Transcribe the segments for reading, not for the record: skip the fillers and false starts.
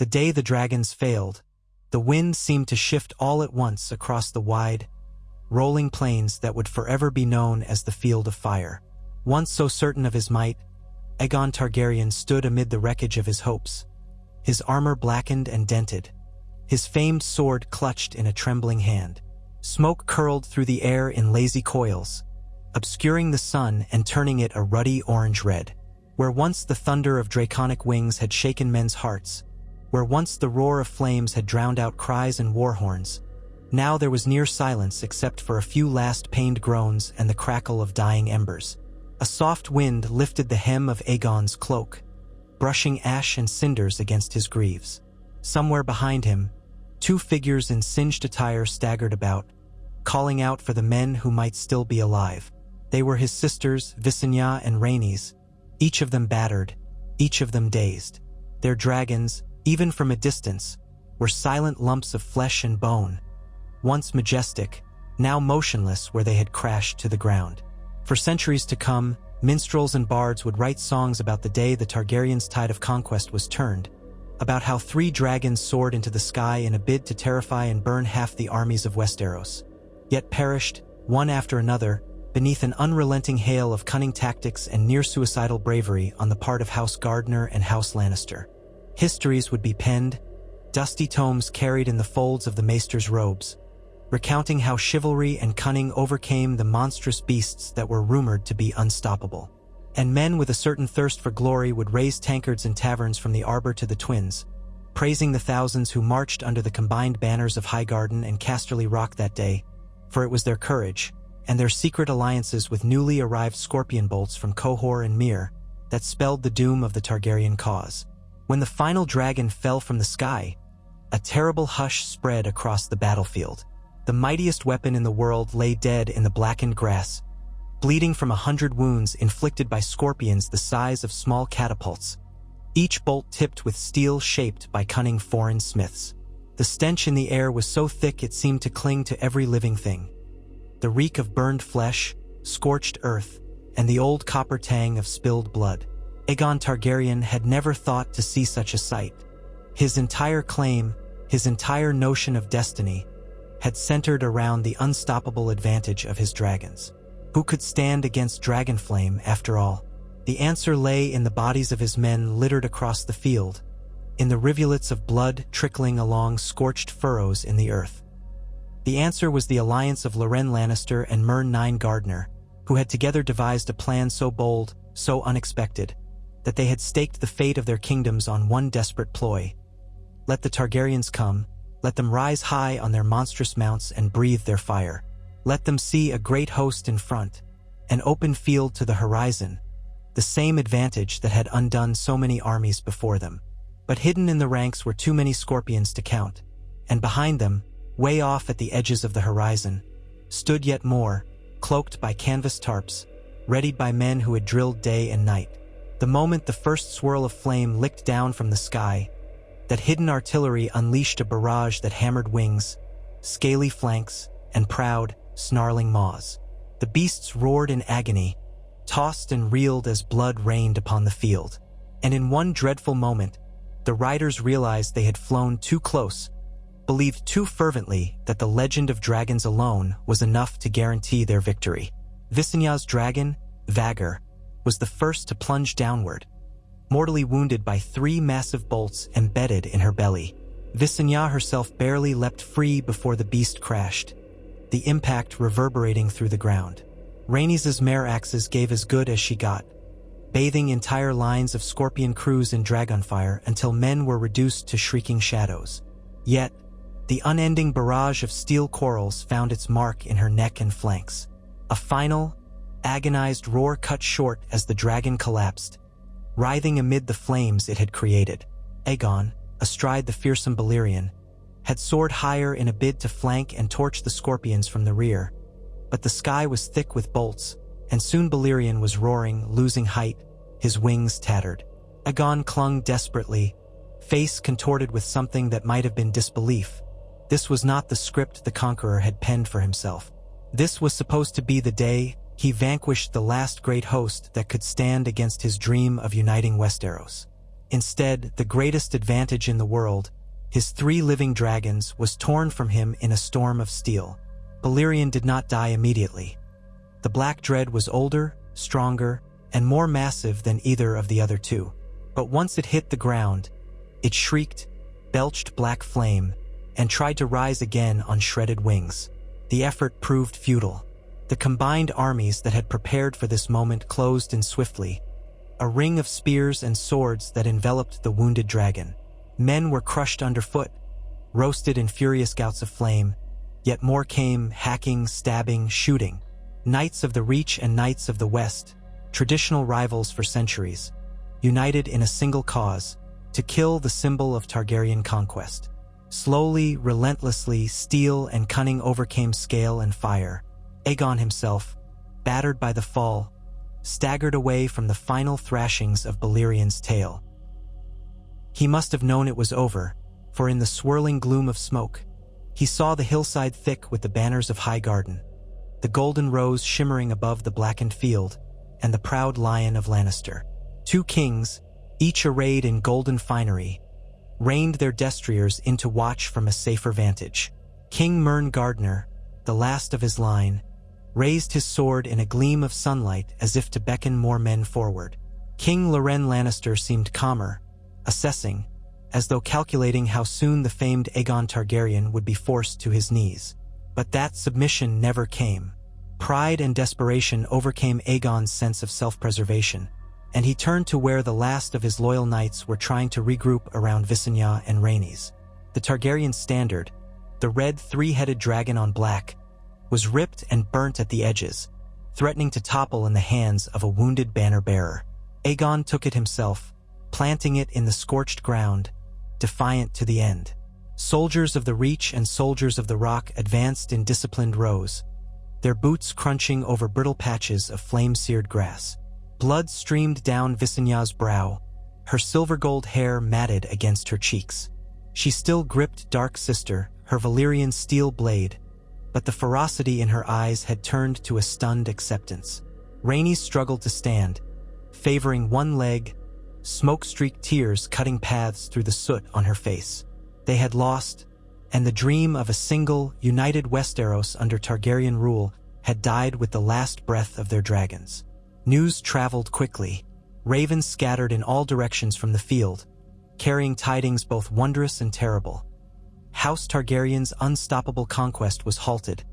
The day the dragons failed, the wind seemed to shift all at once across the wide, rolling plains that would forever be known as the Field of Fire. Once so certain of his might, Aegon Targaryen stood amid the wreckage of his hopes, his armor blackened and dented, his famed sword clutched in a trembling hand. Smoke curled through the air in lazy coils, obscuring the sun and turning it a ruddy orange-red. Where once the thunder of draconic wings had shaken men's hearts, where once the roar of flames had drowned out cries and war horns, now there was near silence except for a few last pained groans and the crackle of dying embers. A soft wind lifted the hem of Aegon's cloak, brushing ash and cinders against his greaves. Somewhere behind him, two figures in singed attire staggered about, calling out for the men who might still be alive. They were his sisters, Visenya and Rhaenys, each of them battered, each of them dazed. Their dragons, even from a distance, were silent lumps of flesh and bone, once majestic, now motionless where they had crashed to the ground. For centuries to come, minstrels and bards would write songs about the day the Targaryens' tide of conquest was turned, about how 3 dragons soared into the sky in a bid to terrify and burn half the armies of Westeros, yet perished, one after another, beneath an unrelenting hail of cunning tactics and near-suicidal bravery on the part of House Gardner and House Lannister. Histories would be penned, dusty tomes carried in the folds of the maester's robes, recounting how chivalry and cunning overcame the monstrous beasts that were rumored to be unstoppable. And men with a certain thirst for glory would raise tankards in taverns from the Arbor to the Twins, praising the thousands who marched under the combined banners of Highgarden and Casterly Rock that day, for it was their courage, and their secret alliances with newly arrived scorpion bolts from Qohor and Myr, that spelled the doom of the Targaryen cause. When the final dragon fell from the sky, a terrible hush spread across the battlefield. The mightiest weapon in the world lay dead in the blackened grass, bleeding from 100 wounds inflicted by scorpions the size of small catapults, each bolt tipped with steel shaped by cunning foreign smiths. The stench in the air was so thick it seemed to cling to every living thing. The reek of burned flesh, scorched earth, and the old copper tang of spilled blood. Aegon Targaryen had never thought to see such a sight. His entire claim, his entire notion of destiny, had centered around the unstoppable advantage of his dragons. Who could stand against Dragonflame, after all? The answer lay in the bodies of his men littered across the field, in the rivulets of blood trickling along scorched furrows in the earth. The answer was the alliance of Loren Lannister and Mern Nine Gardner, who had together devised a plan so bold, so unexpected, that they had staked the fate of their kingdoms on one desperate ploy. Let the Targaryens come, let them rise high on their monstrous mounts and breathe their fire. Let them see a great host in front, an open field to the horizon, the same advantage that had undone so many armies before them. But hidden in the ranks were too many scorpions to count, and behind them, way off at the edges of the horizon, stood yet more, cloaked by canvas tarps, readied by men who had drilled day and night. The moment the first swirl of flame licked down from the sky, that hidden artillery unleashed a barrage that hammered wings, scaly flanks, and proud, snarling maws. The beasts roared in agony, tossed and reeled as blood rained upon the field. And in one dreadful moment, the riders realized they had flown too close, believed too fervently that the legend of dragons alone was enough to guarantee their victory. Visenya's dragon, Vhagar, was the first to plunge downward, mortally wounded by 3 massive bolts embedded in her belly. Visenya herself barely leapt free before the beast crashed, the impact reverberating through the ground. Rhaenys' mare axes gave as good as she got, bathing entire lines of scorpion crews in dragonfire until men were reduced to shrieking shadows. Yet, the unending barrage of steel corals found its mark in her neck and flanks. A final, agonized roar cut short as the dragon collapsed, writhing amid the flames it had created. Aegon, astride the fearsome Balerion, had soared higher in a bid to flank and torch the scorpions from the rear, but the sky was thick with bolts, and soon Balerion was roaring, losing height, his wings tattered. Aegon clung desperately, face contorted with something that might have been disbelief. This was not the script the Conqueror had penned for himself. This was supposed to be the day he vanquished the last great host that could stand against his dream of uniting Westeros. Instead, the greatest advantage in the world, his 3 living dragons, was torn from him in a storm of steel. Balerion did not die immediately. The Black Dread was older, stronger, and more massive than either of the other 2. But once it hit the ground, it shrieked, belched black flame, and tried to rise again on shredded wings. The effort proved futile. The combined armies that had prepared for this moment closed in swiftly, a ring of spears and swords that enveloped the wounded dragon. Men were crushed underfoot, roasted in furious gouts of flame, yet more came, hacking, stabbing, shooting. Knights of the Reach and Knights of the West, traditional rivals for centuries, united in a single cause, to kill the symbol of Targaryen conquest. Slowly, relentlessly, steel and cunning overcame scale and fire. Aegon himself, battered by the fall, staggered away from the final thrashings of Balerion's tail. He must have known it was over, for in the swirling gloom of smoke, he saw the hillside thick with the banners of Highgarden, the golden rose shimmering above the blackened field, and the proud lion of Lannister. 2 kings, each arrayed in golden finery, reined their destriers into watch from a safer vantage. King Mern Gardner, the last of his line, raised his sword in a gleam of sunlight as if to beckon more men forward. King Loren Lannister seemed calmer, assessing, as though calculating how soon the famed Aegon Targaryen would be forced to his knees. But that submission never came. Pride and desperation overcame Aegon's sense of self-preservation, and he turned to where the last of his loyal knights were trying to regroup around Visenya and Rhaenys. The Targaryen standard, the red 3-headed dragon on black, was ripped and burnt at the edges, threatening to topple in the hands of a wounded banner-bearer. Aegon took it himself, planting it in the scorched ground, defiant to the end. Soldiers of the Reach and soldiers of the Rock advanced in disciplined rows, their boots crunching over brittle patches of flame-seared grass. Blood streamed down Visenya's brow, her silver-gold hair matted against her cheeks. She still gripped Dark Sister, her Valyrian steel blade, but the ferocity in her eyes had turned to a stunned acceptance. Rhaenys struggled to stand, favoring one leg, smoke-streaked tears cutting paths through the soot on her face. They had lost, and the dream of a single, united Westeros under Targaryen rule had died with the last breath of their dragons. News traveled quickly. Ravens scattered in all directions from the field, carrying tidings both wondrous and terrible. House Targaryen's unstoppable conquest was halted.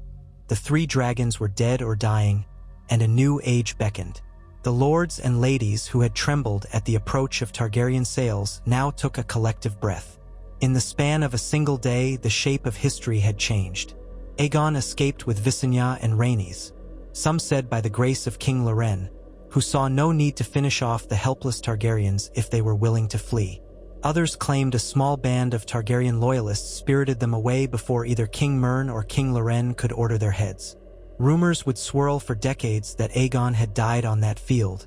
The 3 dragons were dead or dying, and a new age beckoned. The lords and ladies who had trembled at the approach of Targaryen sails now took a collective breath. In the span of a single day, the shape of history had changed. Aegon escaped with Visenya and Rhaenys, some said by the grace of King Loren, who saw no need to finish off the helpless Targaryens if they were willing to flee. Others claimed a small band of Targaryen loyalists spirited them away before either King Mern or King Loren could order their heads. Rumors would swirl for decades that Aegon had died on that field,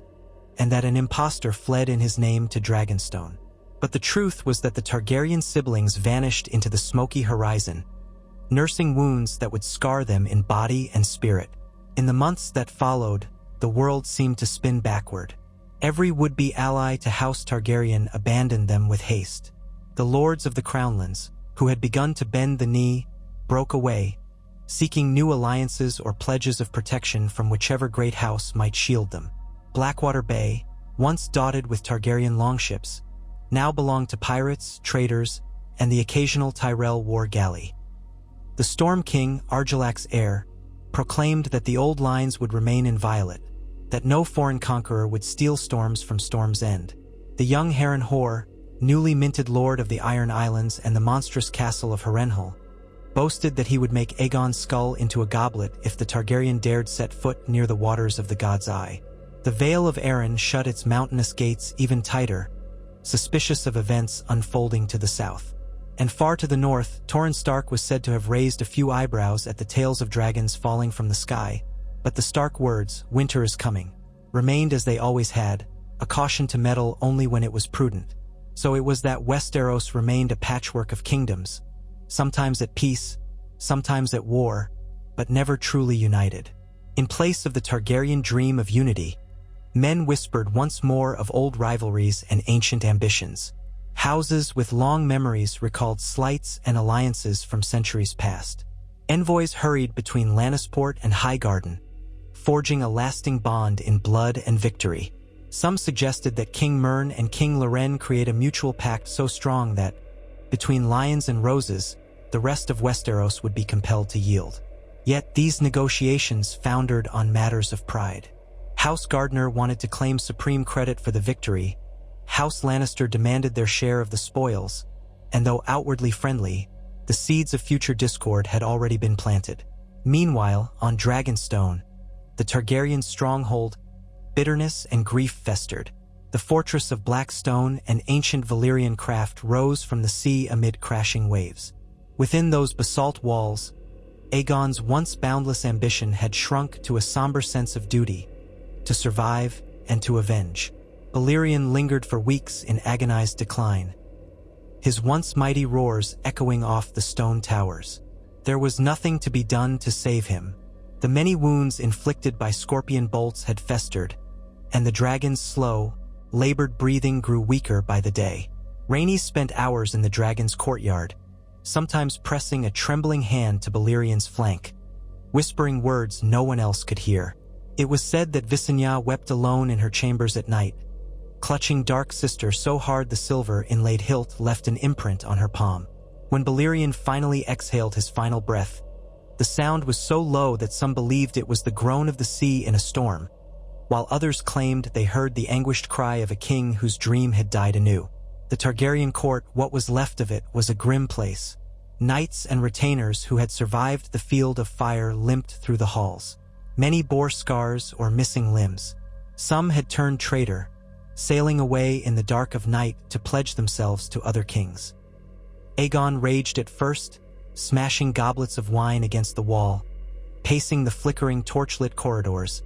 and that an impostor fled in his name to Dragonstone. But the truth was that the Targaryen siblings vanished into the smoky horizon, nursing wounds that would scar them in body and spirit. In the months that followed, the world seemed to spin backward. Every would-be ally to House Targaryen abandoned them with haste. The lords of the Crownlands, who had begun to bend the knee, broke away, seeking new alliances or pledges of protection from whichever great house might shield them. Blackwater Bay, once dotted with Targaryen longships, now belonged to pirates, traders, and the occasional Tyrell war galley. The Storm King, Argilax's heir, proclaimed that the old lines would remain inviolate, that no foreign conqueror would steal storms from Storm's End. The young Harrenhal, newly minted lord of the Iron Islands and the monstrous castle of Harrenhal, boasted that he would make Aegon's skull into a goblet if the Targaryen dared set foot near the waters of the God's Eye. The Vale of Arryn shut its mountainous gates even tighter, suspicious of events unfolding to the south. And far to the north, Torrhen Stark was said to have raised a few eyebrows at the tales of dragons falling from the sky, but the Stark words, "Winter is coming," remained as they always had, a caution to meddle only when it was prudent. So it was that Westeros remained a patchwork of kingdoms, sometimes at peace, sometimes at war, but never truly united. In place of the Targaryen dream of unity, Men whispered once more of old rivalries and ancient ambitions. Houses with long memories recalled slights and alliances from centuries past. Envoys hurried between Lannisport and Highgarden, forging a lasting bond in blood and victory. Some suggested that King Mern and King Loren create a mutual pact so strong that, between lions and roses, the rest of Westeros would be compelled to yield. Yet these negotiations foundered on matters of pride. House Gardner wanted to claim supreme credit for the victory, House Lannister demanded their share of the spoils, and though outwardly friendly, the seeds of future discord had already been planted. Meanwhile, on Dragonstone, the Targaryen stronghold, bitterness and grief festered. The fortress of black stone and ancient Valyrian craft rose from the sea amid crashing waves. Within those basalt walls, Aegon's once boundless ambition had shrunk to a somber sense of duty, to survive and to avenge. Valyrian lingered for weeks in agonized decline, his once mighty roars echoing off the stone towers. There was nothing to be done to save him. The many wounds inflicted by scorpion bolts had festered, and the dragon's slow, labored breathing grew weaker by the day. Rhaenys spent hours in the dragon's courtyard, sometimes pressing a trembling hand to Balerian's flank, whispering words no one else could hear. It was said that Visenya wept alone in her chambers at night, clutching Dark Sister so hard the silver-inlaid hilt left an imprint on her palm. When Balerion finally exhaled his final breath, the sound was so low that some believed it was the groan of the sea in a storm, while others claimed they heard the anguished cry of a king whose dream had died anew. The Targaryen court, what was left of it, was a grim place. Knights and retainers who had survived the field of fire limped through the halls. Many bore scars or missing limbs. Some had turned traitor, sailing away in the dark of night to pledge themselves to other kings. Aegon raged at first, smashing goblets of wine against the wall, pacing the flickering torchlit corridors,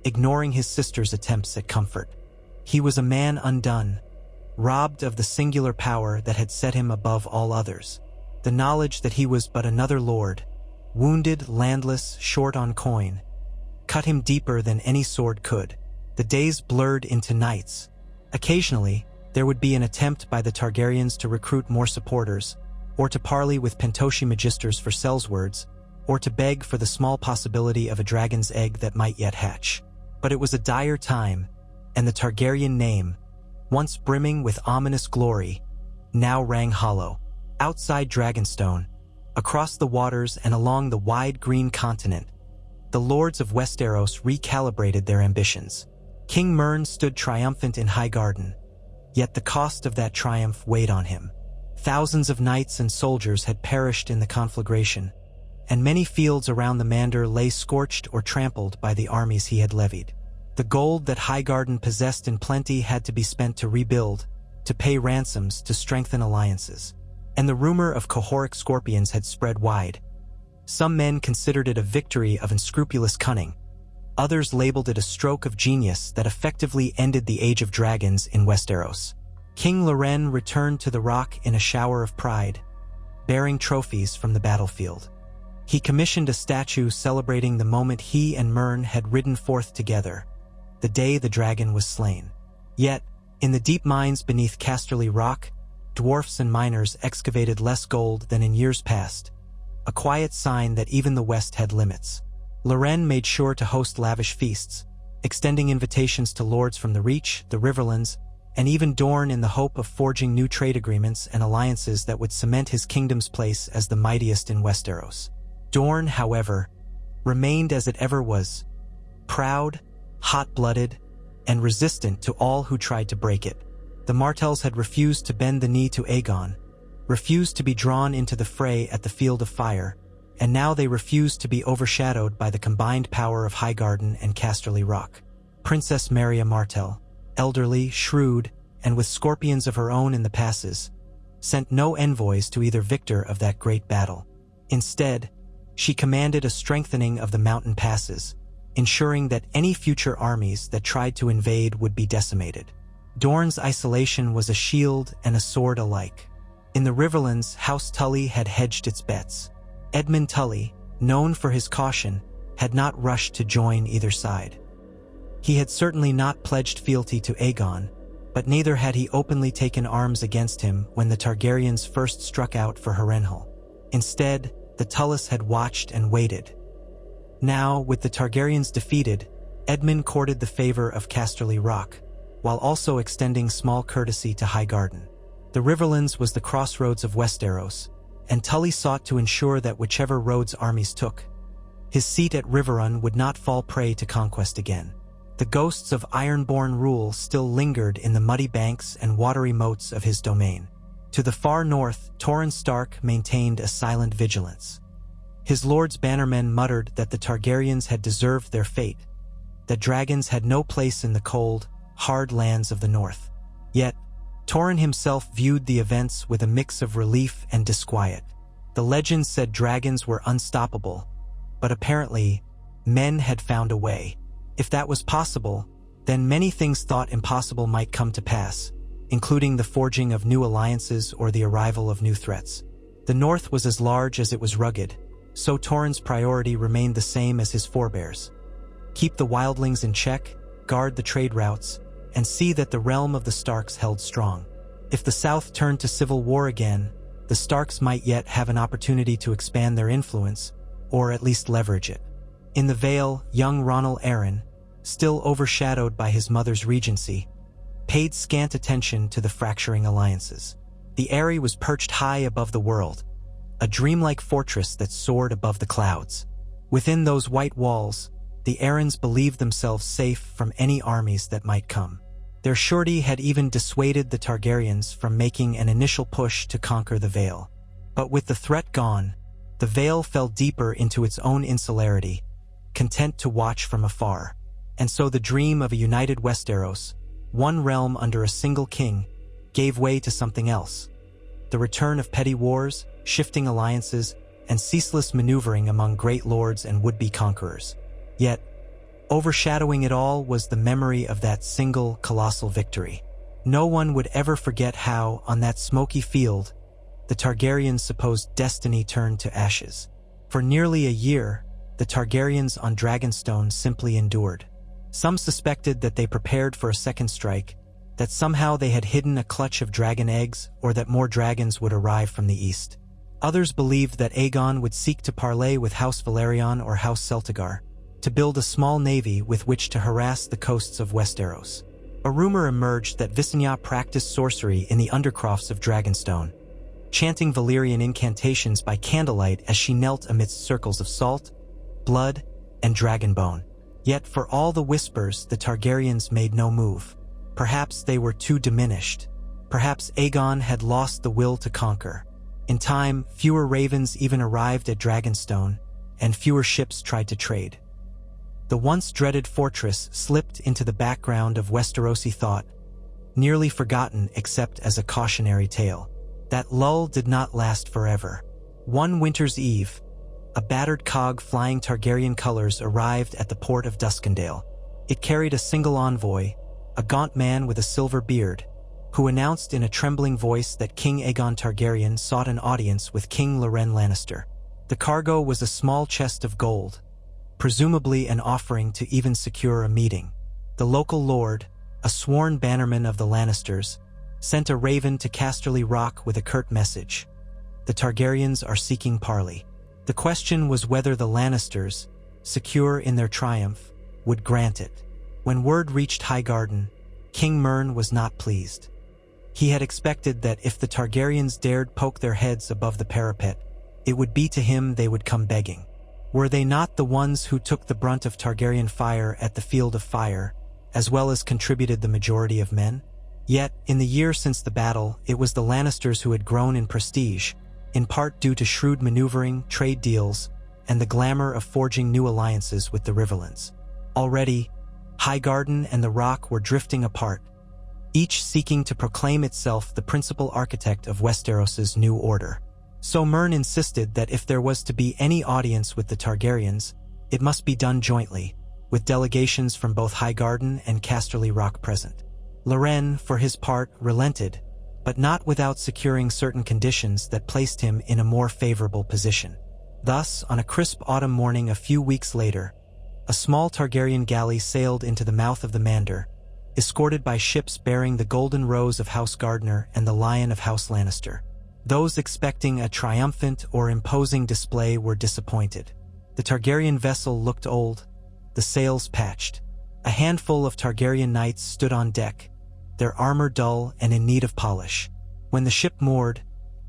ignoring his sister's attempts at comfort. He was a man undone, robbed of the singular power that had set him above all others. The knowledge that he was but another lord, wounded, landless, short on coin, cut him deeper than any sword could. The days blurred into nights. Occasionally, there would be an attempt by the Targaryens to recruit more supporters, or to parley with Pentoshi magisters for sellswords, or to beg for the small possibility of a dragon's egg that might yet hatch. But it was a dire time, and the Targaryen name, once brimming with ominous glory, now rang hollow. Outside Dragonstone, across the waters and along the wide green continent, the lords of Westeros recalibrated their ambitions. King Mern stood triumphant in Highgarden, yet the cost of that triumph weighed on him. Thousands of knights and soldiers had perished in the conflagration, and many fields around the Mander lay scorched or trampled by the armies he had levied. The gold that Highgarden possessed in plenty had to be spent to rebuild, to pay ransoms, to strengthen alliances. And the rumor of Cohoric scorpions had spread wide. Some men considered it a victory of unscrupulous cunning. Others labeled it a stroke of genius that effectively ended the Age of Dragons in Westeros. King Loren returned to the Rock in a shower of pride, bearing trophies from the battlefield. He commissioned a statue celebrating the moment he and Mern had ridden forth together, the day the dragon was slain. Yet, in the deep mines beneath Casterly Rock, dwarfs and miners excavated less gold than in years past, a quiet sign that even the West had limits. Loren made sure to host lavish feasts, extending invitations to lords from the Reach, the Riverlands, and even Dorne in the hope of forging new trade agreements and alliances that would cement his kingdom's place as the mightiest in Westeros. Dorne, however, remained as it ever was, proud, hot-blooded, and resistant to all who tried to break it. The Martells had refused to bend the knee to Aegon, refused to be drawn into the fray at the Field of Fire, and now they refused to be overshadowed by the combined power of Highgarden and Casterly Rock. Princess Maria Martell, elderly, shrewd, and with scorpions of her own in the passes, sent no envoys to either victor of that great battle. Instead, she commanded a strengthening of the mountain passes, ensuring that any future armies that tried to invade would be decimated. Dorne's isolation was a shield and a sword alike. In the Riverlands, House Tully had hedged its bets. Edmund Tully, known for his caution, had not rushed to join either side. He had certainly not pledged fealty to Aegon, but neither had he openly taken arms against him when the Targaryens first struck out for Harrenhal. Instead, the Tullus had watched and waited. Now, with the Targaryens defeated, Edmund courted the favor of Casterly Rock, while also extending small courtesy to Highgarden. The Riverlands was the crossroads of Westeros, and Tully sought to ensure that whichever roads armies took, his seat at Riverrun would not fall prey to conquest again. The ghosts of Ironborn rule still lingered in the muddy banks and watery moats of his domain. To the far north, Torrhen Stark maintained a silent vigilance. His lord's bannermen muttered that the Targaryens had deserved their fate, that dragons had no place in the cold, hard lands of the north. Yet, Torrhen himself viewed the events with a mix of relief and disquiet. The legends said dragons were unstoppable, but apparently, men had found a way. If that was possible, then many things thought impossible might come to pass, including the forging of new alliances or the arrival of new threats. The north was as large as it was rugged, so Torrhen's priority remained the same as his forebears. Keep the wildlings in check, guard the trade routes, and see that the realm of the Starks held strong. If the south turned to civil war again, the Starks might yet have an opportunity to expand their influence, or at least leverage it. In the Vale, young Ronal Arryn, still overshadowed by his mother's regency, paid scant attention to the fracturing alliances. The Eyrie was perched high above the world, a dreamlike fortress that soared above the clouds. Within those white walls, the Arryns believed themselves safe from any armies that might come. Their surety had even dissuaded the Targaryens from making an initial push to conquer the Vale. But with the threat gone, the Vale fell deeper into its own insularity, content to watch from afar. And so the dream of a united Westeros, one realm under a single king, gave way to something else. The return of petty wars, shifting alliances, and ceaseless maneuvering among great lords and would-be conquerors. Yet, overshadowing it all was the memory of that single, colossal victory. No one would ever forget how, on that smoky field, the Targaryens' supposed destiny turned to ashes. For nearly a year, the Targaryens on Dragonstone simply endured. Some suspected that they prepared for a second strike, that somehow they had hidden a clutch of dragon eggs, or that more dragons would arrive from the east. Others believed that Aegon would seek to parley with House Valyrian or House Celtigar, to build a small navy with which to harass the coasts of Westeros. A rumor emerged that Visenya practiced sorcery in the undercrofts of Dragonstone, chanting Valyrian incantations by candlelight as she knelt amidst circles of salt, blood, and dragonbone. Yet for all the whispers, the Targaryens made no move. Perhaps they were too diminished. Perhaps Aegon had lost the will to conquer. In time, fewer ravens even arrived at Dragonstone, and fewer ships tried to trade. The once dreaded fortress slipped into the background of Westerosi thought, nearly forgotten except as a cautionary tale. That lull did not last forever. One winter's eve, a battered cog flying Targaryen colors arrived at the port of Duskendale. It carried a single envoy, a gaunt man with a silver beard, who announced in a trembling voice that King Aegon Targaryen sought an audience with King Loren Lannister. The cargo was a small chest of gold, presumably an offering to even secure a meeting. The local lord, a sworn bannerman of the Lannisters, sent a raven to Casterly Rock with a curt message. The Targaryens are seeking parley. The question was whether the Lannisters, secure in their triumph, would grant it. When word reached Highgarden, King Mern was not pleased. He had expected that if the Targaryens dared poke their heads above the parapet, it would be to him they would come begging. Were they not the ones who took the brunt of Targaryen fire at the Field of Fire, as well as contributed the majority of men? Yet, in the year since the battle, it was the Lannisters who had grown in prestige, in part due to shrewd maneuvering, trade deals, and the glamour of forging new alliances with the Riverlands. Already, Highgarden and the Rock were drifting apart, each seeking to proclaim itself the principal architect of Westeros's new order. So Mern insisted that if there was to be any audience with the Targaryens, it must be done jointly, with delegations from both Highgarden and Casterly Rock present. Loren, for his part, relented, but not without securing certain conditions that placed him in a more favorable position. Thus, on a crisp autumn morning a few weeks later, A small Targaryen galley sailed into the mouth of the Mander, escorted by ships bearing the Golden Rose of House Gardner and the Lion of House Lannister. Those expecting a triumphant or imposing display were disappointed. The Targaryen vessel looked old, the sails patched. A handful of Targaryen knights stood on deck, their armor dull and in need of polish. When the ship moored,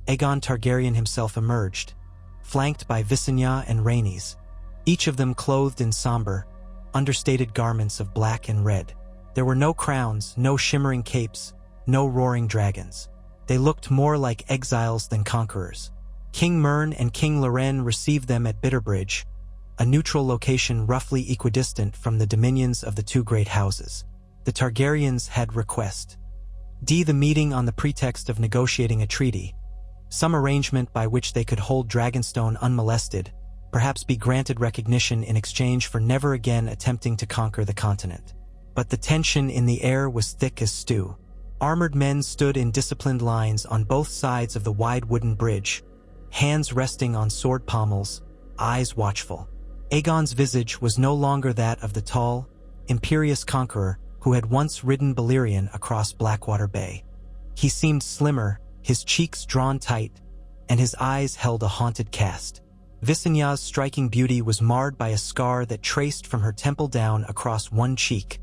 Aegon Targaryen himself emerged, flanked by Visenya and Rhaenys, each of them clothed in somber, understated garments of black and red. There were no crowns, no shimmering capes, no roaring dragons. They looked more like exiles than conquerors. King Mern and King Loren received them at Bitterbridge, a neutral location roughly equidistant from the dominions of the two great houses. The Targaryens had request. The meeting on the pretext of negotiating a treaty, some arrangement by which they could hold Dragonstone unmolested, perhaps be granted recognition in exchange for never again attempting to conquer the continent. But the tension in the air was thick as stew. Armored men stood in disciplined lines on both sides of the wide wooden bridge, hands resting on sword pommels, eyes watchful. Aegon's visage was no longer that of the tall, imperious conqueror who had once ridden Balerion across Blackwater Bay. He seemed slimmer, his cheeks drawn tight, and his eyes held a haunted cast. Visenya's striking beauty was marred by a scar that traced from her temple down across one cheek,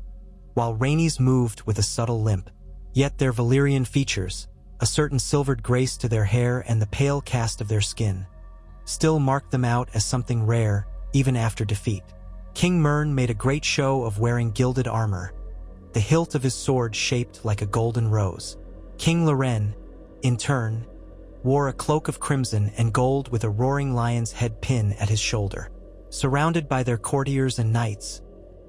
while Rhaenys moved with a subtle limp. Yet their Valyrian features, a certain silvered grace to their hair and the pale cast of their skin, still marked them out as something rare, even after defeat. King Mern made a great show of wearing gilded armor, the hilt of his sword shaped like a golden rose. King Loren, in turn, wore a cloak of crimson and gold with a roaring lion's head pin at his shoulder. Surrounded by their courtiers and knights,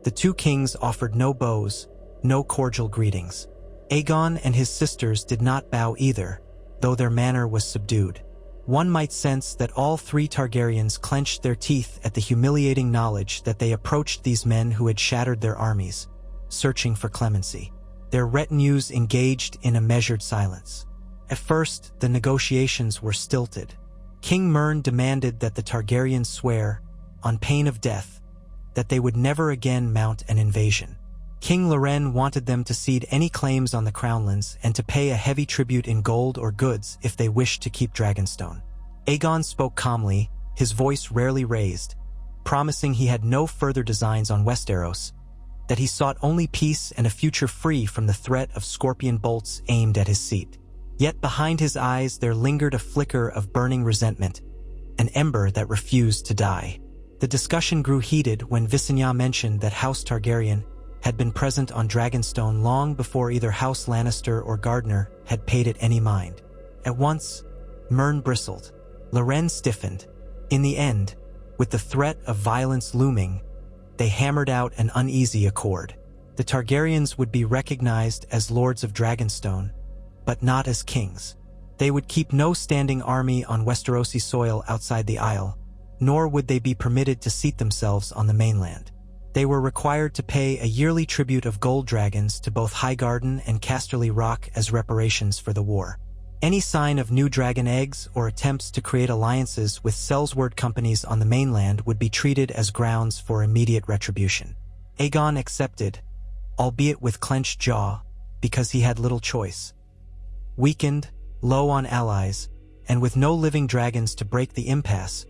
the two kings offered no bows, no cordial greetings. Aegon and his sisters did not bow either, though their manner was subdued. One might sense that all three Targaryens clenched their teeth at the humiliating knowledge that they approached these men who had shattered their armies, searching for clemency. Their retinues engaged in a measured silence. At first, the negotiations were stilted. King Mern demanded that the Targaryens swear, on pain of death, that they would never again mount an invasion. King Loren wanted them to cede any claims on the crownlands and to pay a heavy tribute in gold or goods if they wished to keep Dragonstone. Aegon spoke calmly, his voice rarely raised, promising he had no further designs on Westeros, that he sought only peace and a future free from the threat of scorpion bolts aimed at his seat. Yet behind his eyes there lingered a flicker of burning resentment, an ember that refused to die. The discussion grew heated when Visenya mentioned that House Targaryen had been present on Dragonstone long before either House Lannister or Gardner had paid it any mind. At once, Mern bristled. Loren stiffened. In the end, with the threat of violence looming, they hammered out an uneasy accord. The Targaryens would be recognized as lords of Dragonstone, but not as kings. They would keep no standing army on Westerosi soil outside the Isle, nor would they be permitted to seat themselves on the mainland. They were required to pay a yearly tribute of gold dragons to both Highgarden and Casterly Rock as reparations for the war. Any sign of new dragon eggs or attempts to create alliances with Sellsword companies on the mainland would be treated as grounds for immediate retribution. Aegon accepted, albeit with clenched jaw, because he had little choice. Weakened, low on allies, and with no living dragons to break the impasse,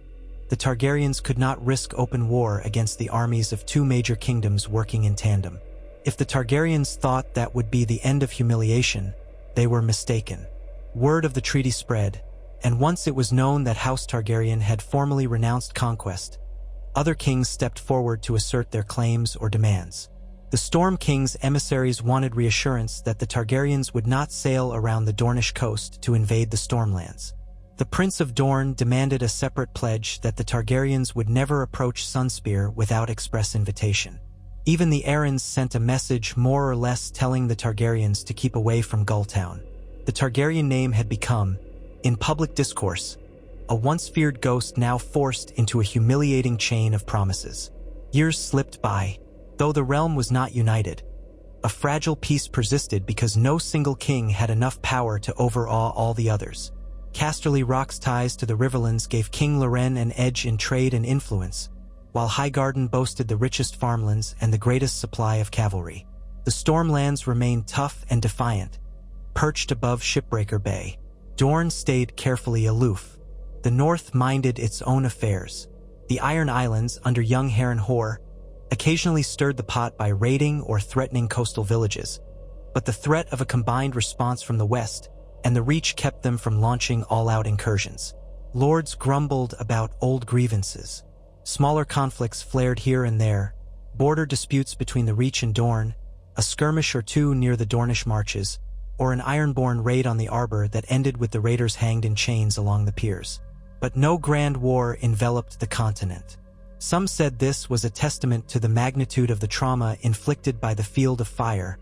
the Targaryens could not risk open war against the armies of two major kingdoms working in tandem. If the Targaryens thought that would be the end of humiliation, they were mistaken. Word of the treaty spread, and once it was known that House Targaryen had formally renounced conquest, other kings stepped forward to assert their claims or demands. The Storm King's emissaries wanted reassurance that the Targaryens would not sail around the Dornish coast to invade the Stormlands. The Prince of Dorne demanded a separate pledge that the Targaryens would never approach Sunspear without express invitation. Even the Arryns sent a message more or less telling the Targaryens to keep away from Gulltown. The Targaryen name had become, in public discourse, a once-feared ghost now forced into a humiliating chain of promises. Years slipped by. Though the realm was not united, a fragile peace persisted because no single king had enough power to overawe all the others. Casterly Rock's ties to the Riverlands gave King Loren an edge in trade and influence, while Highgarden boasted the richest farmlands and the greatest supply of cavalry. The Stormlands remained tough and defiant, perched above Shipbreaker Bay. Dorne stayed carefully aloof. The North minded its own affairs. The Iron Islands, under young Harrenhal, occasionally stirred the pot by raiding or threatening coastal villages, but the threat of a combined response from the West and the Reach kept them from launching all-out incursions. Lords grumbled about old grievances. Smaller conflicts flared here and there, border disputes between the Reach and Dorne, a skirmish or two near the Dornish marches, or an Ironborn raid on the Arbor that ended with the raiders hanged in chains along the piers. But no grand war enveloped the continent. Some said this was a testament to the magnitude of the trauma inflicted by the Field of Fire,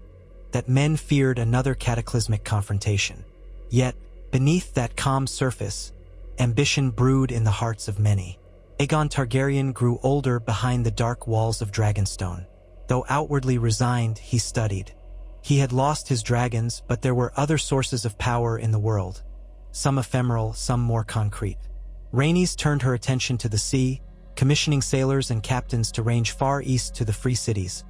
that men feared another cataclysmic confrontation. Yet, beneath that calm surface, ambition brewed in the hearts of many. Aegon Targaryen grew older behind the dark walls of Dragonstone. Though outwardly resigned, he studied. He had lost his dragons, but there were other sources of power in the world, some ephemeral, some more concrete. Rhaenys turned her attention to the sea, commissioning sailors and captains to range far east to the free cities,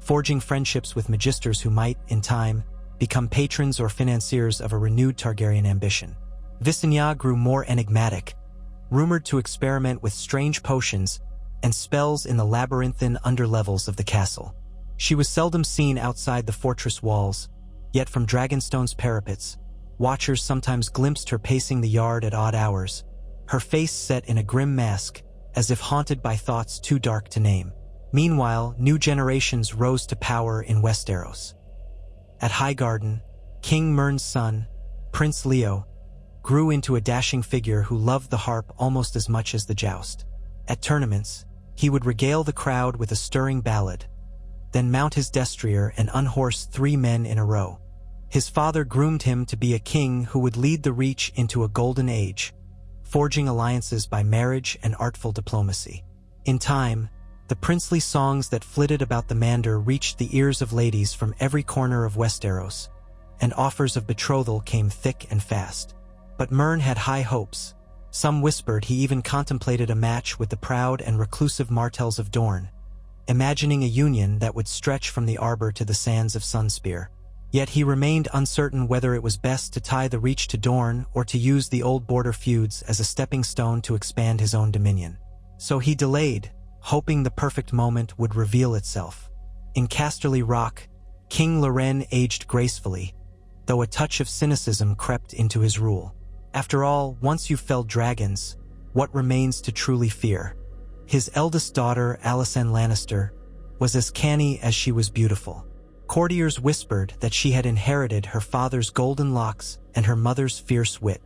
forging friendships with magisters who might, in time, become patrons or financiers of a renewed Targaryen ambition. Visenya grew more enigmatic, rumored to experiment with strange potions and spells in the labyrinthine underlevels of the castle. She was seldom seen outside the fortress walls, yet from Dragonstone's parapets, watchers sometimes glimpsed her pacing the yard at odd hours, her face set in a grim mask, as if haunted by thoughts too dark to name. Meanwhile, new generations rose to power in Westeros. At Highgarden, King Mern's son, Prince Leo, grew into a dashing figure who loved the harp almost as much as the joust. At tournaments, he would regale the crowd with a stirring ballad, then mount his destrier and unhorse 3 men in a row. His father groomed him to be a king who would lead the Reach into a golden age, forging alliances by marriage and artful diplomacy. In time, the princely songs that flitted about the Mander reached the ears of ladies from every corner of Westeros, and offers of betrothal came thick and fast. But Mern had high hopes. Some whispered he even contemplated a match with the proud and reclusive Martells of Dorne, imagining a union that would stretch from the Arbor to the sands of Sunspear. Yet he remained uncertain whether it was best to tie the Reach to Dorne or to use the old border feuds as a stepping stone to expand his own dominion. So he delayed, hoping the perfect moment would reveal itself. In Casterly Rock, King Loren aged gracefully, though a touch of cynicism crept into his rule. After all, once you've felled dragons, what remains to truly fear? His eldest daughter, Alicent Lannister, was as canny as she was beautiful. Courtiers whispered that she had inherited her father's golden locks and her mother's fierce wit.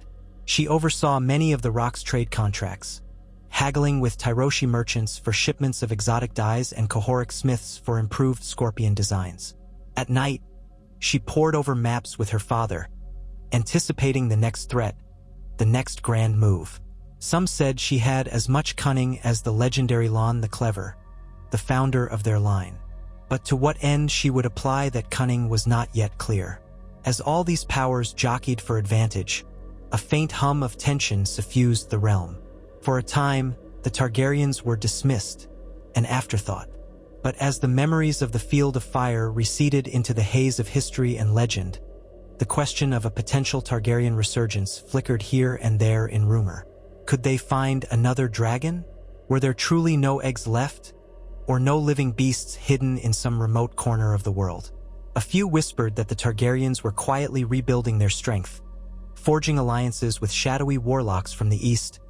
She oversaw many of the Rock's trade contracts, haggling with Tyroshi merchants for shipments of exotic dyes and Cohoric smiths for improved scorpion designs. At night, she pored over maps with her father, anticipating the next threat, the next grand move. Some said she had as much cunning as the legendary Lon the Clever, the founder of their line. But to what end she would apply that cunning was not yet clear. As all these powers jockeyed for advantage, a faint hum of tension suffused the realm. For a time, the Targaryens were dismissed, an afterthought. But as the memories of the Field of Fire receded into the haze of history and legend, the question of a potential Targaryen resurgence flickered here and there in rumor. Could they find another dragon? Were there truly no eggs left? Or no living beasts hidden in some remote corner of the world? A few whispered that the Targaryens were quietly rebuilding their strength, forging alliances with shadowy warlocks from the east,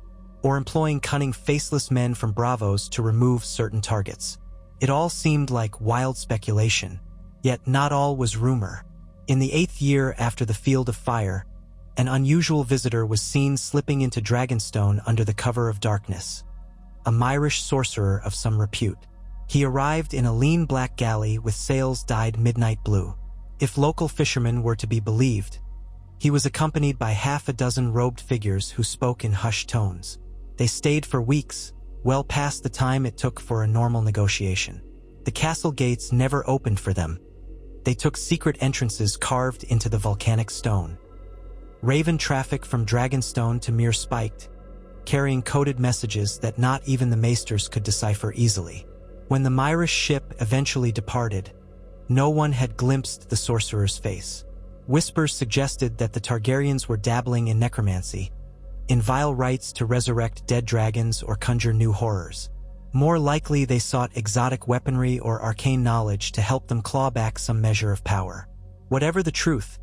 or employing cunning faceless men from Bravos to remove certain targets. It all seemed like wild speculation, yet not all was rumor. In the 8th year after the Field of Fire, an unusual visitor was seen slipping into Dragonstone under the cover of darkness, a Myrish sorcerer of some repute. He arrived in a lean black galley with sails dyed midnight blue. If local fishermen were to be believed, he was accompanied by half a dozen robed figures who spoke in hushed tones. They stayed for weeks, well past the time it took for a normal negotiation. The castle gates never opened for them. They took secret entrances carved into the volcanic stone. Raven traffic from Dragonstone to Mere spiked, carrying coded messages that not even the maesters could decipher easily. When the Myrish ship eventually departed, no one had glimpsed the sorcerer's face. Whispers suggested that the Targaryens were dabbling in necromancy, in vile rites to resurrect dead dragons or conjure new horrors. More likely, they sought exotic weaponry or arcane knowledge to help them claw back some measure of power. Whatever the truth,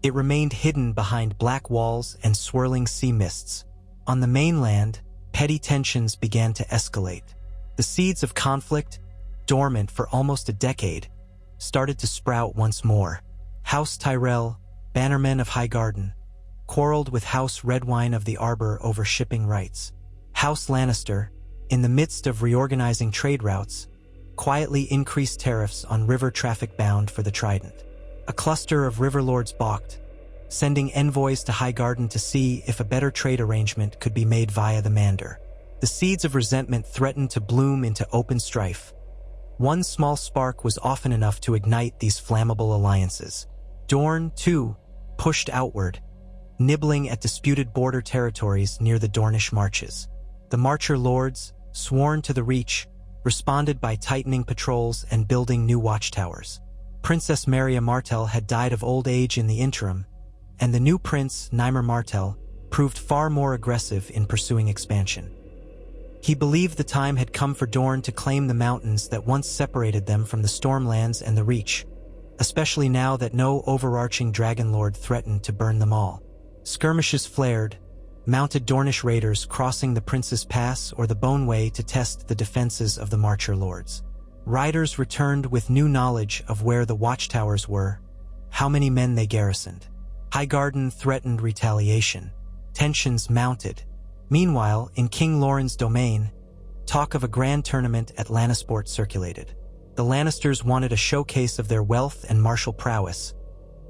it remained hidden behind black walls and swirling sea mists. On the mainland, petty tensions began to escalate. The seeds of conflict, dormant for almost a decade, started to sprout once more. House Tyrell, bannermen of Highgarden, quarreled with House Redwine of the Arbor over shipping rights. House Lannister, in the midst of reorganizing trade routes, quietly increased tariffs on river traffic bound for the Trident. A cluster of riverlords balked, sending envoys to Highgarden to see if a better trade arrangement could be made via the Mander. The seeds of resentment threatened to bloom into open strife. One small spark was often enough to ignite these flammable alliances. Dorne, too, pushed outward, nibbling at disputed border territories near the Dornish marches. The Marcher lords, sworn to the Reach, responded by tightening patrols and building new watchtowers. Princess Maria Martell had died of old age in the interim, and the new prince, Nymer Martell, proved far more aggressive in pursuing expansion. He believed the time had come for Dorne to claim the mountains that once separated them from the Stormlands and the Reach, especially now that no overarching dragon lord threatened to burn them all. Skirmishes flared, mounted Dornish raiders crossing the Prince's Pass or the Boneway to test the defenses of the Marcher lords. Riders returned with new knowledge of where the watchtowers were, how many men they garrisoned. Highgarden threatened retaliation. Tensions mounted. Meanwhile, in King Loren's domain, talk of a grand tournament at Lannisport circulated. The Lannisters wanted a showcase of their wealth and martial prowess,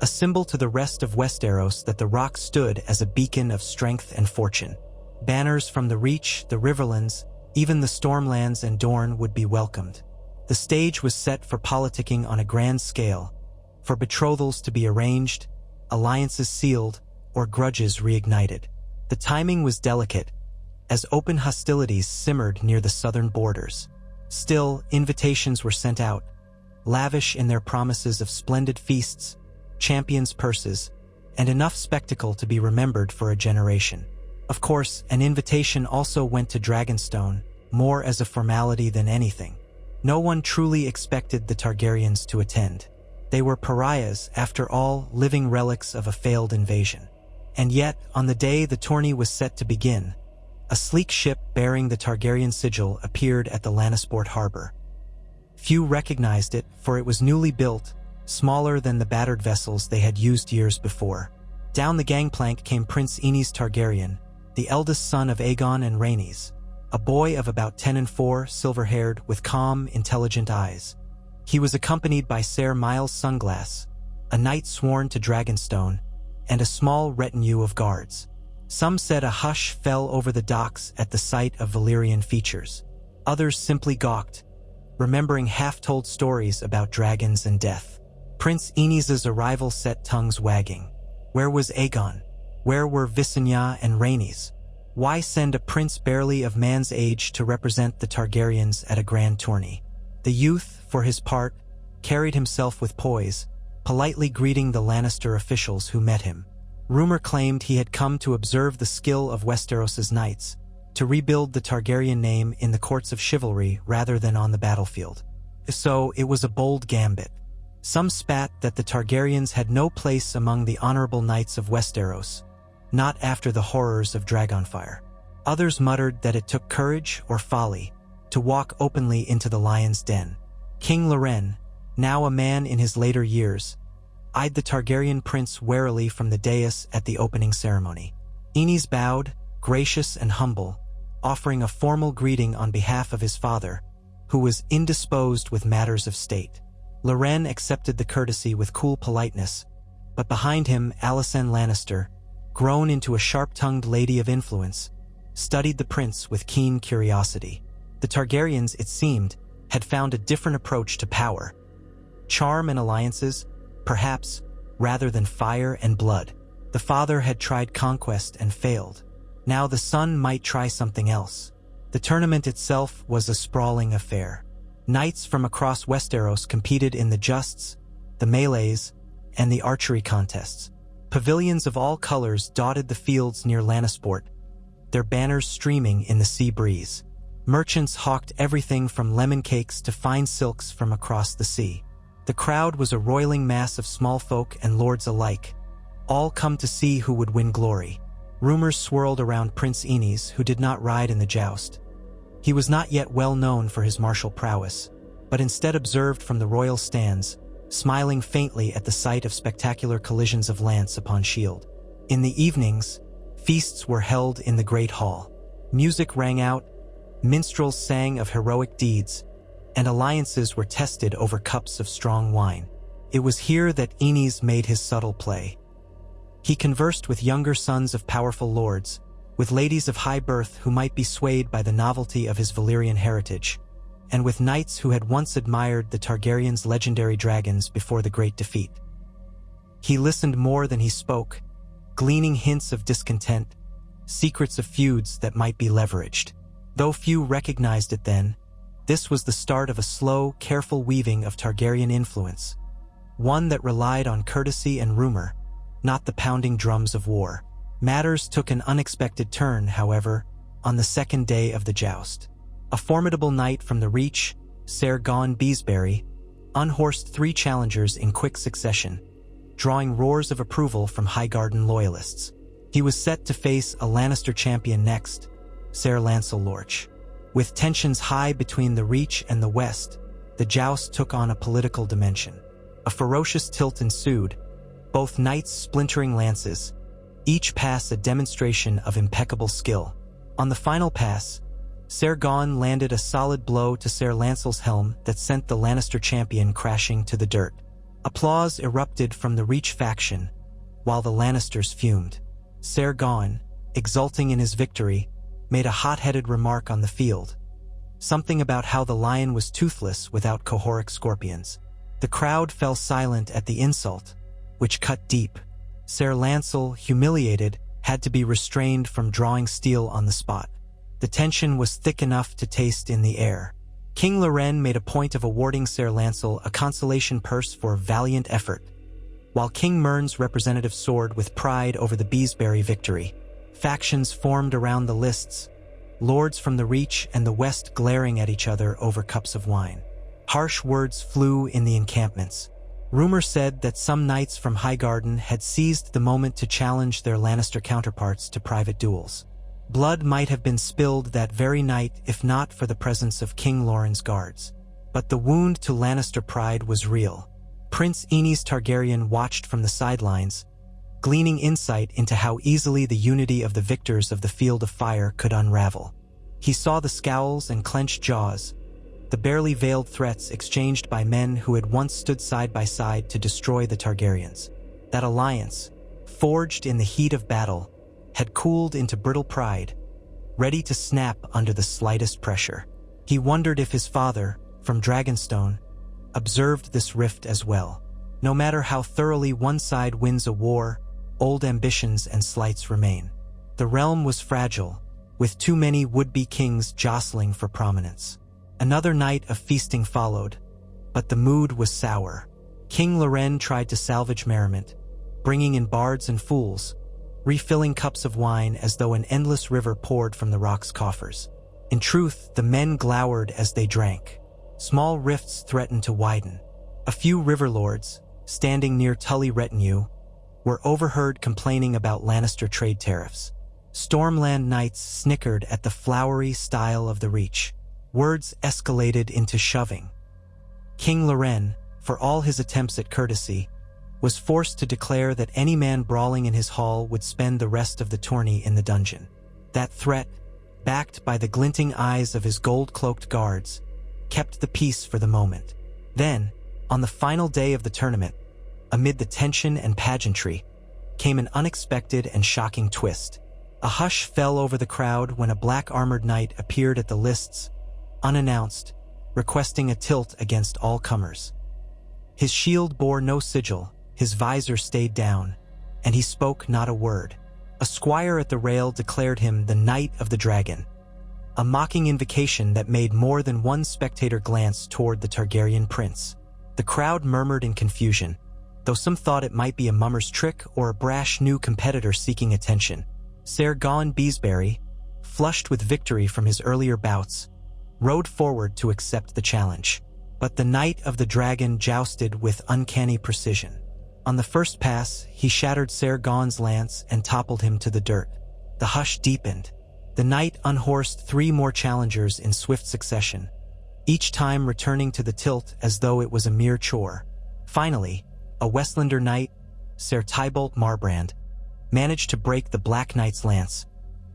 a symbol to the rest of Westeros that the Rock stood as a beacon of strength and fortune. Banners from the Reach, the Riverlands, even the Stormlands and Dorne would be welcomed. The stage was set for politicking on a grand scale, for betrothals to be arranged, alliances sealed, or grudges reignited. The timing was delicate, as open hostilities simmered near the southern borders. Still, invitations were sent out, lavish in their promises of splendid feasts, champions' purses, and enough spectacle to be remembered for a generation. Of course, an invitation also went to Dragonstone, more as a formality than anything. No one truly expected the Targaryens to attend. They were pariahs, after all, living relics of a failed invasion. And yet, on the day the tourney was set to begin, a sleek ship bearing the Targaryen sigil appeared at the Lannisport harbor. Few recognized it, for it was newly built, smaller than the battered vessels they had used years before. Down the gangplank came Prince Aenys Targaryen, the eldest son of Aegon and Rhaenys, a boy of about 10 and 4, silver-haired, with calm, intelligent eyes. He was accompanied by Ser Miles Sunglass, a knight sworn to Dragonstone, and a small retinue of guards. Some said a hush fell over the docks at the sight of Valyrian features. Others simply gawked, remembering half-told stories about dragons and death. Prince Aenys' arrival set tongues wagging. Where was Aegon? Where were Visenya and Rhaenys? Why send a prince barely of man's age to represent the Targaryens at a grand tourney? The youth, for his part, carried himself with poise, politely greeting the Lannister officials who met him. Rumor claimed he had come to observe the skill of Westeros's knights, to rebuild the Targaryen name in the courts of chivalry rather than on the battlefield. So it was a bold gambit. Some spat that the Targaryens had no place among the honorable knights of Westeros, not after the horrors of Dragonfire. Others muttered that it took courage or folly to walk openly into the lion's den. King Loren, now a man in his later years, eyed the Targaryen prince warily from the dais at the opening ceremony. Aenys bowed, gracious and humble, offering a formal greeting on behalf of his father, who was indisposed with matters of state. Loren accepted the courtesy with cool politeness, but behind him Alicent Lannister, grown into a sharp-tongued lady of influence, studied the prince with keen curiosity. The Targaryens, it seemed, had found a different approach to power. Charm and alliances, perhaps, rather than fire and blood. The father had tried conquest and failed. Now the sun might try something else. The tournament itself was a sprawling affair. Knights from across Westeros competed in the justs, the melees, and the archery contests. Pavilions of all colors dotted the fields near Lannisport, their banners streaming in the sea breeze. Merchants hawked everything from lemon cakes to fine silks from across the sea. The crowd was a roiling mass of small folk and lords alike, all come to see who would win glory. Rumors swirled around Prince Aenys, who did not ride in the joust. He was not yet well known for his martial prowess, but instead observed from the royal stands, smiling faintly at the sight of spectacular collisions of lance upon shield. In the evenings, feasts were held in the great hall. Music rang out, minstrels sang of heroic deeds, and alliances were tested over cups of strong wine. It was here that Aenys made his subtle play. He conversed with younger sons of powerful lords, with ladies of high birth who might be swayed by the novelty of his Valyrian heritage, and with knights who had once admired the Targaryens' legendary dragons before the great defeat. He listened more than he spoke, gleaning hints of discontent, secrets of feuds that might be leveraged. Though few recognized it then, this was the start of a slow, careful weaving of Targaryen influence, one that relied on courtesy and rumor, not the pounding drums of war. Matters took an unexpected turn, however, on the second day of the joust. A formidable knight from the Reach, Ser Gon Beesbury, unhorsed 3 challengers in quick succession, drawing roars of approval from Highgarden loyalists. He was set to face a Lannister champion next, Ser Lancel Lorch. With tensions high between the Reach and the West, the joust took on a political dimension. A ferocious tilt ensued, both knights splintering lances, each pass a demonstration of impeccable skill. On the final pass, Ser Gon landed a solid blow to Ser Lancel's helm that sent the Lannister champion crashing to the dirt. Applause erupted from the Reach faction, while the Lannisters fumed. Ser Gon, exulting in his victory, made a hot-headed remark on the field, something about how the lion was toothless without cohoric scorpions. The crowd fell silent at the insult, which cut deep. Ser Lancel, humiliated, had to be restrained from drawing steel on the spot. The tension was thick enough to taste in the air. King Loren made a point of awarding Ser Lancel a consolation purse for valiant effort, while King Mern's representative soared with pride over the Beesbury victory. Factions formed around the lists, lords from the Reach and the West glaring at each other over cups of wine. Harsh words flew in the encampments. Rumor said that some knights from Highgarden had seized the moment to challenge their Lannister counterparts to private duels. Blood might have been spilled that very night if not for the presence of King Loren's guards. But the wound to Lannister pride was real. Prince Aenys Targaryen watched from the sidelines, gleaning insight into how easily the unity of the victors of the Field of Fire could unravel. He saw the scowls and clenched jaws, the barely veiled threats exchanged by men who had once stood side by side to destroy the Targaryens. That alliance, forged in the heat of battle, had cooled into brittle pride, ready to snap under the slightest pressure. He wondered if his father, from Dragonstone, observed this rift as well. No matter how thoroughly one side wins a war, old ambitions and slights remain. The realm was fragile, with too many would-be kings jostling for prominence. Another night of feasting followed, but the mood was sour. King Loren tried to salvage merriment, bringing in bards and fools, refilling cups of wine as though an endless river poured from the rock's coffers. In truth, the men glowered as they drank. Small rifts threatened to widen. A few river lords, standing near Tully retinue, were overheard complaining about Lannister trade tariffs. Stormland knights snickered at the flowery style of the Reach. Words escalated into shoving. King Loren, for all his attempts at courtesy, was forced to declare that any man brawling in his hall would spend the rest of the tourney in the dungeon. That threat, backed by the glinting eyes of his gold-cloaked guards, kept the peace for the moment. Then, on the final day of the tournament, amid the tension and pageantry, came an unexpected and shocking twist. A hush fell over the crowd when a black-armored knight appeared at the lists, unannounced, requesting a tilt against all comers. His shield bore no sigil, his visor stayed down, and he spoke not a word. A squire at the rail declared him the Knight of the Dragon, a mocking invocation that made more than one spectator glance toward the Targaryen prince. The crowd murmured in confusion, though some thought it might be a mummer's trick or a brash new competitor seeking attention. Ser Gawain Beesbury, flushed with victory from his earlier bouts, rode forward to accept the challenge. But the Knight of the Dragon jousted with uncanny precision. On the first pass, he shattered Ser Gawain's lance and toppled him to the dirt. The hush deepened. The knight unhorsed 3 more challengers in swift succession, each time returning to the tilt as though it was a mere chore. Finally, a Westlander knight, Ser Tybolt Marbrand, managed to break the Black Knight's lance,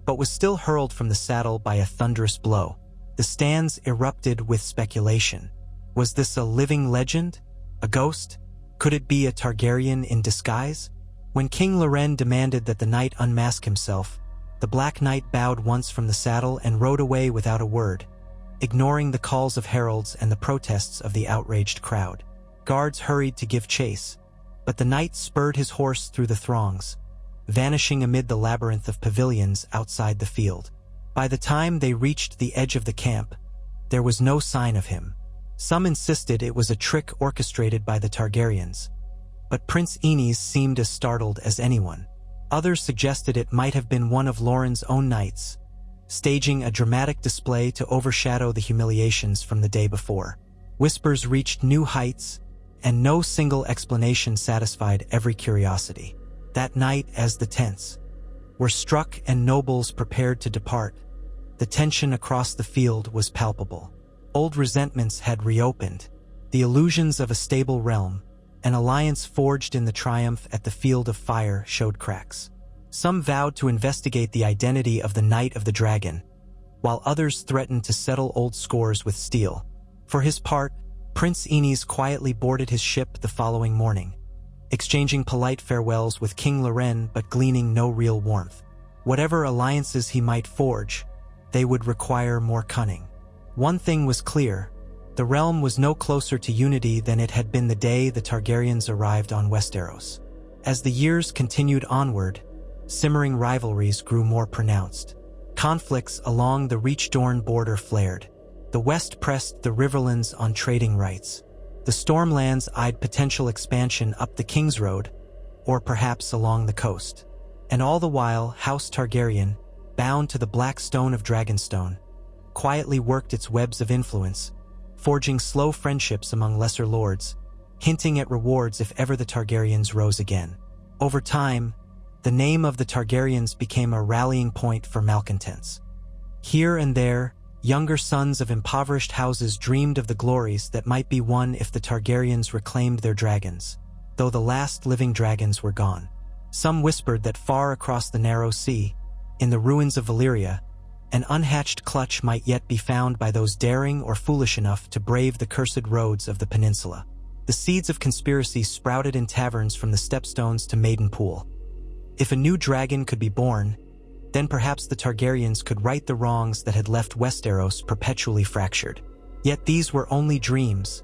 but was still hurled from the saddle by a thunderous blow. The stands erupted with speculation. Was this a living legend? A ghost? Could it be a Targaryen in disguise? When King Loren demanded that the knight unmask himself, the Black Knight bowed once from the saddle and rode away without a word, ignoring the calls of heralds and the protests of the outraged crowd. Guards hurried to give chase, but the knight spurred his horse through the throngs, vanishing amid the labyrinth of pavilions outside the field. By the time they reached the edge of the camp, there was no sign of him. Some insisted it was a trick orchestrated by the Targaryens, but Prince Aenys seemed as startled as anyone. Others suggested it might have been one of Loren's own knights, staging a dramatic display to overshadow the humiliations from the day before. Whispers reached new heights, and no single explanation satisfied every curiosity. That night, as the tents were struck and nobles prepared to depart, the tension across the field was palpable. Old resentments had reopened. The illusions of a stable realm, an alliance forged in the triumph at the Field of Fire, showed cracks. Some vowed to investigate the identity of the Knight of the Dragon, while others threatened to settle old scores with steel. For his part, Prince Aenys quietly boarded his ship the following morning, exchanging polite farewells with King Loren but gleaning no real warmth. Whatever alliances he might forge, they would require more cunning. One thing was clear: the realm was no closer to unity than it had been the day the Targaryens arrived on Westeros. As the years continued onward, simmering rivalries grew more pronounced. Conflicts along the Reach-Dorne border flared. The West pressed the Riverlands on trading rights. The Stormlands eyed potential expansion up the King's Road, or perhaps along the coast. And all the while, House Targaryen, bound to the black stone of Dragonstone, quietly worked its webs of influence, forging slow friendships among lesser lords, hinting at rewards if ever the Targaryens rose again. Over time, the name of the Targaryens became a rallying point for malcontents. Here and there, younger sons of impoverished houses dreamed of the glories that might be won if the Targaryens reclaimed their dragons, though the last living dragons were gone. Some whispered that far across the narrow sea, in the ruins of Valyria, an unhatched clutch might yet be found by those daring or foolish enough to brave the cursed roads of the peninsula. The seeds of conspiracy sprouted in taverns from the Stepstones to Maidenpool. If a new dragon could be born, then perhaps the Targaryens could right the wrongs that had left Westeros perpetually fractured. Yet these were only dreams,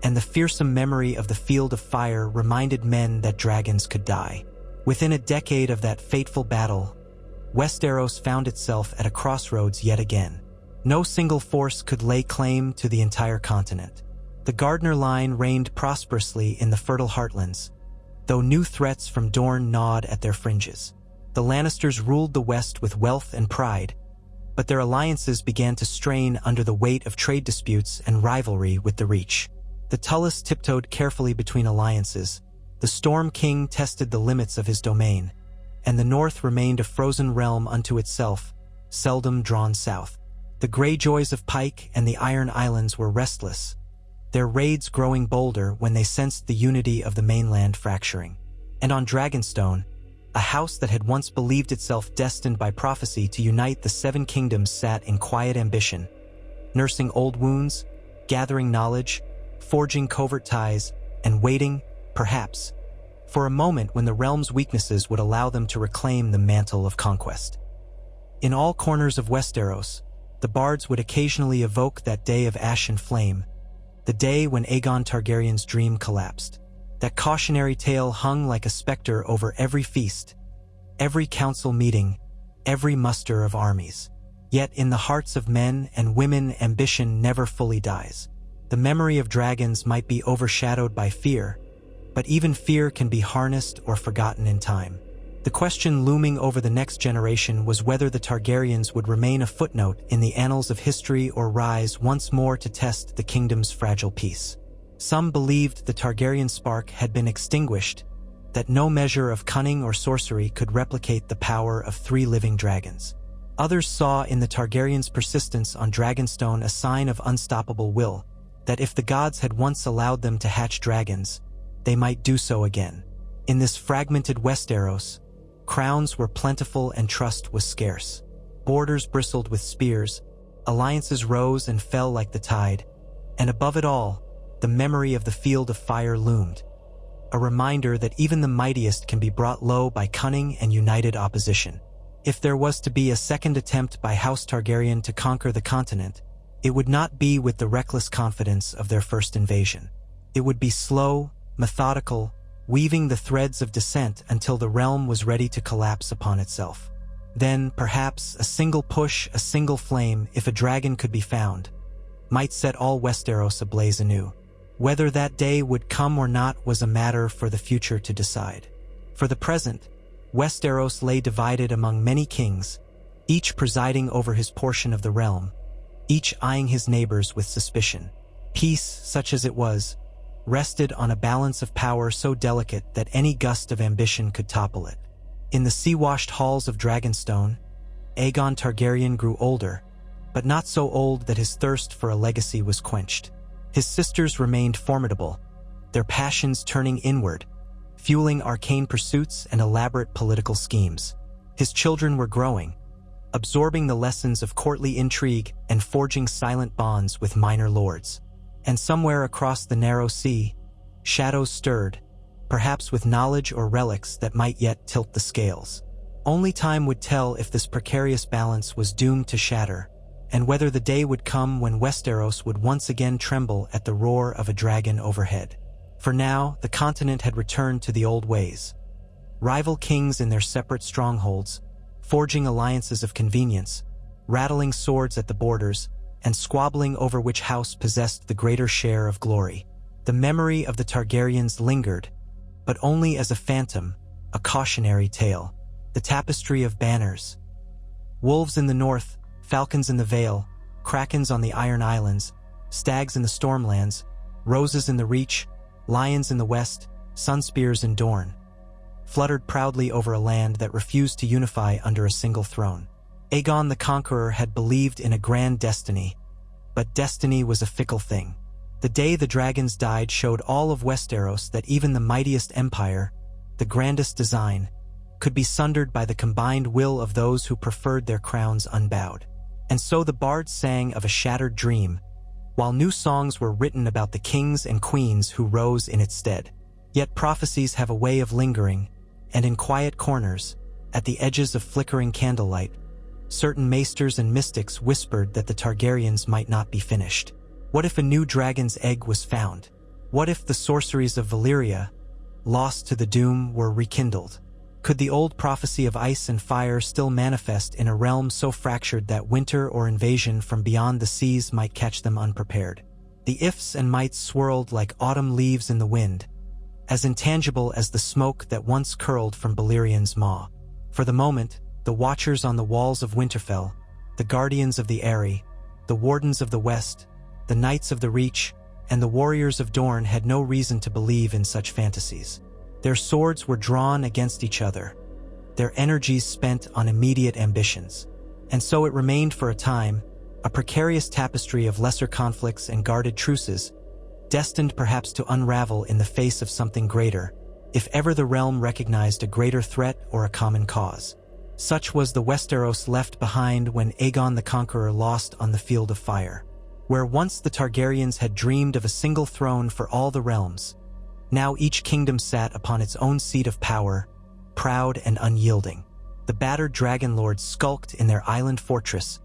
and the fearsome memory of the Field of Fire reminded men that dragons could die. Within a decade of that fateful battle, Westeros found itself at a crossroads yet again. No single force could lay claim to the entire continent. The Gardner line reigned prosperously in the fertile heartlands, though new threats from Dorne gnawed at their fringes. The Lannisters ruled the West with wealth and pride, but their alliances began to strain under the weight of trade disputes and rivalry with the Reach. The Tullus tiptoed carefully between alliances. The Storm King tested the limits of his domain, and the North remained a frozen realm unto itself, seldom drawn south. The Greyjoys of Pike and the Iron Islands were restless, their raids growing bolder when they sensed the unity of the mainland fracturing. And on Dragonstone, a house that had once believed itself destined by prophecy to unite the Seven Kingdoms sat in quiet ambition, nursing old wounds, gathering knowledge, forging covert ties, and waiting, perhaps, for a moment when the realm's weaknesses would allow them to reclaim the mantle of conquest. In all corners of Westeros, the bards would occasionally evoke that day of ash and flame, the day when Aegon Targaryen's dream collapsed. That cautionary tale hung like a specter over every feast, every council meeting, every muster of armies. Yet in the hearts of men and women, ambition never fully dies. The memory of dragons might be overshadowed by fear, but even fear can be harnessed or forgotten in time. The question looming over the next generation was whether the Targaryens would remain a footnote in the annals of history or rise once more to test the kingdom's fragile peace. Some believed the Targaryen spark had been extinguished, that no measure of cunning or sorcery could replicate the power of 3 living dragons. Others saw in the Targaryens' persistence on Dragonstone a sign of unstoppable will, that if the gods had once allowed them to hatch dragons, they might do so again. In this fragmented Westeros, crowns were plentiful and trust was scarce. Borders bristled with spears, alliances rose and fell like the tide, and above it all, the memory of the Field of Fire loomed, a reminder that even the mightiest can be brought low by cunning and united opposition. If there was to be a second attempt by House Targaryen to conquer the continent, it would not be with the reckless confidence of their first invasion. It would be slow, methodical, weaving the threads of descent until the realm was ready to collapse upon itself. Then, perhaps, a single push, a single flame, if a dragon could be found, might set all Westeros ablaze anew. Whether that day would come or not was a matter for the future to decide. For the present, Westeros lay divided among many kings, each presiding over his portion of the realm, each eyeing his neighbors with suspicion. Peace, such as it was, rested on a balance of power so delicate that any gust of ambition could topple it. In the sea-washed halls of Dragonstone, Aegon Targaryen grew older, but not so old that his thirst for a legacy was quenched. His sisters remained formidable, their passions turning inward, fueling arcane pursuits and elaborate political schemes. His children were growing, absorbing the lessons of courtly intrigue and forging silent bonds with minor lords. And somewhere across the narrow sea, shadows stirred, perhaps with knowledge or relics that might yet tilt the scales. Only time would tell if this precarious balance was doomed to shatter, and whether the day would come when Westeros would once again tremble at the roar of a dragon overhead. For now, the continent had returned to the old ways. Rival kings in their separate strongholds, forging alliances of convenience, rattling swords at the borders, and squabbling over which house possessed the greater share of glory. The memory of the Targaryens lingered, but only as a phantom, a cautionary tale. The tapestry of banners. Wolves in the north, falcons in the Vale, krakens on the Iron Islands, stags in the Stormlands, roses in the Reach, lions in the west, sunspears in Dorne, fluttered proudly over a land that refused to unify under a single throne. Aegon the Conqueror had believed in a grand destiny, but destiny was a fickle thing. The day the dragons died showed all of Westeros that even the mightiest empire, the grandest design, could be sundered by the combined will of those who preferred their crowns unbowed. And so the bards sang of a shattered dream, while new songs were written about the kings and queens who rose in its stead. Yet prophecies have a way of lingering, and in quiet corners, at the edges of flickering candlelight, certain maesters and mystics whispered that the Targaryens might not be finished. What if a new dragon's egg was found? What if the sorceries of Valyria, lost to the doom, were rekindled? Could the old prophecy of ice and fire still manifest in a realm so fractured that winter or invasion from beyond the seas might catch them unprepared? The ifs and mights swirled like autumn leaves in the wind, as intangible as the smoke that once curled from Balerian's maw. For the moment, the watchers on the walls of Winterfell, the guardians of the Eyrie, the wardens of the West, the knights of the Reach, and the warriors of Dorne had no reason to believe in such fantasies. Their swords were drawn against each other, their energies spent on immediate ambitions. And so it remained for a time, a precarious tapestry of lesser conflicts and guarded truces, destined perhaps to unravel in the face of something greater, if ever the realm recognized a greater threat or a common cause. Such was the Westeros left behind when Aegon the Conqueror lost on the Field of Fire. Where once the Targaryens had dreamed of a single throne for all the realms, now each kingdom sat upon its own seat of power, proud and unyielding. The battered dragon lords skulked in their island fortress,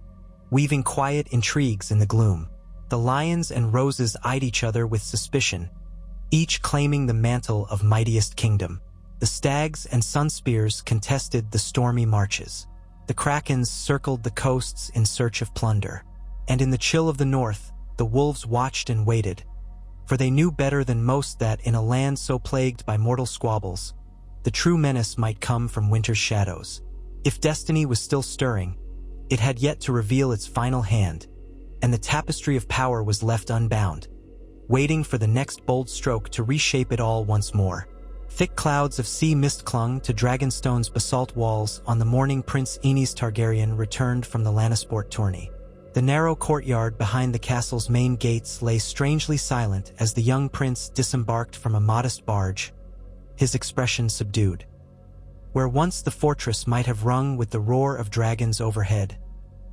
weaving quiet intrigues in the gloom. The lions and roses eyed each other with suspicion, each claiming the mantle of mightiest kingdom. The stags and sunspears contested the stormy marches. The krakens circled the coasts in search of plunder. And in the chill of the north, the wolves watched and waited, for they knew better than most that in a land so plagued by mortal squabbles, the true menace might come from winter's shadows. If destiny was still stirring, it had yet to reveal its final hand, and the tapestry of power was left unbound, waiting for the next bold stroke to reshape it all once more. Thick clouds of sea mist clung to Dragonstone's basalt walls on the morning Prince Aenys Targaryen returned from the Lannisport tourney. The narrow courtyard behind the castle's main gates lay strangely silent as the young prince disembarked from a modest barge, his expression subdued. Where once the fortress might have rung with the roar of dragons overhead,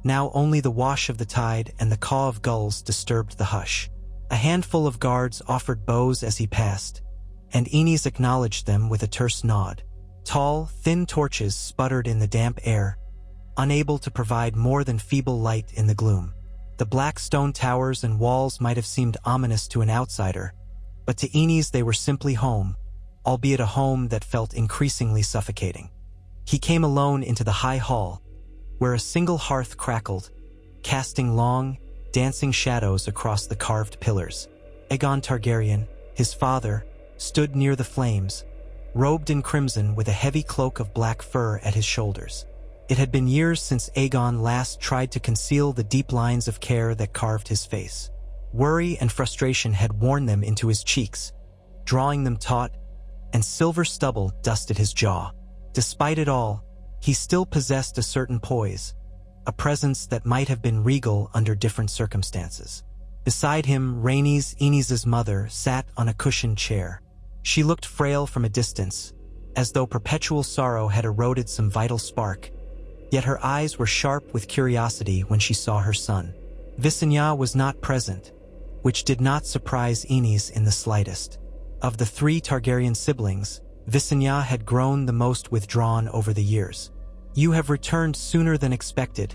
now only the wash of the tide and the caw of gulls disturbed the hush. A handful of guards offered bows as he passed, and Aenys acknowledged them with a terse nod. Tall, thin torches sputtered in the damp air, unable to provide more than feeble light in the gloom. The black stone towers and walls might have seemed ominous to an outsider, but to Aenys they were simply home, albeit a home that felt increasingly suffocating. He came alone into the high hall, where a single hearth crackled, casting long, dancing shadows across the carved pillars. Aegon Targaryen, his father, stood near the flames, robed in crimson with a heavy cloak of black fur at his shoulders. It had been years since Aegon last tried to conceal the deep lines of care that carved his face. Worry and frustration had worn them into his cheeks, drawing them taut, and silver stubble dusted his jaw. Despite it all, he still possessed a certain poise, a presence that might have been regal under different circumstances. Beside him, Aenys' mother, sat on a cushioned chair. She looked frail from a distance, as though perpetual sorrow had eroded some vital spark, yet her eyes were sharp with curiosity when she saw her son. Visenya was not present, which did not surprise Aenys in the slightest. Of the three Targaryen siblings, Visenya had grown the most withdrawn over the years. "You have returned sooner than expected,"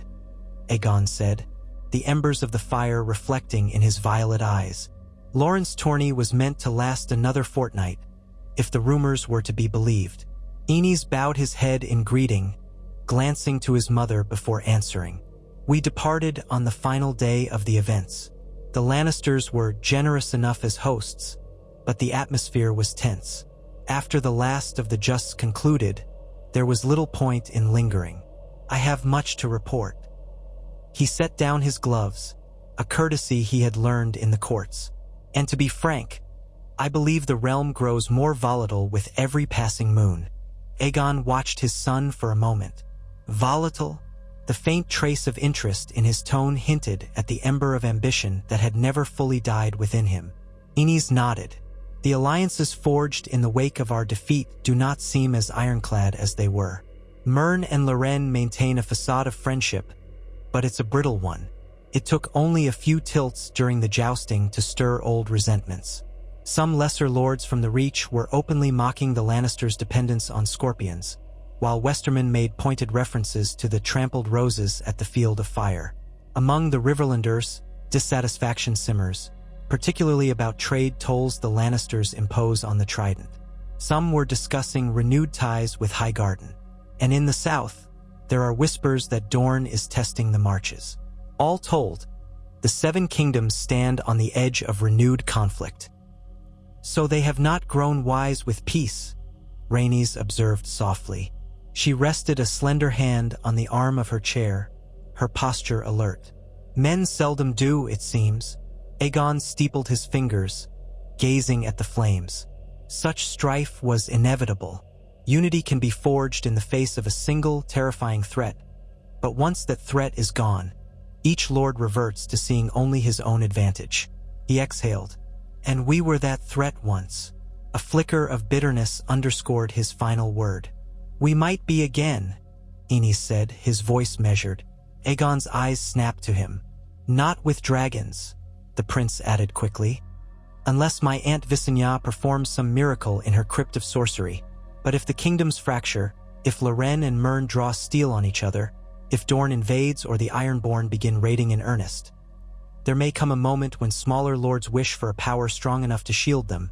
Aegon said, the embers of the fire reflecting in his violet eyes. Lawrence tourney was meant to last another fortnight, if the rumors were to be believed. Aenys bowed his head in greeting, glancing to his mother before answering. "We departed on the final day of the events. The Lannisters were generous enough as hosts, but the atmosphere was tense. After the last of the justs concluded, there was little point in lingering. I have much to report." He set down his gloves, a courtesy he had learned in the courts. "And to be frank, I believe the realm grows more volatile with every passing moon." Aegon watched his son for a moment. Volatile? The faint trace of interest in his tone hinted at the ember of ambition that had never fully died within him. Aenys nodded. "The alliances forged in the wake of our defeat do not seem as ironclad as they were. Mern and Loren maintain a facade of friendship, but it's a brittle one. It took only a few tilts during the jousting to stir old resentments. Some lesser lords from the Reach were openly mocking the Lannisters' dependence on scorpions, while Westermen made pointed references to the trampled roses at the Field of Fire. Among the Riverlanders, dissatisfaction simmers, particularly about trade tolls the Lannisters impose on the Trident. Some were discussing renewed ties with Highgarden. And in the south, there are whispers that Dorne is testing the marches. All told, the Seven Kingdoms stand on the edge of renewed conflict." "So they have not grown wise with peace," Rhaenys observed softly. She rested a slender hand on the arm of her chair, her posture alert. "Men seldom do, it seems." Aegon steepled his fingers, gazing at the flames. "Such strife was inevitable. Unity can be forged in the face of a single, terrifying threat, but once that threat is gone, each lord reverts to seeing only his own advantage." He exhaled. "And we were that threat once." A flicker of bitterness underscored his final word. "We might be again," Aenys said, his voice measured. Aegon's eyes snapped to him. "Not with dragons," the prince added quickly. "Unless my Aunt Visenya performs some miracle in her crypt of sorcery. But if the kingdoms fracture, if Loren and Mern draw steel on each other, if Dorne invades or the Ironborn begin raiding in earnest, there may come a moment when smaller lords wish for a power strong enough to shield them,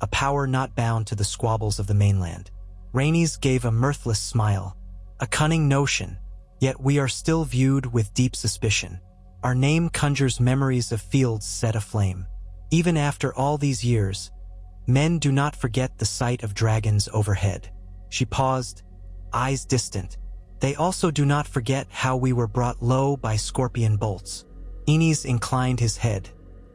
a power not bound to the squabbles of the mainland. Rhaenys gave a mirthless smile. A cunning notion, yet we are still viewed with deep suspicion. Our name conjures memories of fields set aflame. Even after all these years, men do not forget the sight of dragons overhead. She paused, eyes distant. They also do not forget how we were brought low by scorpion bolts. Aenys inclined his head.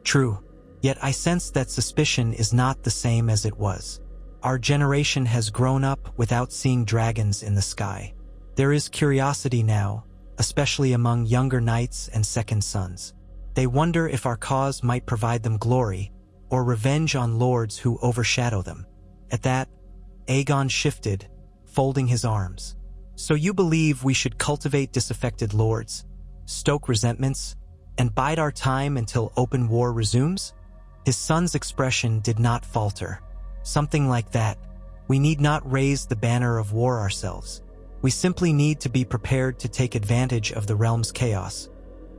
True, yet I sense that suspicion is not the same as it was. Our generation has grown up without seeing dragons in the sky. There is curiosity now, especially among younger knights and second sons. They wonder if our cause might provide them glory, or revenge on lords who overshadow them. At that, Aegon shifted, folding his arms. So you believe we should cultivate disaffected lords, stoke resentments, and bide our time until open war resumes? His son's expression did not falter. Something like that. We need not raise the banner of war ourselves. We simply need to be prepared to take advantage of the realm's chaos,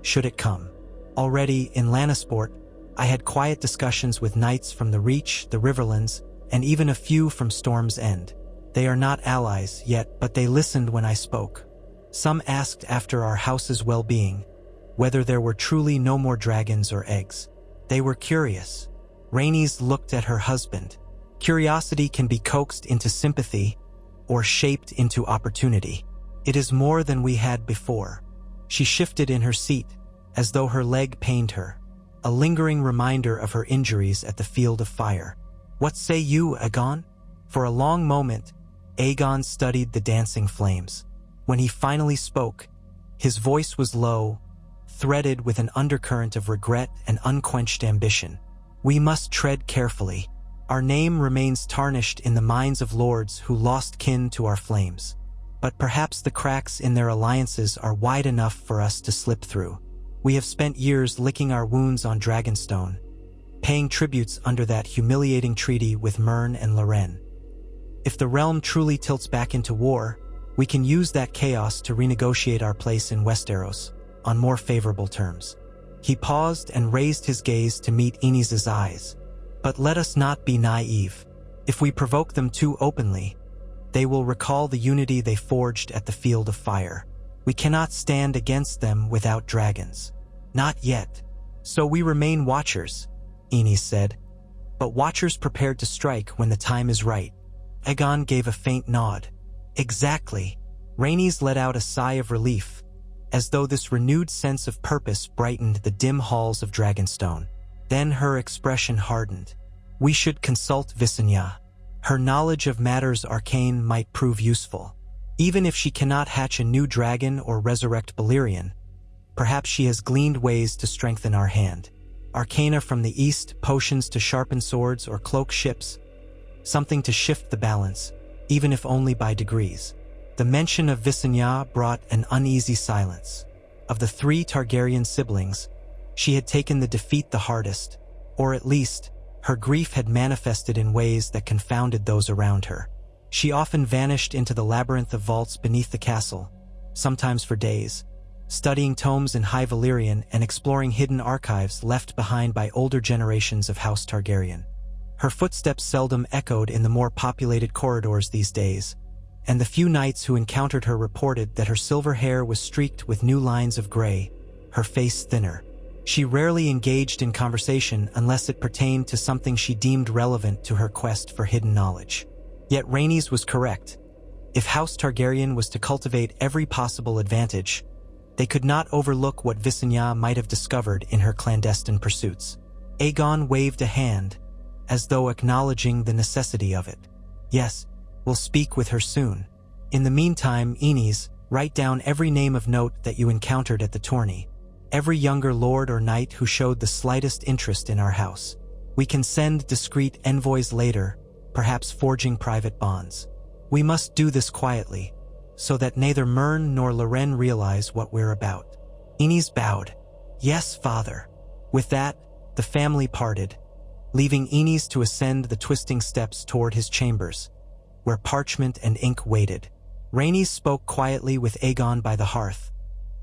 should it come. Already, in Lannisport, I had quiet discussions with knights from the Reach, the Riverlands, and even a few from Storm's End. They are not allies yet, but they listened when I spoke. Some asked after our house's well-being, whether there were truly no more dragons or eggs. They were curious. Rhaenys looked at her husband. Curiosity can be coaxed into sympathy or shaped into opportunity. It is more than we had before. She shifted in her seat, as though her leg pained her, a lingering reminder of her injuries at the field of fire. What say you, Aegon? For a long moment, Aegon studied the dancing flames. When he finally spoke, his voice was low, threaded with an undercurrent of regret and unquenched ambition. We must tread carefully. Our name remains tarnished in the minds of lords who lost kin to our flames. But perhaps the cracks in their alliances are wide enough for us to slip through. We have spent years licking our wounds on Dragonstone, paying tributes under that humiliating treaty with Mern and Lorraine. If the realm truly tilts back into war, we can use that chaos to renegotiate our place in Westeros on more favorable terms. He paused and raised his gaze to meet Aenys' eyes. But let us not be naive. If we provoke them too openly, they will recall the unity they forged at the field of fire. We cannot stand against them without dragons. Not yet. So we remain watchers, Aenys said. But watchers prepared to strike when the time is right. Aegon gave a faint nod. Exactly. Rhaenys let out a sigh of relief, as though this renewed sense of purpose brightened the dim halls of Dragonstone. Then her expression hardened. We should consult Visenya. Her knowledge of matters arcane might prove useful. Even if she cannot hatch a new dragon or resurrect Balerion, perhaps she has gleaned ways to strengthen our hand. Arcana from the east, potions to sharpen swords or cloak ships. Something to shift the balance, even if only by degrees. The mention of Visenya brought an uneasy silence. Of the 3 Targaryen siblings, she had taken the defeat the hardest, or at least, her grief had manifested in ways that confounded those around her. She often vanished into the labyrinth of vaults beneath the castle, sometimes for days, studying tomes in High Valyrian and exploring hidden archives left behind by older generations of House Targaryen. Her footsteps seldom echoed in the more populated corridors these days, and the few knights who encountered her reported that her silver hair was streaked with new lines of gray, her face thinner. She rarely engaged in conversation unless it pertained to something she deemed relevant to her quest for hidden knowledge. Yet Rhaenys was correct. If House Targaryen was to cultivate every possible advantage, they could not overlook what Visenya might have discovered in her clandestine pursuits. Aegon waved a hand, as though acknowledging the necessity of it. Yes, we'll speak with her soon. In the meantime, Aenys, write down every name of note that you encountered at the tourney. Every younger lord or knight who showed the slightest interest in our house. We can send discreet envoys later, perhaps forging private bonds. We must do this quietly, so that neither Mern nor Lorraine realize what we're about. Aenys bowed. Yes, father. With that, the family parted, leaving Aenys to ascend the twisting steps toward his chambers, where parchment and ink waited. Rhaenys spoke quietly with Aegon by the hearth,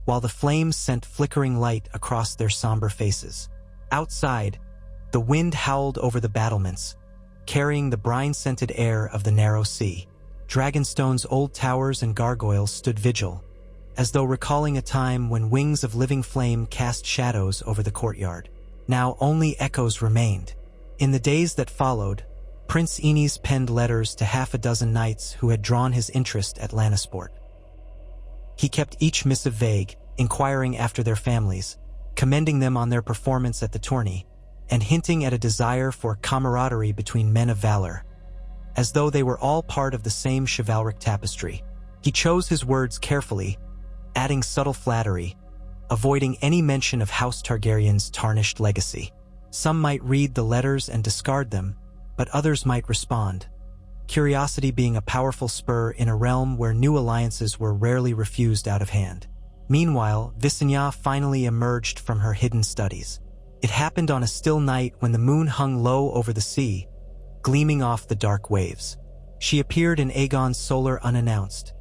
while the flames sent flickering light across their somber faces. Outside, the wind howled over the battlements, carrying the brine-scented air of the narrow sea. Dragonstone's old towers and gargoyles stood vigil, as though recalling a time when wings of living flame cast shadows over the courtyard. Now only echoes remained. In the days that followed, Prince Aenys penned letters to half a dozen knights who had drawn his interest at Lannisport. He kept each missive vague, inquiring after their families, commending them on their performance at the tourney, and hinting at a desire for camaraderie between men of valor, as though they were all part of the same chivalric tapestry. He chose his words carefully, adding subtle flattery, avoiding any mention of House Targaryen's tarnished legacy. Some might read the letters and discard them, but others might respond, curiosity being a powerful spur in a realm where new alliances were rarely refused out of hand. Meanwhile, Visenya finally emerged from her hidden studies. It happened on a still night when the moon hung low over the sea, gleaming off the dark waves. She appeared in Aegon's solar unannounced,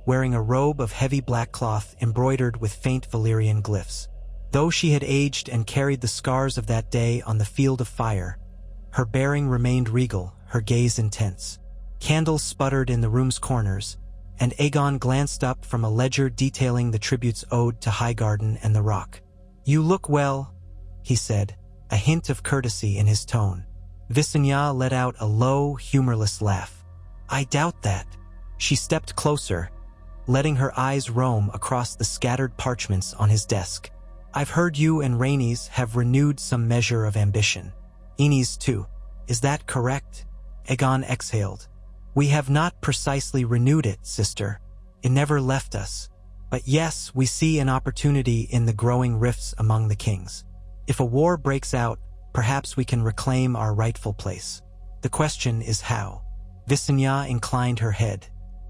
wearing a robe of heavy black cloth embroidered with faint Valyrian glyphs. Though she had aged and carried the scars of that day on the field of fire, her bearing remained regal, her gaze intense. Candles sputtered in the room's corners, and Aegon glanced up from a ledger detailing the tributes owed to Highgarden and the Rock. "You look well," he said, a hint of courtesy in his tone. Visenya let out a low, humorless laugh. "I doubt that." She stepped closer, letting her eyes roam across the scattered parchments on his desk. "I've heard you and Rhaenys have renewed some measure of ambition. Aenys too. Is that correct?" Aegon exhaled. "We have not precisely renewed it, sister. It never left us. But yes, we see an opportunity in the growing rifts among the kings. If a war breaks out, perhaps we can reclaim our rightful place. The question is how." Visenya inclined her head.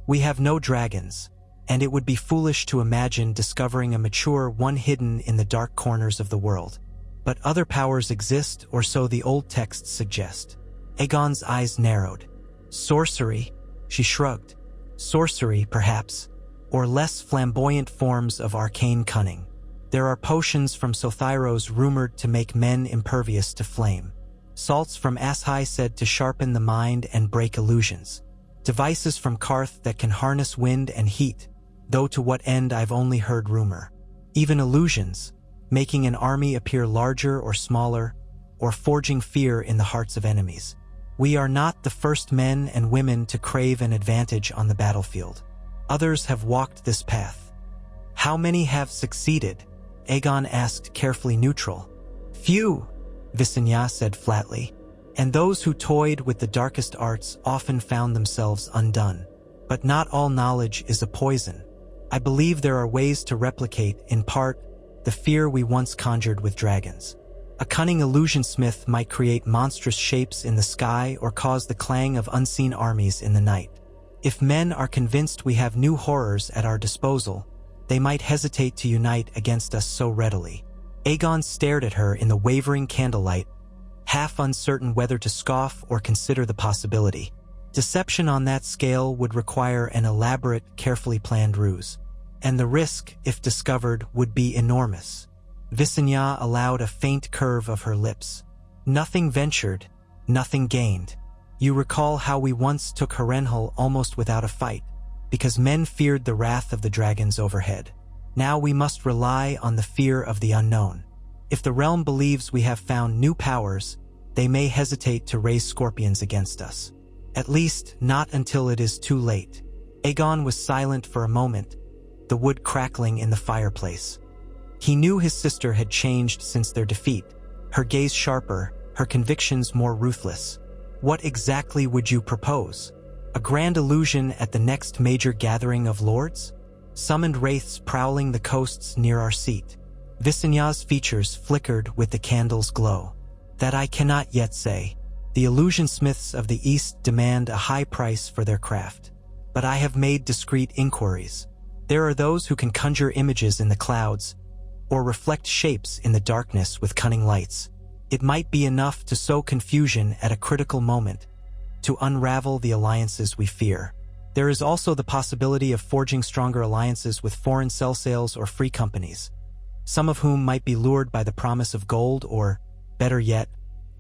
"We have no dragons, and it would be foolish to imagine discovering a mature one hidden in the dark corners of the world. But other powers exist, or so the old texts suggest." Aegon's eyes narrowed. "Sorcery?" She shrugged. "Sorcery, perhaps, or less flamboyant forms of arcane cunning. There are potions from Sothyros rumored to make men impervious to flame. Salts from Ashai said to sharpen the mind and break illusions. Devices from Karth that can harness wind and heat, though to what end I've only heard rumor. Even illusions, making an army appear larger or smaller, or forging fear in the hearts of enemies. We are not the first men and women to crave an advantage on the battlefield. Others have walked this path." "How many have succeeded?" Aegon asked, carefully neutral. "Few," Visenya said flatly, "and those who toyed with the darkest arts often found themselves undone. But not all knowledge is a poison. I believe there are ways to replicate, in part, the fear we once conjured with dragons. A cunning illusionsmith might create monstrous shapes in the sky or cause the clang of unseen armies in the night. If men are convinced we have new horrors at our disposal, they might hesitate to unite against us so readily." Aegon stared at her in the wavering candlelight, half uncertain whether to scoff or consider the possibility. Deception on that scale would require an elaborate, carefully planned ruse, and the risk, if discovered, would be enormous. Visenya allowed a faint curve of her lips. "Nothing ventured, nothing gained. You recall how we once took Harrenhal almost without a fight, because men feared the wrath of the dragons overhead. Now we must rely on the fear of the unknown. If the realm believes we have found new powers, they may hesitate to raise scorpions against us. At least, not until it is too late." Aegon was silent for a moment, the wood crackling in the fireplace. He knew his sister had changed since their defeat, her gaze sharper, her convictions more ruthless. "What exactly would you propose? A grand illusion at the next major gathering of lords? Summoned wraiths prowling the coasts near our seat?" Visenya's features flickered with the candle's glow. "That I cannot yet say. The illusionsmiths of the East demand a high price for their craft. But I have made discreet inquiries. There are those who can conjure images in the clouds, or reflect shapes in the darkness with cunning lights. It might be enough to sow confusion at a critical moment, to unravel the alliances we fear. There is also the possibility of forging stronger alliances with foreign sell-sales or free companies, some of whom might be lured by the promise of gold or, better yet,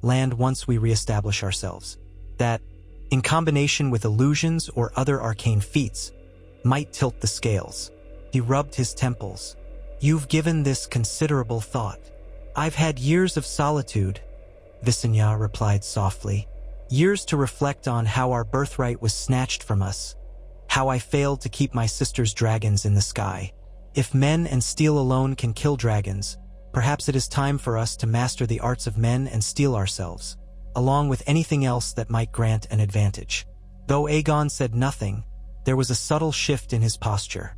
land once we reestablish ourselves. That, in combination with illusions or other arcane feats, might tilt the scales. He rubbed his temples. "You've given this considerable thought." "I've had years of solitude," Visenya replied softly. "Years to reflect on how our birthright was snatched from us, how I failed to keep my sister's dragons in the sky. If men and steel alone can kill dragons, perhaps it is time for us to master the arts of men and steel ourselves, along with anything else that might grant an advantage." Though Aegon said nothing, there was a subtle shift in his posture.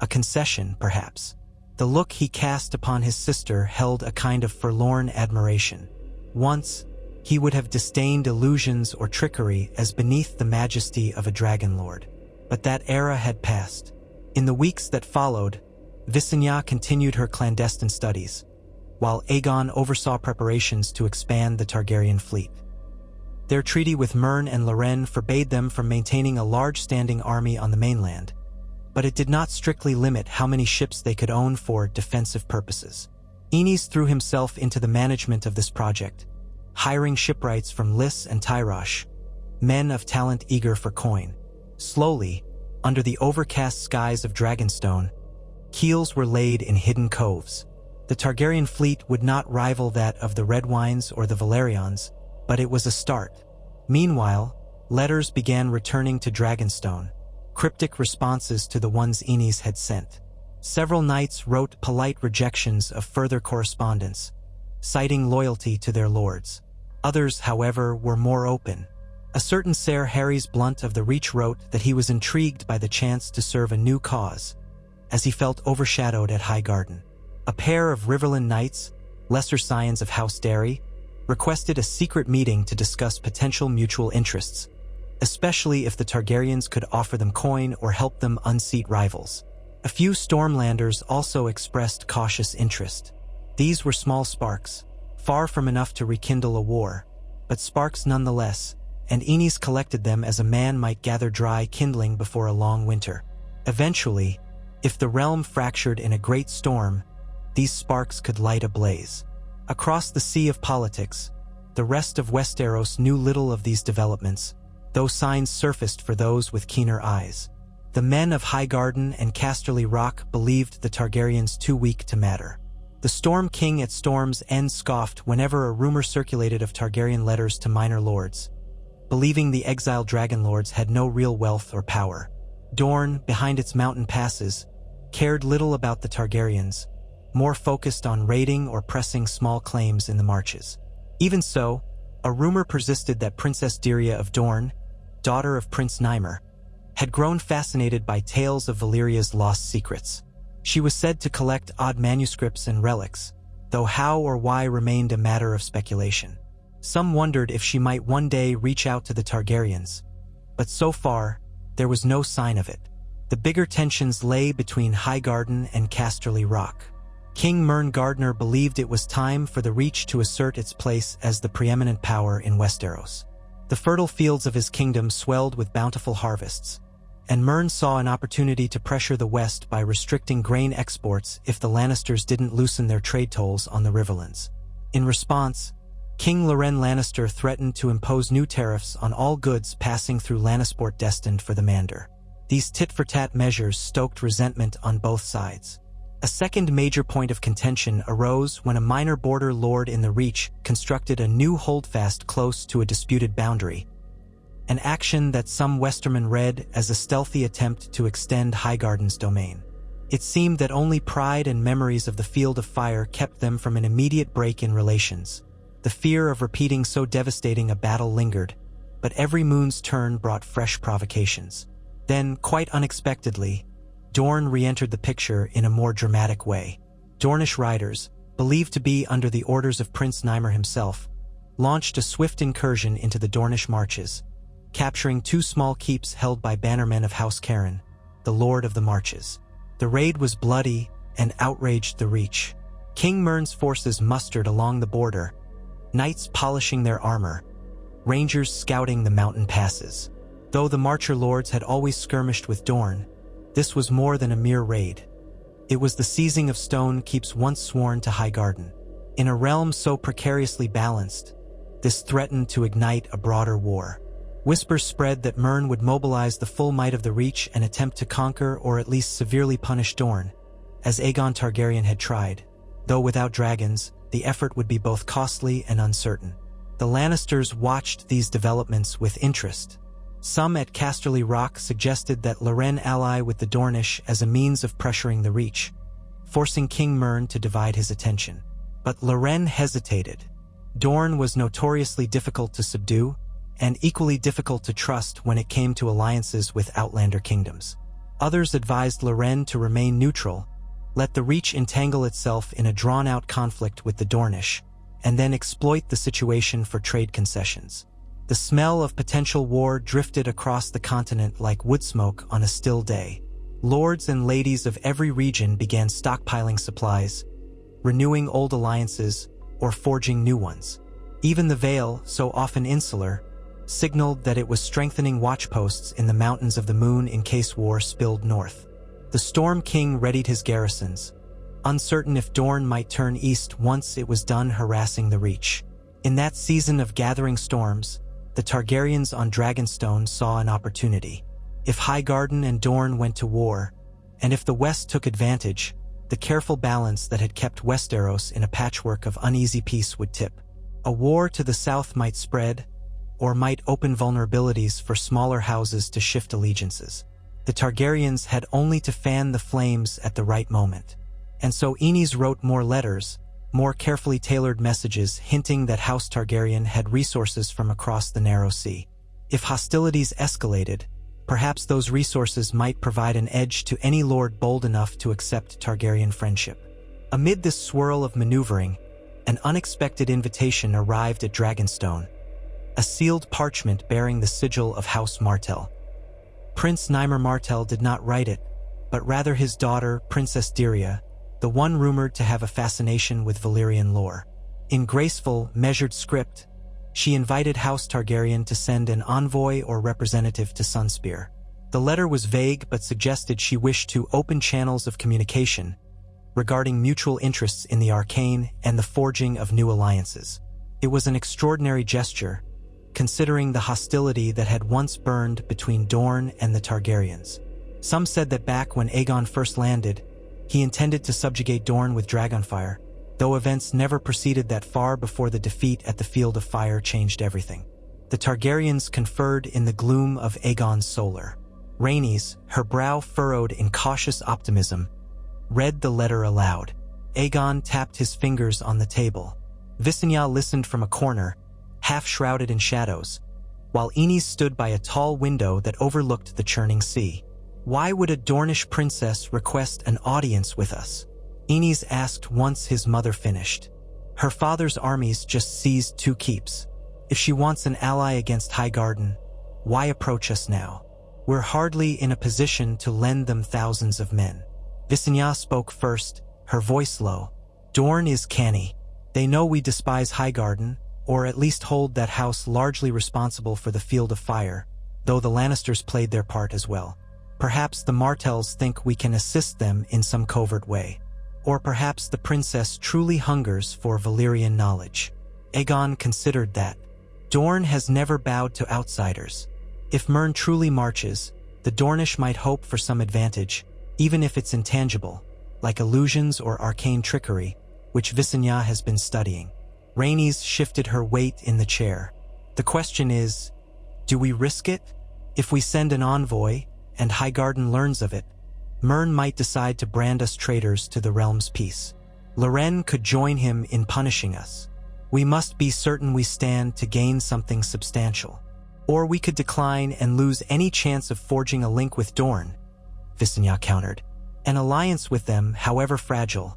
A concession, perhaps. The look he cast upon his sister held a kind of forlorn admiration. Once, he would have disdained illusions or trickery as beneath the majesty of a dragon lord. But that era had passed. In the weeks that followed, Visenya continued her clandestine studies, while Aegon oversaw preparations to expand the Targaryen fleet. Their treaty with Mern and Loren forbade them from maintaining a large standing army on the mainland, but it did not strictly limit how many ships they could own for defensive purposes. Aenys threw himself into the management of this project, hiring shipwrights from Lys and Tyrosh, men of talent eager for coin. Slowly, under the overcast skies of Dragonstone, keels were laid in hidden coves. The Targaryen fleet would not rival that of the Redwynes or the Valerians, but it was a start. Meanwhile, letters began returning to Dragonstone, cryptic responses to the ones Aenys had sent. Several knights wrote polite rejections of further correspondence, citing loyalty to their lords. Others, however, were more open. A certain Ser Harry's Blunt of the Reach wrote that he was intrigued by the chance to serve a new cause, as he felt overshadowed at Highgarden. A pair of Riverland knights, lesser scions of House Derry, requested a secret meeting to discuss potential mutual interests, especially if the Targaryens could offer them coin or help them unseat rivals. A few Stormlanders also expressed cautious interest. These were small sparks, far from enough to rekindle a war, but sparks nonetheless, and Aenys collected them as a man might gather dry kindling before a long winter. Eventually, if the realm fractured in a great storm, these sparks could light a blaze. Across the sea of politics, the rest of Westeros knew little of these developments, though signs surfaced for those with keener eyes. The men of Highgarden and Casterly Rock believed the Targaryens too weak to matter. The Storm King at Storm's End scoffed whenever a rumor circulated of Targaryen letters to minor lords, believing the exiled dragon lords had no real wealth or power. Dorne, behind its mountain passes, cared little about the Targaryens, more focused on raiding or pressing small claims in the marches. Even so, a rumor persisted that Princess Dyria of Dorne, daughter of Prince Nymer, had grown fascinated by tales of Valyria's lost secrets. She was said to collect odd manuscripts and relics, though how or why remained a matter of speculation. Some wondered if she might one day reach out to the Targaryens, but so far, there was no sign of it. The bigger tensions lay between Highgarden and Casterly Rock. King Mern Gardner believed it was time for the Reach to assert its place as the preeminent power in Westeros. The fertile fields of his kingdom swelled with bountiful harvests, and Mern saw an opportunity to pressure the West by restricting grain exports if the Lannisters didn't loosen their trade tolls on the Riverlands. In response, King Loren Lannister threatened to impose new tariffs on all goods passing through Lannisport destined for the Mander. These tit-for-tat measures stoked resentment on both sides. A second major point of contention arose when a minor border lord in the Reach constructed a new holdfast close to a disputed boundary, an action that some Westermen read as a stealthy attempt to extend Highgarden's domain. It seemed that only pride and memories of the Field of Fire kept them from an immediate break in relations. The fear of repeating so devastating a battle lingered, but every moon's turn brought fresh provocations. Then, quite unexpectedly, Dorne re-entered the picture in a more dramatic way. Dornish riders, believed to be under the orders of Prince Nymer himself, launched a swift incursion into the Dornish marches, capturing 2 small keeps held by bannermen of House Cairn, the Lord of the Marches. The raid was bloody and outraged the Reach. King Mern's forces mustered along the border, knights polishing their armor, rangers scouting the mountain passes. Though the Marcher Lords had always skirmished with Dorne, this was more than a mere raid. It was the seizing of stone keeps once sworn to Highgarden. In a realm so precariously balanced, this threatened to ignite a broader war. Whispers spread that Mern would mobilize the full might of the Reach and attempt to conquer or at least severely punish Dorne, as Aegon Targaryen had tried. Though without dragons, the effort would be both costly and uncertain. The Lannisters watched these developments with interest. Some at Casterly Rock suggested that Loren ally with the Dornish as a means of pressuring the Reach, forcing King Mern to divide his attention. But Loren hesitated. Dorne was notoriously difficult to subdue, and equally difficult to trust when it came to alliances with Outlander kingdoms. Others advised Loren to remain neutral, let the Reach entangle itself in a drawn-out conflict with the Dornish, and then exploit the situation for trade concessions. The smell of potential war drifted across the continent like wood smoke on a still day. Lords and ladies of every region began stockpiling supplies, renewing old alliances, or forging new ones. Even the Vale, so often insular, signaled that it was strengthening watchposts in the Mountains of the Moon in case war spilled north. The Storm King readied his garrisons, uncertain if Dorne might turn east once it was done harassing the Reach. In that season of gathering storms, the Targaryens on Dragonstone saw an opportunity. If Highgarden and Dorne went to war, and if the West took advantage, the careful balance that had kept Westeros in a patchwork of uneasy peace would tip. A war to the south might spread, or might open vulnerabilities for smaller houses to shift allegiances. The Targaryens had only to fan the flames at the right moment. And so Aenys wrote more letters, more carefully tailored messages hinting that House Targaryen had resources from across the Narrow Sea. If hostilities escalated, perhaps those resources might provide an edge to any lord bold enough to accept Targaryen friendship. Amid this swirl of maneuvering, an unexpected invitation arrived at Dragonstone, a sealed parchment bearing the sigil of House Martell. Prince Nymer Martell did not write it, but rather his daughter, Princess Dyria, the one rumored to have a fascination with Valyrian lore. In graceful, measured script, she invited House Targaryen to send an envoy or representative to Sunspear. The letter was vague but suggested she wished to open channels of communication regarding mutual interests in the arcane and the forging of new alliances. It was an extraordinary gesture, considering the hostility that had once burned between Dorne and the Targaryens. Some said that back when Aegon first landed, he intended to subjugate Dorne with dragonfire, though events never proceeded that far before the defeat at the Field of Fire changed everything. The Targaryens conferred in the gloom of Aegon's solar. Rhaenys, her brow furrowed in cautious optimism, read the letter aloud. Aegon tapped his fingers on the table. Visenya listened from a corner, half shrouded in shadows, while Aenys stood by a tall window that overlooked the churning sea. "Why would a Dornish princess request an audience with us?" Aenys asked once his mother finished. "Her father's armies just seized 2 keeps. If she wants an ally against Highgarden, why approach us now? We're hardly in a position to lend them thousands of men." Visenya spoke first, her voice low. "Dorne is canny. They know we despise Highgarden, or at least hold that house largely responsible for the Field of Fire, though the Lannisters played their part as well. Perhaps the Martells think we can assist them in some covert way. Or perhaps the princess truly hungers for Valyrian knowledge." Aegon considered that. Dorne has never bowed to outsiders. If Mern truly marches, the Dornish might hope for some advantage, even if it's intangible, like illusions or arcane trickery, which Visenya has been studying. Rhaenys shifted her weight in the chair. "The question is, do we risk it? If we send an envoy, and Highgarden learns of it, Mern might decide to brand us traitors to the realm's peace. Loren could join him in punishing us. We must be certain we stand to gain something substantial. Or we could decline and lose any chance of forging a link with Dorne," Visenya countered. "An alliance with them, however fragile,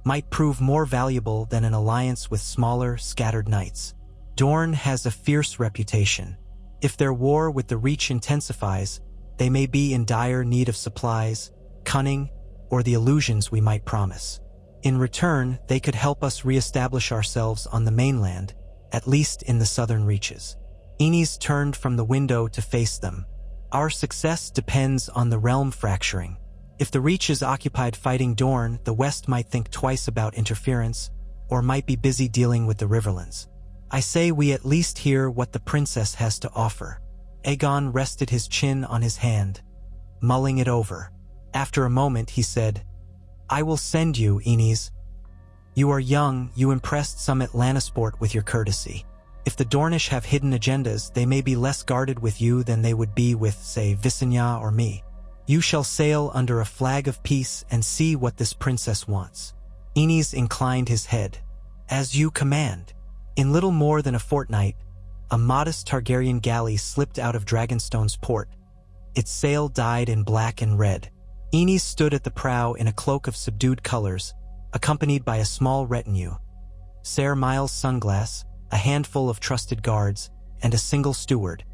might prove more valuable than an alliance with smaller, scattered knights. Dorne has a fierce reputation. If their war with the Reach intensifies, they may be in dire need of supplies, cunning, or the illusions we might promise. In return, they could help us re-establish ourselves on the mainland, at least in the southern reaches." Aenys turned from the window to face them. "Our success depends on the realm fracturing. If the Reach is occupied fighting Dorne, the West might think twice about interference, or might be busy dealing with the Riverlands. I say we at least hear what the princess has to offer." Aegon rested his chin on his hand, mulling it over. After a moment, he said, "I will send you, Aenys. You are young, you impressed some at Lannisport with your courtesy. If the Dornish have hidden agendas, they may be less guarded with you than they would be with, say, Visenya or me. You shall sail under a flag of peace and see what this princess wants." Aenys inclined his head. "As you command." In little more than a fortnight, a modest Targaryen galley slipped out of Dragonstone's port. Its sail dyed in black and red. Aenys stood at the prow in a cloak of subdued colors, accompanied by a small retinue. Ser Miles Sunglass, a handful of trusted guards, and a single steward.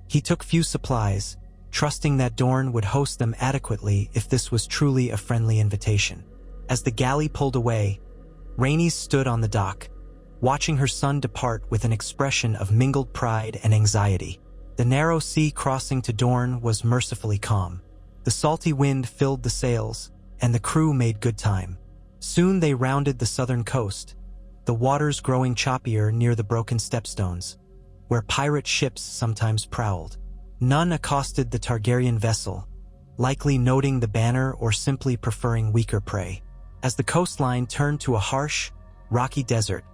He took few supplies, trusting that Dorne would host them adequately if this was truly a friendly invitation. As the galley pulled away, Rhaenys stood on the dock, watching her son depart with an expression of mingled pride and anxiety. The narrow sea crossing to Dorne was mercifully calm. The salty wind filled the sails, and the crew made good time. Soon they rounded the southern coast, the waters growing choppier near the broken stepstones, where pirate ships sometimes prowled. None accosted the Targaryen vessel, likely noting the banner or simply preferring weaker prey. As the coastline turned to a harsh, rocky desert,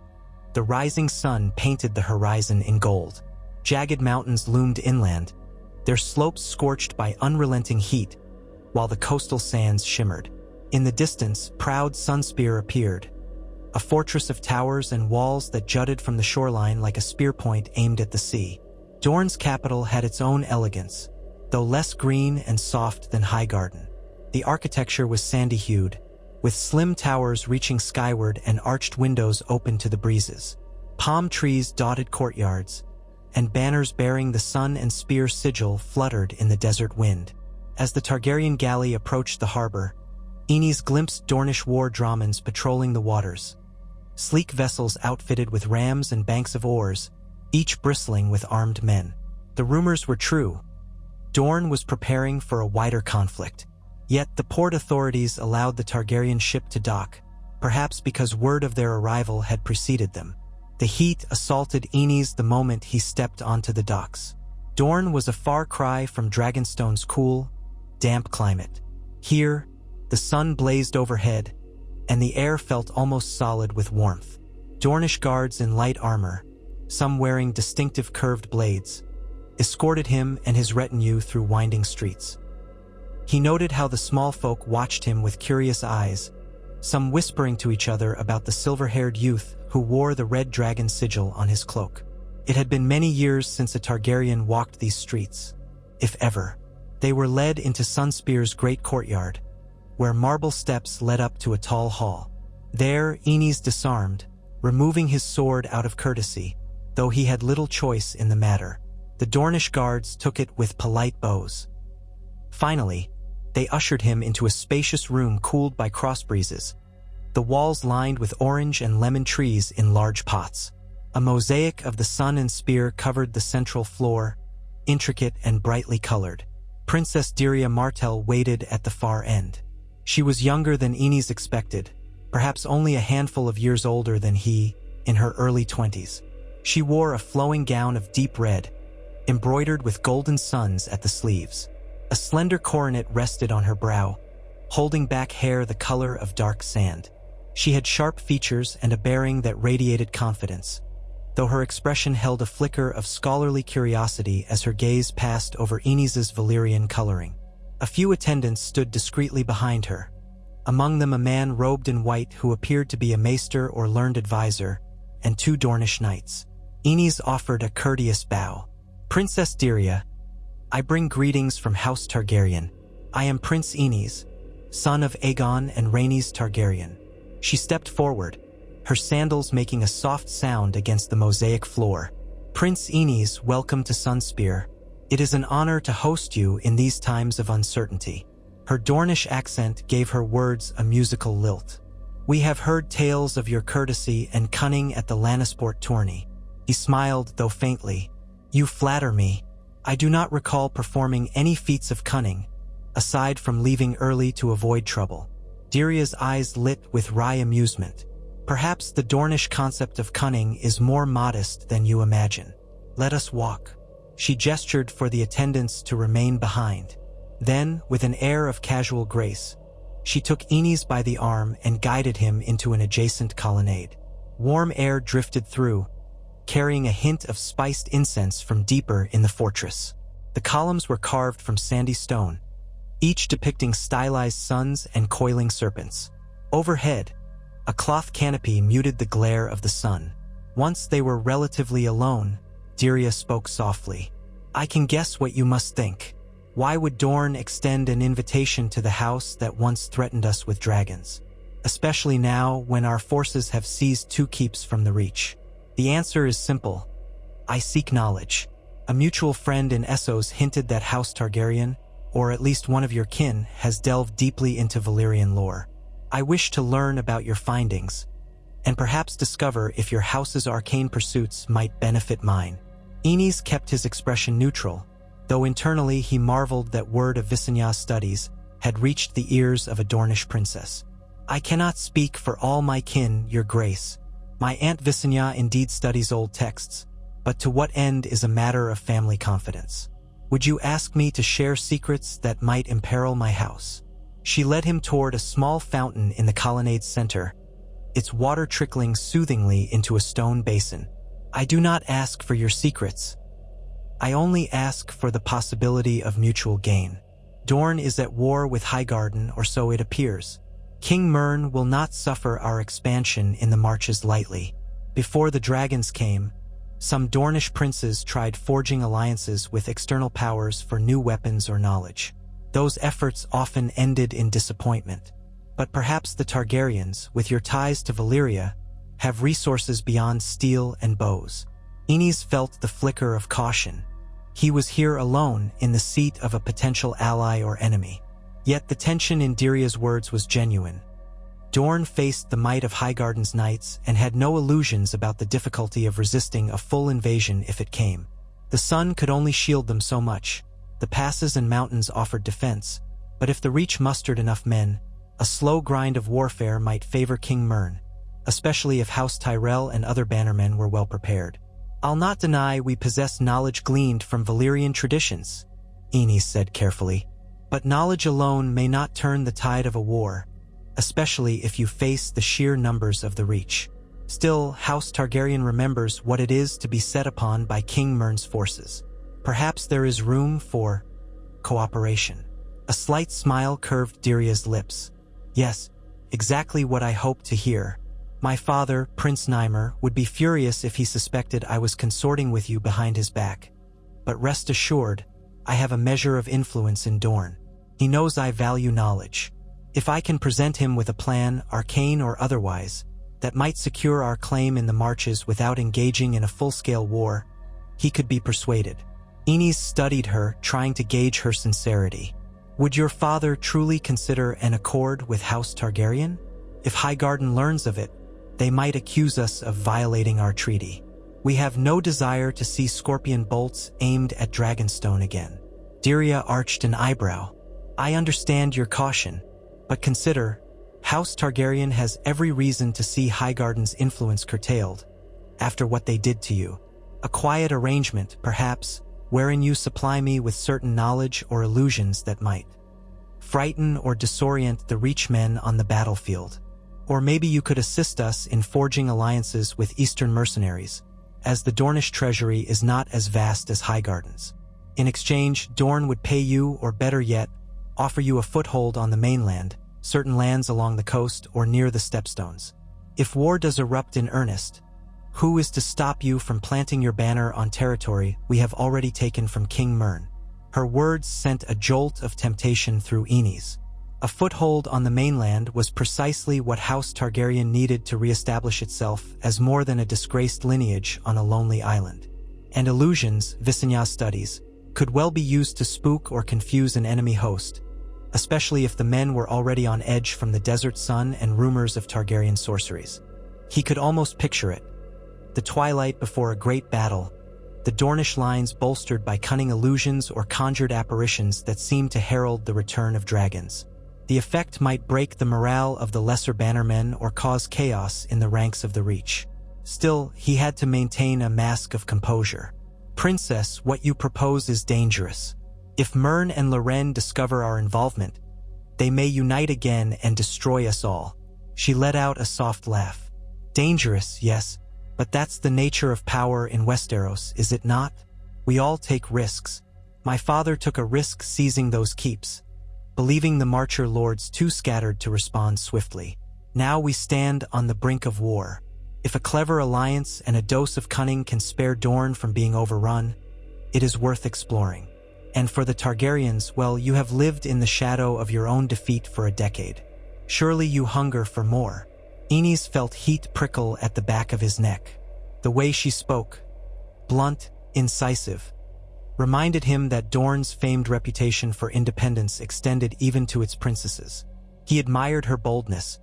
the rising sun painted the horizon in gold. Jagged mountains loomed inland, their slopes scorched by unrelenting heat, while the coastal sands shimmered. In the distance, proud Sunspear appeared, a fortress of towers and walls that jutted from the shoreline like a spear point aimed at the sea. Dorne's capital had its own elegance, though less green and soft than Highgarden. The architecture was sandy-hued, with slim towers reaching skyward and arched windows open to the breezes. Palm trees dotted courtyards, and banners bearing the sun and spear sigil fluttered in the desert wind. As the Targaryen galley approached the harbor, Aenys glimpsed Dornish war dramans patrolling the waters. Sleek vessels outfitted with rams and banks of oars, each bristling with armed men. The rumors were true. Dorne was preparing for a wider conflict. Yet the port authorities allowed the Targaryen ship to dock, perhaps because word of their arrival had preceded them. The heat assaulted Aenys the moment he stepped onto the docks. Dorne was a far cry from Dragonstone's cool, damp climate. Here, the sun blazed overhead, and the air felt almost solid with warmth. Dornish guards in light armor, some wearing distinctive curved blades, escorted him and his retinue through winding streets. He noted how the small folk watched him with curious eyes, some whispering to each other about the silver-haired youth who wore the red dragon sigil on his cloak. It had been many years since a Targaryen walked these streets, if ever. They were led into Sunspear's great courtyard, where marble steps led up to a tall hall. There, Aenys disarmed, removing his sword out of courtesy, though he had little choice in the matter. The Dornish guards took it with polite bows. Finally, they ushered him into a spacious room cooled by crossbreezes, the walls lined with orange and lemon trees in large pots. A mosaic of the sun and spear covered the central floor, intricate and brightly colored. Princess Dyria Martell waited at the far end. She was younger than Aenys expected, perhaps only a handful of years older than he, in her early 20s. She wore a flowing gown of deep red, embroidered with golden suns at the sleeves. A slender coronet rested on her brow, holding back hair the color of dark sand. She had sharp features and a bearing that radiated confidence, though her expression held a flicker of scholarly curiosity as her gaze passed over Aenys's Valyrian coloring. A few attendants stood discreetly behind her, among them a man robed in white who appeared to be a maester or learned advisor, and 2 Dornish knights. Aenys offered a courteous bow. "Princess Dyria, I bring greetings from House Targaryen. I am Prince Aenys, son of Aegon and Rhaenys Targaryen." She stepped forward, her sandals making a soft sound against the mosaic floor. "Prince Aenys, welcome to Sunspear. It is an honor to host you in these times of uncertainty." Her Dornish accent gave her words a musical lilt. "We have heard tales of your courtesy and cunning at the Lannisport tourney." He smiled, though faintly. "You flatter me. I do not recall performing any feats of cunning, aside from leaving early to avoid trouble." Dyria's eyes lit with wry amusement. "Perhaps the Dornish concept of cunning is more modest than you imagine. Let us walk." She gestured for the attendants to remain behind. Then, with an air of casual grace, she took Aenys by the arm and guided him into an adjacent colonnade. Warm air drifted through, carrying a hint of spiced incense from deeper in the fortress. The columns were carved from sandy stone, each depicting stylized suns and coiling serpents. Overhead, a cloth canopy muted the glare of the sun. Once they were relatively alone, Dirya spoke softly. "I can guess what you must think. Why would Dorne extend an invitation to the house that once threatened us with dragons? Especially now when our forces have seized 2 keeps from the Reach." The answer is simple. I seek knowledge. A mutual friend in Essos hinted that House Targaryen, or at least one of your kin, has delved deeply into Valyrian lore. I wish to learn about your findings, and perhaps discover if your house's arcane pursuits might benefit mine. Aenys kept his expression neutral, though internally he marveled that word of Visenya's studies had reached the ears of a Dornish princess. "I cannot speak for all my kin, your grace. My Aunt Visenya indeed studies old texts, but to what end is a matter of family confidence. Would you ask me to share secrets that might imperil my house?" She led him toward a small fountain in the colonnade's center, its water trickling soothingly into a stone basin. "I do not ask for your secrets. I only ask for the possibility of mutual gain. Dorne is at war with Highgarden, or so it appears. King Mern will not suffer our expansion in the marches lightly. Before the dragons came, some Dornish princes tried forging alliances with external powers for new weapons or knowledge. Those efforts often ended in disappointment. But perhaps the Targaryens, with your ties to Valyria, have resources beyond steel and bows." Aenys felt the flicker of caution. He was here alone in the seat of a potential ally or enemy. Yet the tension in Dirya's words was genuine. Dorne faced the might of Highgarden's knights and had no illusions about the difficulty of resisting a full invasion if it came. The sun could only shield them so much. The passes and mountains offered defense, but if the Reach mustered enough men, a slow grind of warfare might favor King Mern, especially if House Tyrell and other bannermen were well prepared. "I'll not deny we possess knowledge gleaned from Valyrian traditions," Aenys said carefully. "But knowledge alone may not turn the tide of a war, especially if you face the sheer numbers of the Reach. Still, House Targaryen remembers what it is to be set upon by King Mern's forces. Perhaps there is room for cooperation." A slight smile curved Dirya's lips. "Yes, exactly what I hoped to hear. My father, Prince Nymer, would be furious if he suspected I was consorting with you behind his back. But rest assured, I have a measure of influence in Dorne. He knows I value knowledge. If I can present him with a plan, arcane or otherwise, that might secure our claim in the marches without engaging in a full-scale war, he could be persuaded." Aenys studied her, trying to gauge her sincerity. "Would your father truly consider an accord with House Targaryen? If Highgarden learns of it, they might accuse us of violating our treaty. We have no desire to see scorpion bolts aimed at Dragonstone again." Dirya arched an eyebrow. "I understand your caution, but consider, House Targaryen has every reason to see Highgarden's influence curtailed, after what they did to you. A quiet arrangement, perhaps, wherein you supply me with certain knowledge or illusions that might frighten or disorient the Reach men on the battlefield. Or maybe you could assist us in forging alliances with Eastern mercenaries, as the Dornish treasury is not as vast as Highgarden's. In exchange, Dorne would pay you, or better yet, offer you a foothold on the mainland, certain lands along the coast or near the stepstones. If war does erupt in earnest, who is to stop you from planting your banner on territory we have already taken from King Mern?" Her words sent a jolt of temptation through Aenys. A foothold on the mainland was precisely what House Targaryen needed to reestablish itself as more than a disgraced lineage on a lonely island. And illusions, Visenya studies, could well be used to spook or confuse an enemy host, especially if the men were already on edge from the desert sun and rumors of Targaryen sorceries. He could almost picture it. The twilight before a great battle, the Dornish lines bolstered by cunning illusions or conjured apparitions that seemed to herald the return of dragons. The effect might break the morale of the lesser bannermen or cause chaos in the ranks of the Reach. Still, he had to maintain a mask of composure. Princess, what you propose is dangerous. If Myrn and Loren discover our involvement, they may unite again and destroy us all. She let out a soft laugh. Dangerous, yes, but that's the nature of power in Westeros, is it not? We all take risks. My father took a risk seizing those keeps, believing the Marcher lords too scattered to respond swiftly. Now we stand on the brink of war. If a clever alliance and a dose of cunning can spare Dorne from being overrun, it is worth exploring. And for the Targaryens, well, you have lived in the shadow of your own defeat for a decade. Surely you hunger for more. Aenys felt heat prickle at the back of his neck. The way she spoke, blunt, incisive, reminded him that Dorne's famed reputation for independence extended even to its princesses. He admired her boldness,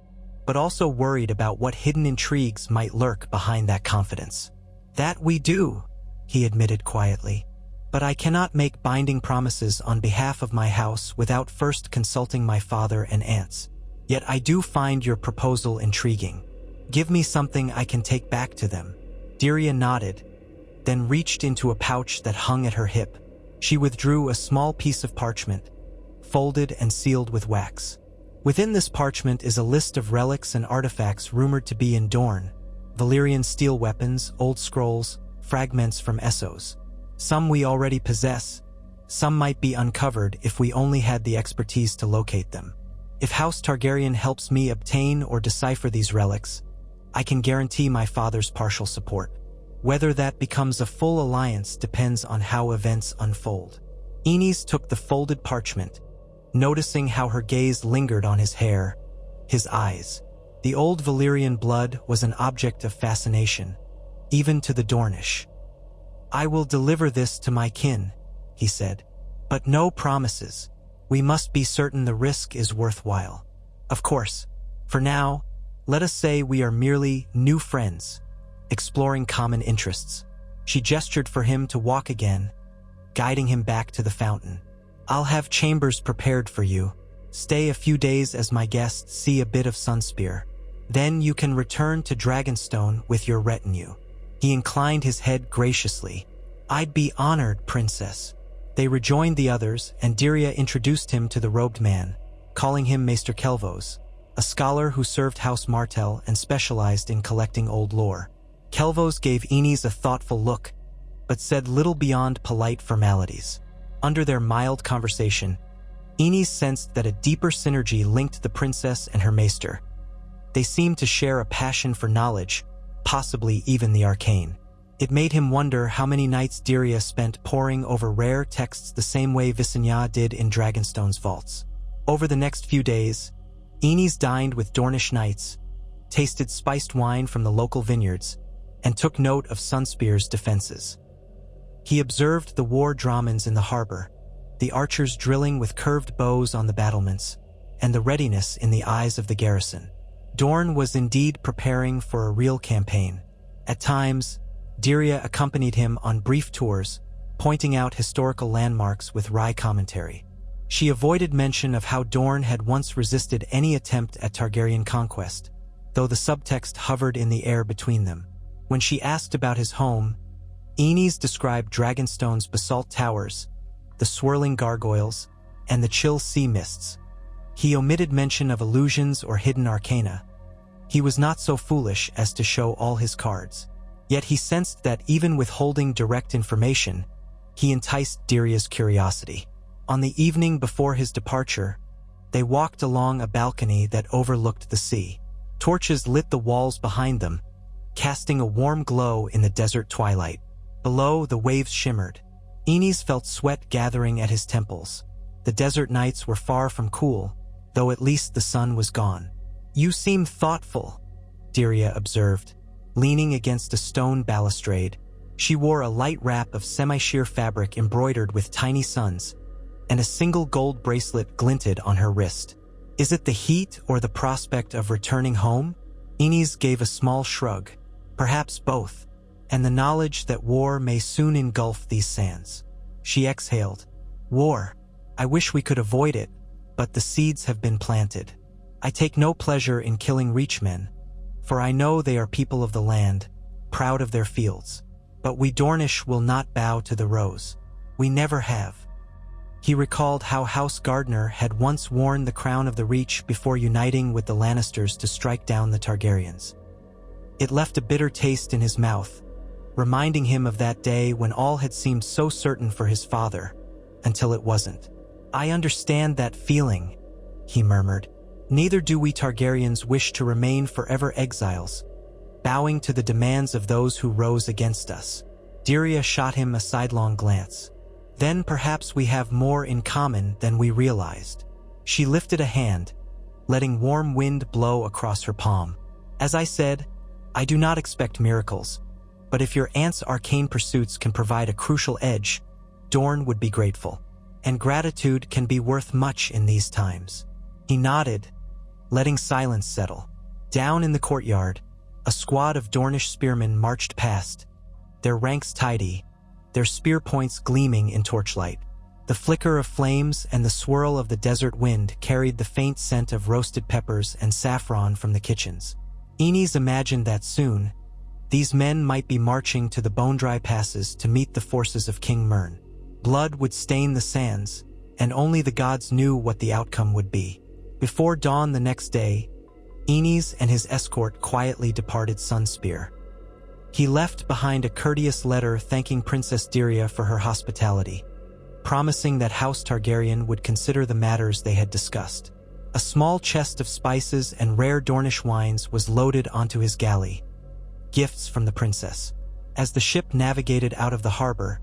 but also worried about what hidden intrigues might lurk behind that confidence. That we do, he admitted quietly. But I cannot make binding promises on behalf of my house without first consulting my father and aunts. Yet I do find your proposal intriguing. Give me something I can take back to them. Dirya nodded, then reached into a pouch that hung at her hip. She withdrew a small piece of parchment, folded and sealed with wax. Within this parchment is a list of relics and artifacts rumored to be in Dorne: Valyrian steel weapons, old scrolls, fragments from Essos. Some we already possess, some might be uncovered if we only had the expertise to locate them. If House Targaryen helps me obtain or decipher these relics, I can guarantee my father's partial support. Whether that becomes a full alliance depends on how events unfold. Aenys took the folded parchment, noticing how her gaze lingered on his hair, his eyes. The old Valyrian blood was an object of fascination, even to the Dornish. I will deliver this to my kin, he said, but no promises. We must be certain the risk is worthwhile. Of course, for now, let us say we are merely new friends, exploring common interests. She gestured for him to walk again, guiding him back to the fountain. I'll have chambers prepared for you. Stay a few days as my guest, see a bit of Sunspear. Then you can return to Dragonstone with your retinue. He inclined his head graciously. I'd be honored, Princess. They rejoined the others, and Dirya introduced him to the robed man, calling him Maester Kelvos, a scholar who served House Martell and specialized in collecting old lore. Kelvos gave Aenys a thoughtful look, but said little beyond polite formalities. Under their mild conversation, Aenys sensed that a deeper synergy linked the princess and her maester. They seemed to share a passion for knowledge, possibly even the arcane. It made him wonder how many nights Dirya spent poring over rare texts the same way Visenya did in Dragonstone's vaults. Over the next few days, Aenys dined with Dornish knights, tasted spiced wine from the local vineyards, and took note of Sunspear's defenses. He observed the war dramens in the harbor, the archers drilling with curved bows on the battlements, and the readiness in the eyes of the garrison. Dorne was indeed preparing for a real campaign. At times, Dirya accompanied him on brief tours, pointing out historical landmarks with wry commentary. She avoided mention of how Dorne had once resisted any attempt at Targaryen conquest, though the subtext hovered in the air between them. When she asked about his home, Aenys described Dragonstone's basalt towers, the swirling gargoyles, and the chill sea mists. He omitted mention of illusions or hidden arcana. He was not so foolish as to show all his cards. Yet he sensed that even withholding direct information, he enticed Dirya's curiosity. On the evening before his departure, they walked along a balcony that overlooked the sea. Torches lit the walls behind them, casting a warm glow in the desert twilight. Below, the waves shimmered. Aenys felt sweat gathering at his temples. The desert nights were far from cool, though at least the sun was gone. You seem thoughtful, Dirya observed, leaning against a stone balustrade. She wore a light wrap of semi-sheer fabric embroidered with tiny suns, and a single gold bracelet glinted on her wrist. Is it the heat or the prospect of returning home? Aenys gave a small shrug. Perhaps both, and the knowledge that war may soon engulf these sands. She exhaled. War. I wish we could avoid it, but the seeds have been planted. I take no pleasure in killing Reachmen, for I know they are people of the land, proud of their fields. But we Dornish will not bow to the rose. We never have. He recalled how House Gardner had once worn the crown of the Reach before uniting with the Lannisters to strike down the Targaryens. It left a bitter taste in his mouth, reminding him of that day when all had seemed so certain for his father, until it wasn't. "I understand that feeling," he murmured. "Neither do we Targaryens wish to remain forever exiles, bowing to the demands of those who rose against us." Dyria shot him a sidelong glance. "Then perhaps we have more in common than we realized." She lifted a hand, letting warm wind blow across her palm. "As I said, I do not expect miracles, but if your aunt's arcane pursuits can provide a crucial edge, Dorne would be grateful. And gratitude can be worth much in these times." He nodded, letting silence settle. Down in the courtyard, a squad of Dornish spearmen marched past, their ranks tidy, their spear points gleaming in torchlight. The flicker of flames and the swirl of the desert wind carried the faint scent of roasted peppers and saffron from the kitchens. Aenys imagined that soon, these men might be marching to the bone-dry passes to meet the forces of King Mern. Blood would stain the sands, and only the gods knew what the outcome would be. Before dawn the next day, Aenys and his escort quietly departed Sunspear. He left behind a courteous letter thanking Princess Dyria for her hospitality, promising that House Targaryen would consider the matters they had discussed. A small chest of spices and rare Dornish wines was loaded onto his galley, gifts from the princess. As the ship navigated out of the harbor,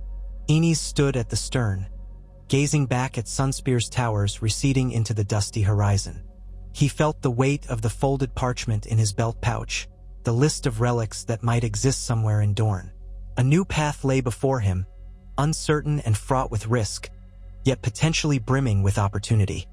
Aenys stood at the stern, gazing back at Sunspear's towers receding into the dusty horizon. He felt the weight of the folded parchment in his belt pouch, the list of relics that might exist somewhere in Dorne. A new path lay before him, uncertain and fraught with risk, yet potentially brimming with opportunity.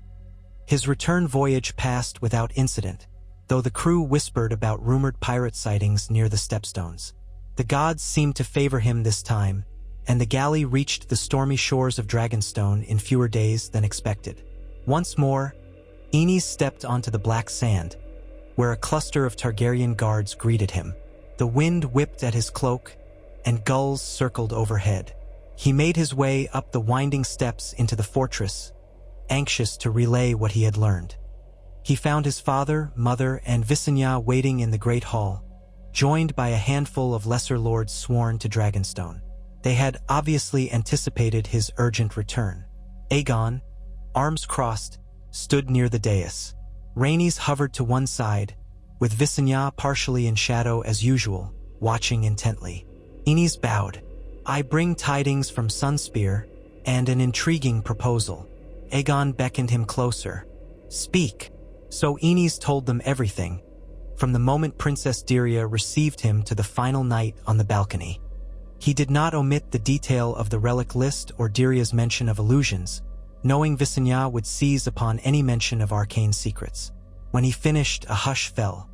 His return voyage passed without incident, though the crew whispered about rumored pirate sightings near the Stepstones. The gods seemed to favor him this time, and the galley reached the stormy shores of Dragonstone in fewer days than expected. Once more, Aenys stepped onto the black sand, where a cluster of Targaryen guards greeted him. The wind whipped at his cloak, and gulls circled overhead. He made his way up the winding steps into the fortress, anxious to relay what he had learned. He found his father, mother, and Visenya waiting in the Great Hall, joined by a handful of lesser lords sworn to Dragonstone. They had obviously anticipated his urgent return. Aegon, arms crossed, stood near the dais. Rhaenys hovered to one side, with Visenya partially in shadow as usual, watching intently. Aenys bowed. "I bring tidings from Sunspear, and an intriguing proposal." Aegon beckoned him closer. "Speak." So Aenys told them everything, from the moment Princess Dyria received him to the final night on the balcony. He did not omit the detail of the relic list or Dyria's mention of illusions, knowing Visenya would seize upon any mention of arcane secrets. When he finished, a hush fell.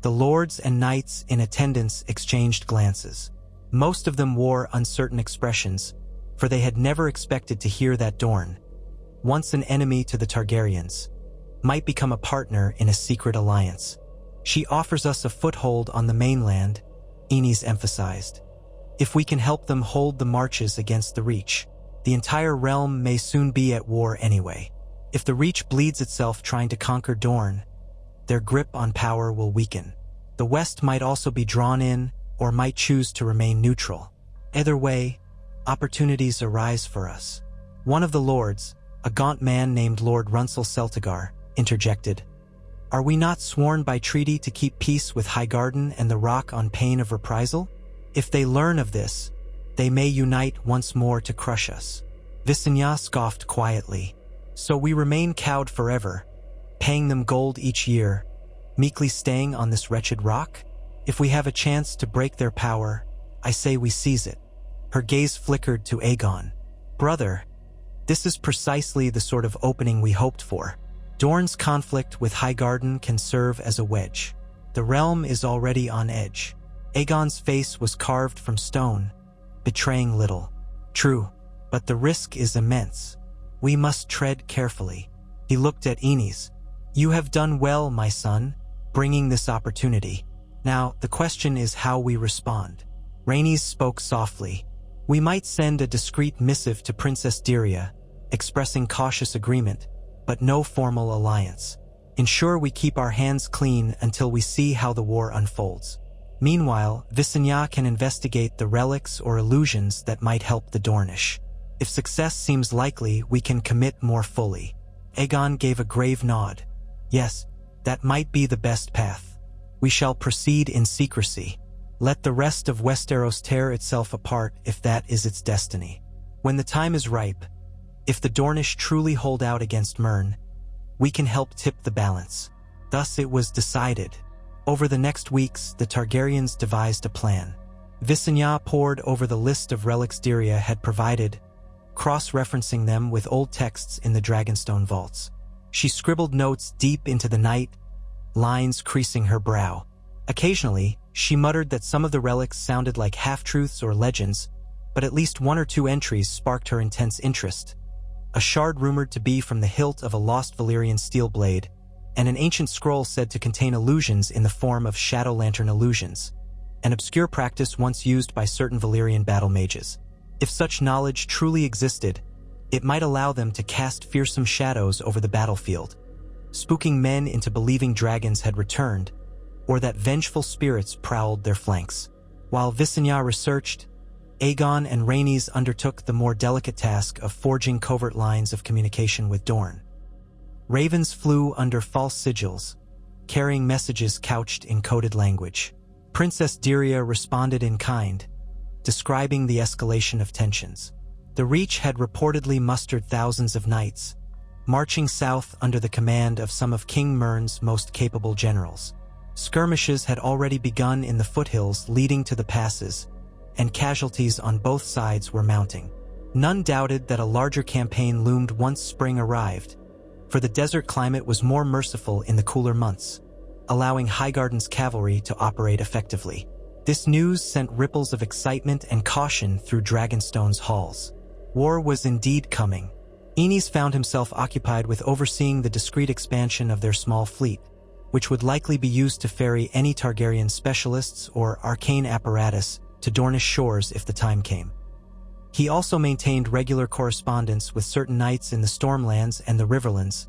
The lords and knights in attendance exchanged glances. Most of them wore uncertain expressions, for they had never expected to hear that Dorne, once an enemy to the Targaryens, might become a partner in a secret alliance. "She offers us a foothold on the mainland," Aenys emphasized. "If we can help them hold the marches against the Reach, the entire realm may soon be at war anyway. If the Reach bleeds itself trying to conquer Dorne, their grip on power will weaken. The West might also be drawn in, or might choose to remain neutral. Either way, opportunities arise for us." One of the lords, a gaunt man named Lord Runsel Celtigar, interjected. "Are we not sworn by treaty to keep peace with Highgarden and the Rock on pain of reprisal? If they learn of this, they may unite once more to crush us." Visenya scoffed quietly. "So we remain cowed forever, paying them gold each year, meekly staying on this wretched rock? If we have a chance to break their power, I say we seize it." Her gaze flickered to Aegon. "Brother, this is precisely the sort of opening we hoped for. Dorne's conflict with Highgarden can serve as a wedge. The realm is already on edge." Aegon's face was carved from stone, betraying little. "True, but the risk is immense. We must tread carefully." He looked at Aenys. "You have done well, my son, bringing this opportunity. Now, the question is how we respond. Rhaenys spoke softly. "We might send a discreet missive to Princess Dyria, expressing cautious agreement, but no formal alliance. Ensure we keep our hands clean until we see how the war unfolds. Meanwhile, Visenya can investigate the relics or illusions that might help the Dornish. If success seems likely, we can commit more fully." Aegon gave a grave nod. "Yes, that might be the best path. We shall proceed in secrecy. Let the rest of Westeros tear itself apart if that is its destiny. When the time is ripe, if the Dornish truly hold out against Mern, we can help tip the balance." Thus it was decided. Over the next weeks, the Targaryens devised a plan. Visenya pored over the list of relics Dyria had provided, cross-referencing them with old texts in the Dragonstone vaults. She scribbled notes deep into the night, lines creasing her brow. Occasionally, she muttered that some of the relics sounded like half-truths or legends, but at least one or two entries sparked her intense interest. A shard rumored to be from the hilt of a lost Valyrian steel blade, and an ancient scroll said to contain illusions in the form of shadow lantern illusions, an obscure practice once used by certain Valyrian battle mages. If such knowledge truly existed, it might allow them to cast fearsome shadows over the battlefield, spooking men into believing dragons had returned, or that vengeful spirits prowled their flanks. While Visenya researched, Aegon and Rhaenys undertook the more delicate task of forging covert lines of communication with Dorne. Ravens flew under false sigils, carrying messages couched in coded language. Princess Dyria responded in kind, describing the escalation of tensions. The Reach had reportedly mustered thousands of knights, marching south under the command of some of King Mern's most capable generals. Skirmishes had already begun in the foothills leading to the passes, and casualties on both sides were mounting. None doubted that a larger campaign loomed once spring arrived, for the desert climate was more merciful in the cooler months, allowing Highgarden's cavalry to operate effectively. This news sent ripples of excitement and caution through Dragonstone's halls. War was indeed coming. Rhaenys found himself occupied with overseeing the discreet expansion of their small fleet, which would likely be used to ferry any Targaryen specialists or arcane apparatus to Dornish shores if the time came. He also maintained regular correspondence with certain knights in the Stormlands and the Riverlands,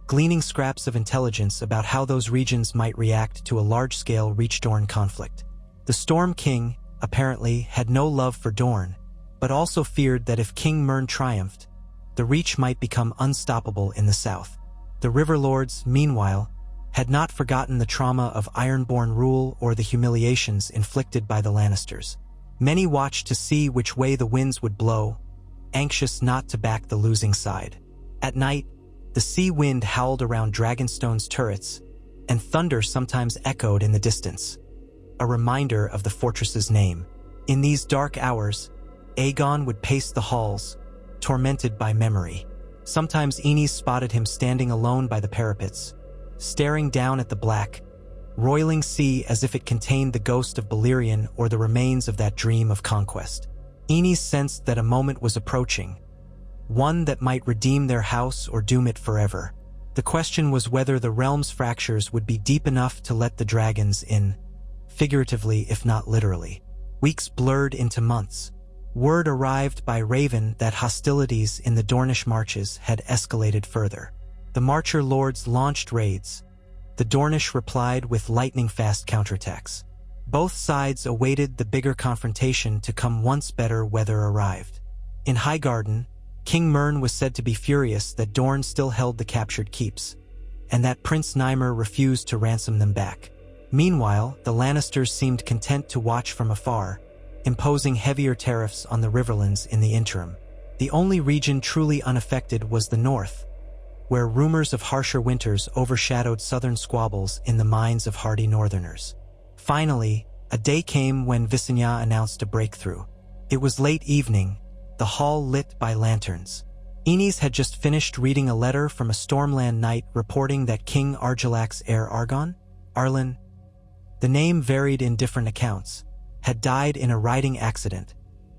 gleaning scraps of intelligence about how those regions might react to a large-scale Reach-Dorne conflict. The Storm King, apparently, had no love for Dorne, but also feared that if King Mern triumphed, the Reach might become unstoppable in the south. The Riverlords, meanwhile, had not forgotten the trauma of Ironborn rule or the humiliations inflicted by the Lannisters. Many watched to see which way the winds would blow, anxious not to back the losing side. At night, the sea wind howled around Dragonstone's turrets, and thunder sometimes echoed in the distance, a reminder of the fortress's name. In these dark hours, Aegon would pace the halls, tormented by memory. Sometimes Rhaenys spotted him standing alone by the parapets, staring down at the black, roiling sea as if it contained the ghost of Balerion or the remains of that dream of conquest. Rhaenys sensed that a moment was approaching, one that might redeem their house or doom it forever. The question was whether the realm's fractures would be deep enough to let the dragons in, figuratively if not literally. Weeks blurred into months. Word arrived by Raven that hostilities in the Dornish marches had escalated further. The Marcher Lords launched raids. The Dornish replied with lightning-fast counterattacks. Both sides awaited the bigger confrontation to come once better weather arrived. In Highgarden, King Mern was said to be furious that Dorne still held the captured keeps, and that Prince Nymer refused to ransom them back. Meanwhile, the Lannisters seemed content to watch from afar, imposing heavier tariffs on the Riverlands in the interim. The only region truly unaffected was the north, where rumors of harsher winters overshadowed southern squabbles in the minds of hardy northerners. Finally, a day came when Visenya announced a breakthrough. It was late evening, the hall lit by lanterns. Rhaenys had just finished reading a letter from a Stormland knight reporting that King Argilac's heir Arlen, the name varied in different accounts, had died in a riding accident,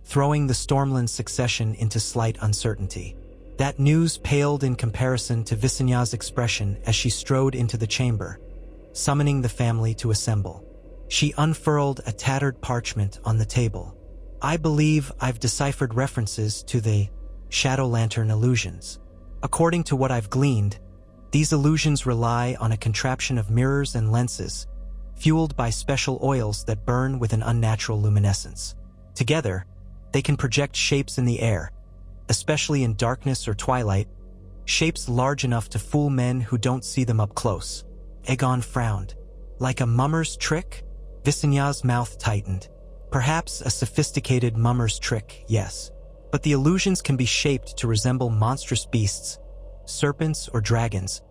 throwing the Stormland succession into slight uncertainty. That news paled in comparison to Visenya's expression as she strode into the chamber, summoning the family to assemble. She unfurled a tattered parchment on the table. "I believe I've deciphered references to the Shadow Lantern illusions. According to what I've gleaned, these illusions rely on a contraption of mirrors and lenses, fueled by special oils that burn with an unnatural luminescence. Together, they can project shapes in the air, especially in darkness or twilight, shapes large enough to fool men who don't see them up close." Aegon frowned. "Like a mummer's trick?" Visenya's mouth tightened. "Perhaps a sophisticated mummer's trick, yes. But the illusions can be shaped to resemble monstrous beasts, serpents or dragons,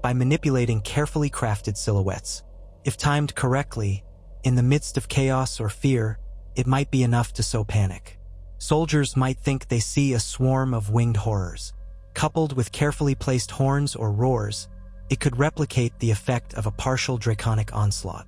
by manipulating carefully crafted silhouettes. If timed correctly, in the midst of chaos or fear, it might be enough to sow panic. Soldiers might think they see a swarm of winged horrors. Coupled with carefully placed horns or roars, it could replicate the effect of a partial draconic onslaught."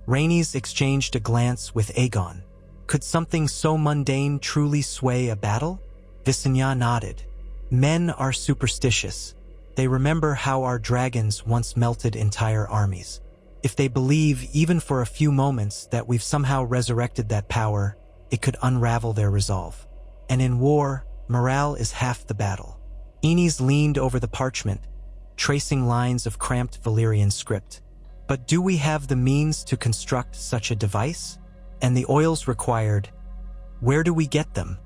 Rhaenys exchanged a glance with Aegon. "Could something so mundane truly sway a battle?" Visenya nodded. "Men are superstitious. They remember how our dragons once melted entire armies. If they believe, even for a few moments, that we've somehow resurrected that power, it could unravel their resolve. And in war, morale is half the battle." Rhaenys leaned over the parchment, tracing lines of cramped Valyrian script. "But do we have the means to construct such a device? And the oils required, where do we get them?"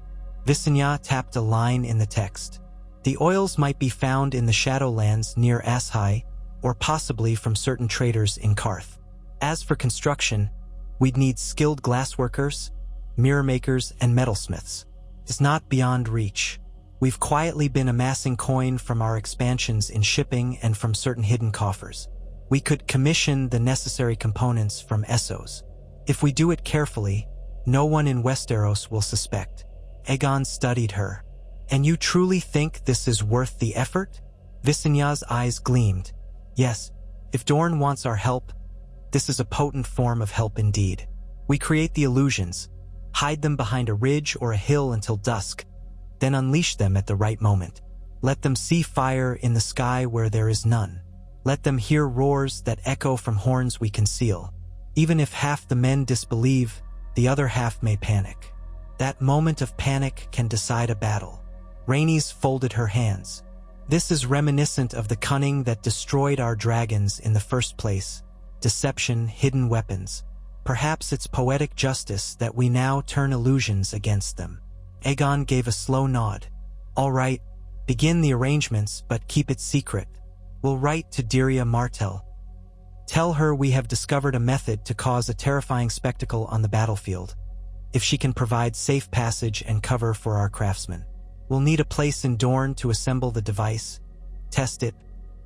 Visenya tapped a line in the text. "The oils might be found in the Shadowlands near Ashai, or possibly from certain traders in Karth. As for construction, we'd need skilled glassworkers, mirror makers, and metalsmiths. It's not beyond reach. We've quietly been amassing coin from our expansions in shipping and from certain hidden coffers. We could commission the necessary components from Essos. If we do it carefully, no one in Westeros will suspect." Aegon studied her. "And you truly think this is worth the effort?" Visenya's eyes gleamed. "Yes, if Dorne wants our help, this is a potent form of help indeed. We create the illusions, hide them behind a ridge or a hill until dusk, then unleash them at the right moment. Let them see fire in the sky where there is none. Let them hear roars that echo from horns we conceal. Even if half the men disbelieve, the other half may panic. That moment of panic can decide a battle." Rhaenys folded her hands. "This is reminiscent of the cunning that destroyed our dragons in the first place. Deception, hidden weapons. Perhaps it's poetic justice that we now turn illusions against them." Aegon gave a slow nod. "All right, begin the arrangements, but keep it secret. We'll write to Dyria Martell. Tell her we have discovered a method to cause a terrifying spectacle on the battlefield. If she can provide safe passage and cover for our craftsmen. We'll need a place in Dorne to assemble the device, test it,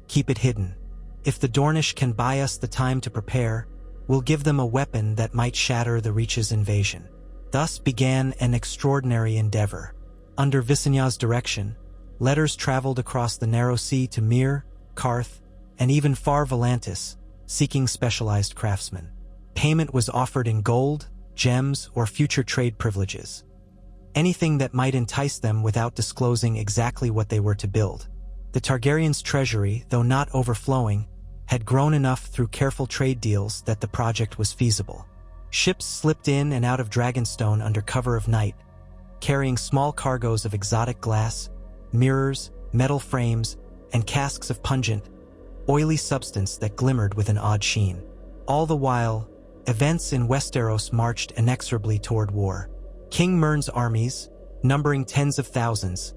keep it hidden. If the Dornish can buy us the time to prepare, we'll give them a weapon that might shatter the Reach's invasion." Thus began an extraordinary endeavor. Under Visenya's direction, letters traveled across the narrow sea to Myr, Karth, and even far Volantis, seeking specialized craftsmen. Payment was offered in gold, gems, or future trade privileges. Anything that might entice them without disclosing exactly what they were to build. The Targaryens' treasury, though not overflowing, had grown enough through careful trade deals that the project was feasible. Ships slipped in and out of Dragonstone under cover of night, carrying small cargoes of exotic glass, mirrors, metal frames, and casks of pungent, oily substance that glimmered with an odd sheen. All the while, events in Westeros marched inexorably toward war. King Mern's armies, numbering tens of thousands,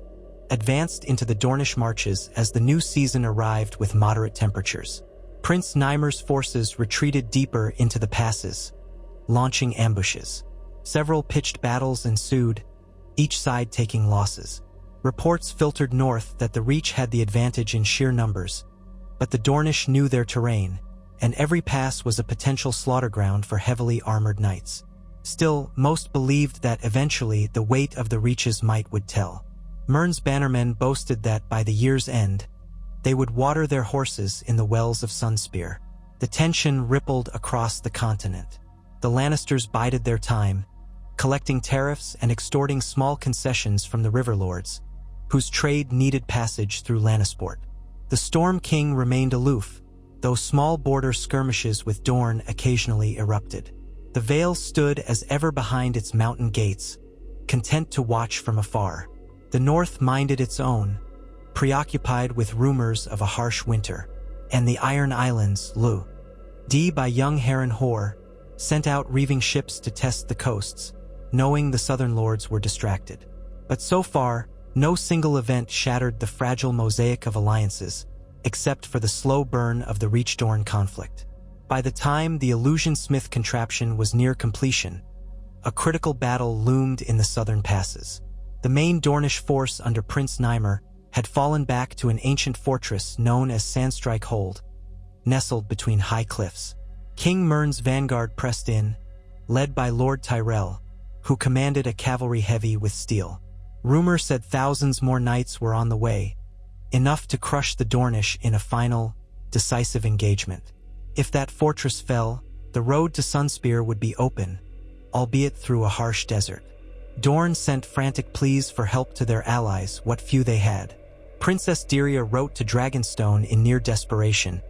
advanced into the Dornish marches as the new season arrived with moderate temperatures. Prince Nymer's forces retreated deeper into the passes, launching ambushes. Several pitched battles ensued, each side taking losses. Reports filtered north that the Reach had the advantage in sheer numbers, but the Dornish knew their terrain, and every pass was a potential slaughter ground for heavily armored knights. Still, most believed that eventually the weight of the Reach's might would tell. Mern's bannermen boasted that by the year's end, they would water their horses in the wells of Sunspear. The tension rippled across the continent. The Lannisters bided their time, collecting tariffs and extorting small concessions from the river lords, whose trade needed passage through Lannisport. The Storm King remained aloof, though small border skirmishes with Dorne occasionally erupted. The Vale stood as ever behind its mountain gates, content to watch from afar. The north minded its own, preoccupied with rumors of a harsh winter, and the Iron Islands, by young Heron Hoare, sent out reaving ships to test the coasts, knowing the southern lords were distracted. But so far, no single event shattered the fragile mosaic of alliances, except for the slow burn of the Reachdorn conflict. By the time the Illusion-Smith contraption was near completion, a critical battle loomed in the southern passes. The main Dornish force under Prince Nymer had fallen back to an ancient fortress known as Sandstrike Hold, nestled between high cliffs. King Mern's vanguard pressed in, led by Lord Tyrell, who commanded a cavalry heavy with steel. Rumor said thousands more knights were on the way, enough to crush the Dornish in a final, decisive engagement. If that fortress fell, the road to Sunspear would be open, albeit through a harsh desert. Dorne sent frantic pleas for help to their allies, what few they had. Princess Dyria wrote to Dragonstone in near desperation,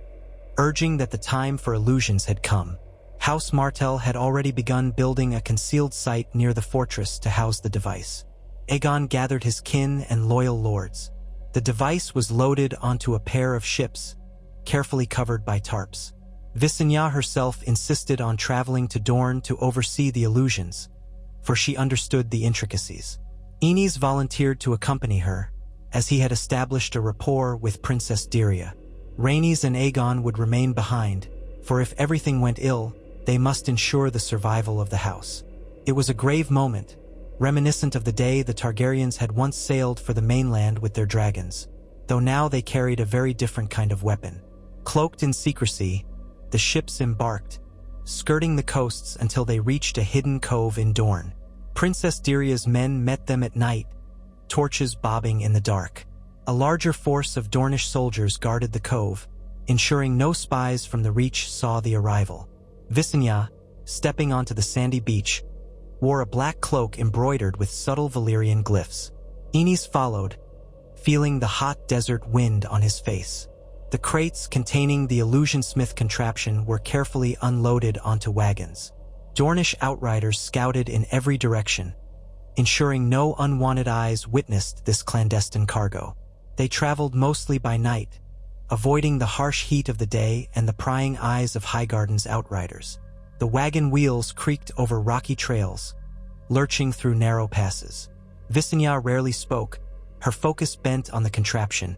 urging that the time for illusions had come. House Martell had already begun building a concealed site near the fortress to house the device. Aegon gathered his kin and loyal lords. The device was loaded onto a pair of ships, carefully covered by tarps. Visenya herself insisted on traveling to Dorne to oversee the illusions, for she understood the intricacies. Aenys volunteered to accompany her, as he had established a rapport with Princess Dyria. Rhaenys and Aegon would remain behind, for if everything went ill, they must ensure the survival of the house. It was a grave moment, reminiscent of the day the Targaryens had once sailed for the mainland with their dragons, though now they carried a very different kind of weapon. Cloaked in secrecy, the ships embarked, skirting the coasts until they reached a hidden cove in Dorne. Princess Dyria's men met them at night, torches bobbing in the dark. A larger force of Dornish soldiers guarded the cove, ensuring no spies from the Reach saw the arrival. Visenya, stepping onto the sandy beach, wore a black cloak embroidered with subtle Valyrian glyphs. Aenys followed, feeling the hot desert wind on his face. The crates containing the Illusion-Smith contraption were carefully unloaded onto wagons. Dornish outriders scouted in every direction, ensuring no unwanted eyes witnessed this clandestine cargo. They traveled mostly by night, avoiding the harsh heat of the day and the prying eyes of Highgarden's outriders. The wagon wheels creaked over rocky trails, lurching through narrow passes. Visenya rarely spoke, her focus bent on the contraption,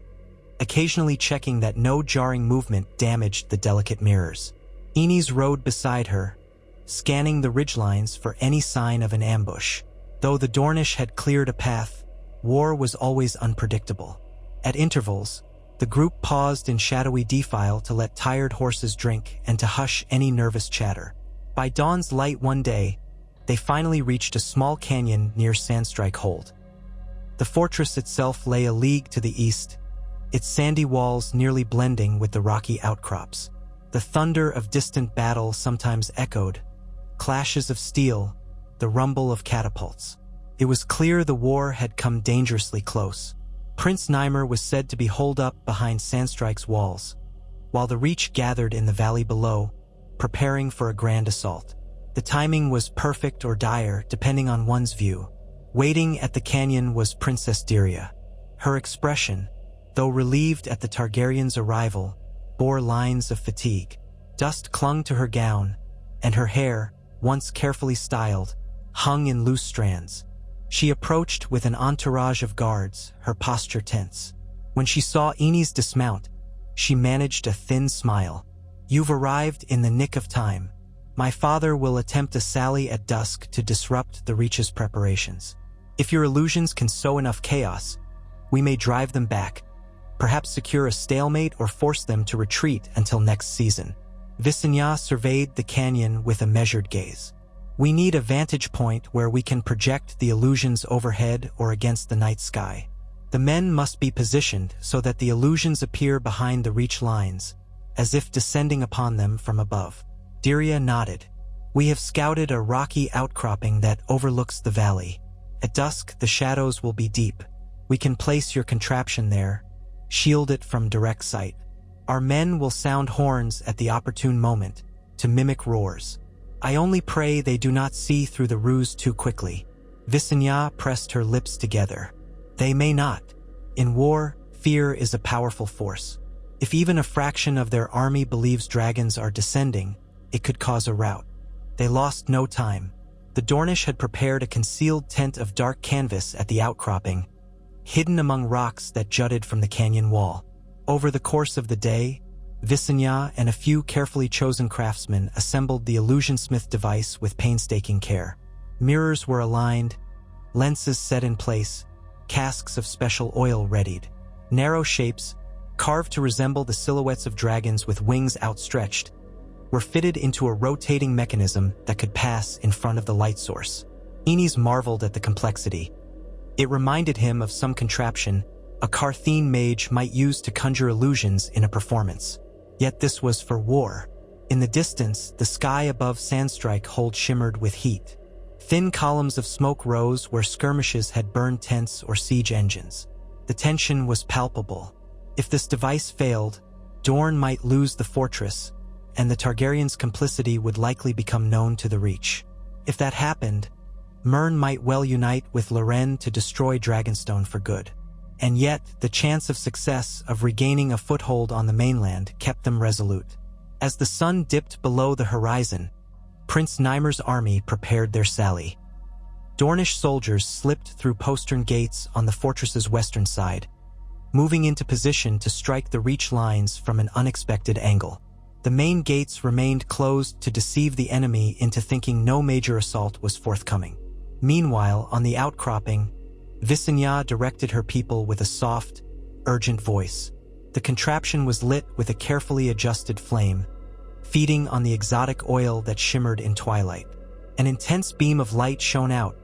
occasionally checking that no jarring movement damaged the delicate mirrors. Aenys rode beside her, scanning the ridgelines for any sign of an ambush. Though the Dornish had cleared a path, war was always unpredictable. At intervals, the group paused in shadowy defile to let tired horses drink and to hush any nervous chatter. By dawn's light one day, they finally reached a small canyon near Sandstrike Hold. The fortress itself lay a league to the east, its sandy walls nearly blending with the rocky outcrops. The thunder of distant battle sometimes echoed, clashes of steel, the rumble of catapults. It was clear the war had come dangerously close. Prince Nymer was said to be holed up behind Sandstrike's walls, while the Reach gathered in the valley below, preparing for a grand assault. The timing was perfect or dire, depending on one's view. Waiting at the canyon was Princess Dyria. Her expression, though relieved at the Targaryens' arrival, bore lines of fatigue. Dust clung to her gown, and her hair, once carefully styled, hung in loose strands. She approached with an entourage of guards, her posture tense. When she saw Aenys dismount, she managed a thin smile. "You've arrived in the nick of time. My father will attempt a sally at dusk to disrupt the Reach's preparations. If your illusions can sow enough chaos, we may drive them back, perhaps secure a stalemate or force them to retreat until next season." Visenya surveyed the canyon with a measured gaze. "We need a vantage point where we can project the illusions overhead or against the night sky. The men must be positioned so that the illusions appear behind the Reach lines, as if descending upon them from above." Dyria nodded. "We have scouted a rocky outcropping that overlooks the valley. At dusk, the shadows will be deep. We can place your contraption there, shield it from direct sight. Our men will sound horns at the opportune moment to mimic roars. I only pray they do not see through the ruse too quickly. Visenya pressed her lips together. They may not. In war, fear is a powerful force. If even a fraction of their army believes dragons are descending, it could cause a rout. They lost no time. The Dornish had prepared a concealed tent of dark canvas at the outcropping, hidden among rocks that jutted from the canyon wall. Over the course of the day, Visenya and a few carefully chosen craftsmen assembled the illusionsmith device with painstaking care. Mirrors were aligned, lenses set in place, casks of special oil readied. Narrow shapes, carved to resemble the silhouettes of dragons with wings outstretched, were fitted into a rotating mechanism that could pass in front of the light source. Enes marveled at the complexity. It reminded him of some contraption a Carthene mage might use to conjure illusions in a performance. Yet this was for war. In the distance, the sky above Sandstrike Hold shimmered with heat. Thin columns of smoke rose where skirmishes had burned tents or siege engines. The tension was palpable. If this device failed, Dorne might lose the fortress, and the Targaryens' complicity would likely become known to the Reach. If that happened, Myrn might well unite with Loren to destroy Dragonstone for good. And yet, the chance of success of regaining a foothold on the mainland kept them resolute. As the sun dipped below the horizon, Prince Nymer's army prepared their sally. Dornish soldiers slipped through postern gates on the fortress's western side, moving into position to strike the Reach lines from an unexpected angle. The main gates remained closed to deceive the enemy into thinking no major assault was forthcoming. Meanwhile, on the outcropping, Visenya directed her people with a soft, urgent voice. The contraption was lit with a carefully adjusted flame, feeding on the exotic oil that shimmered in twilight. An intense beam of light shone out,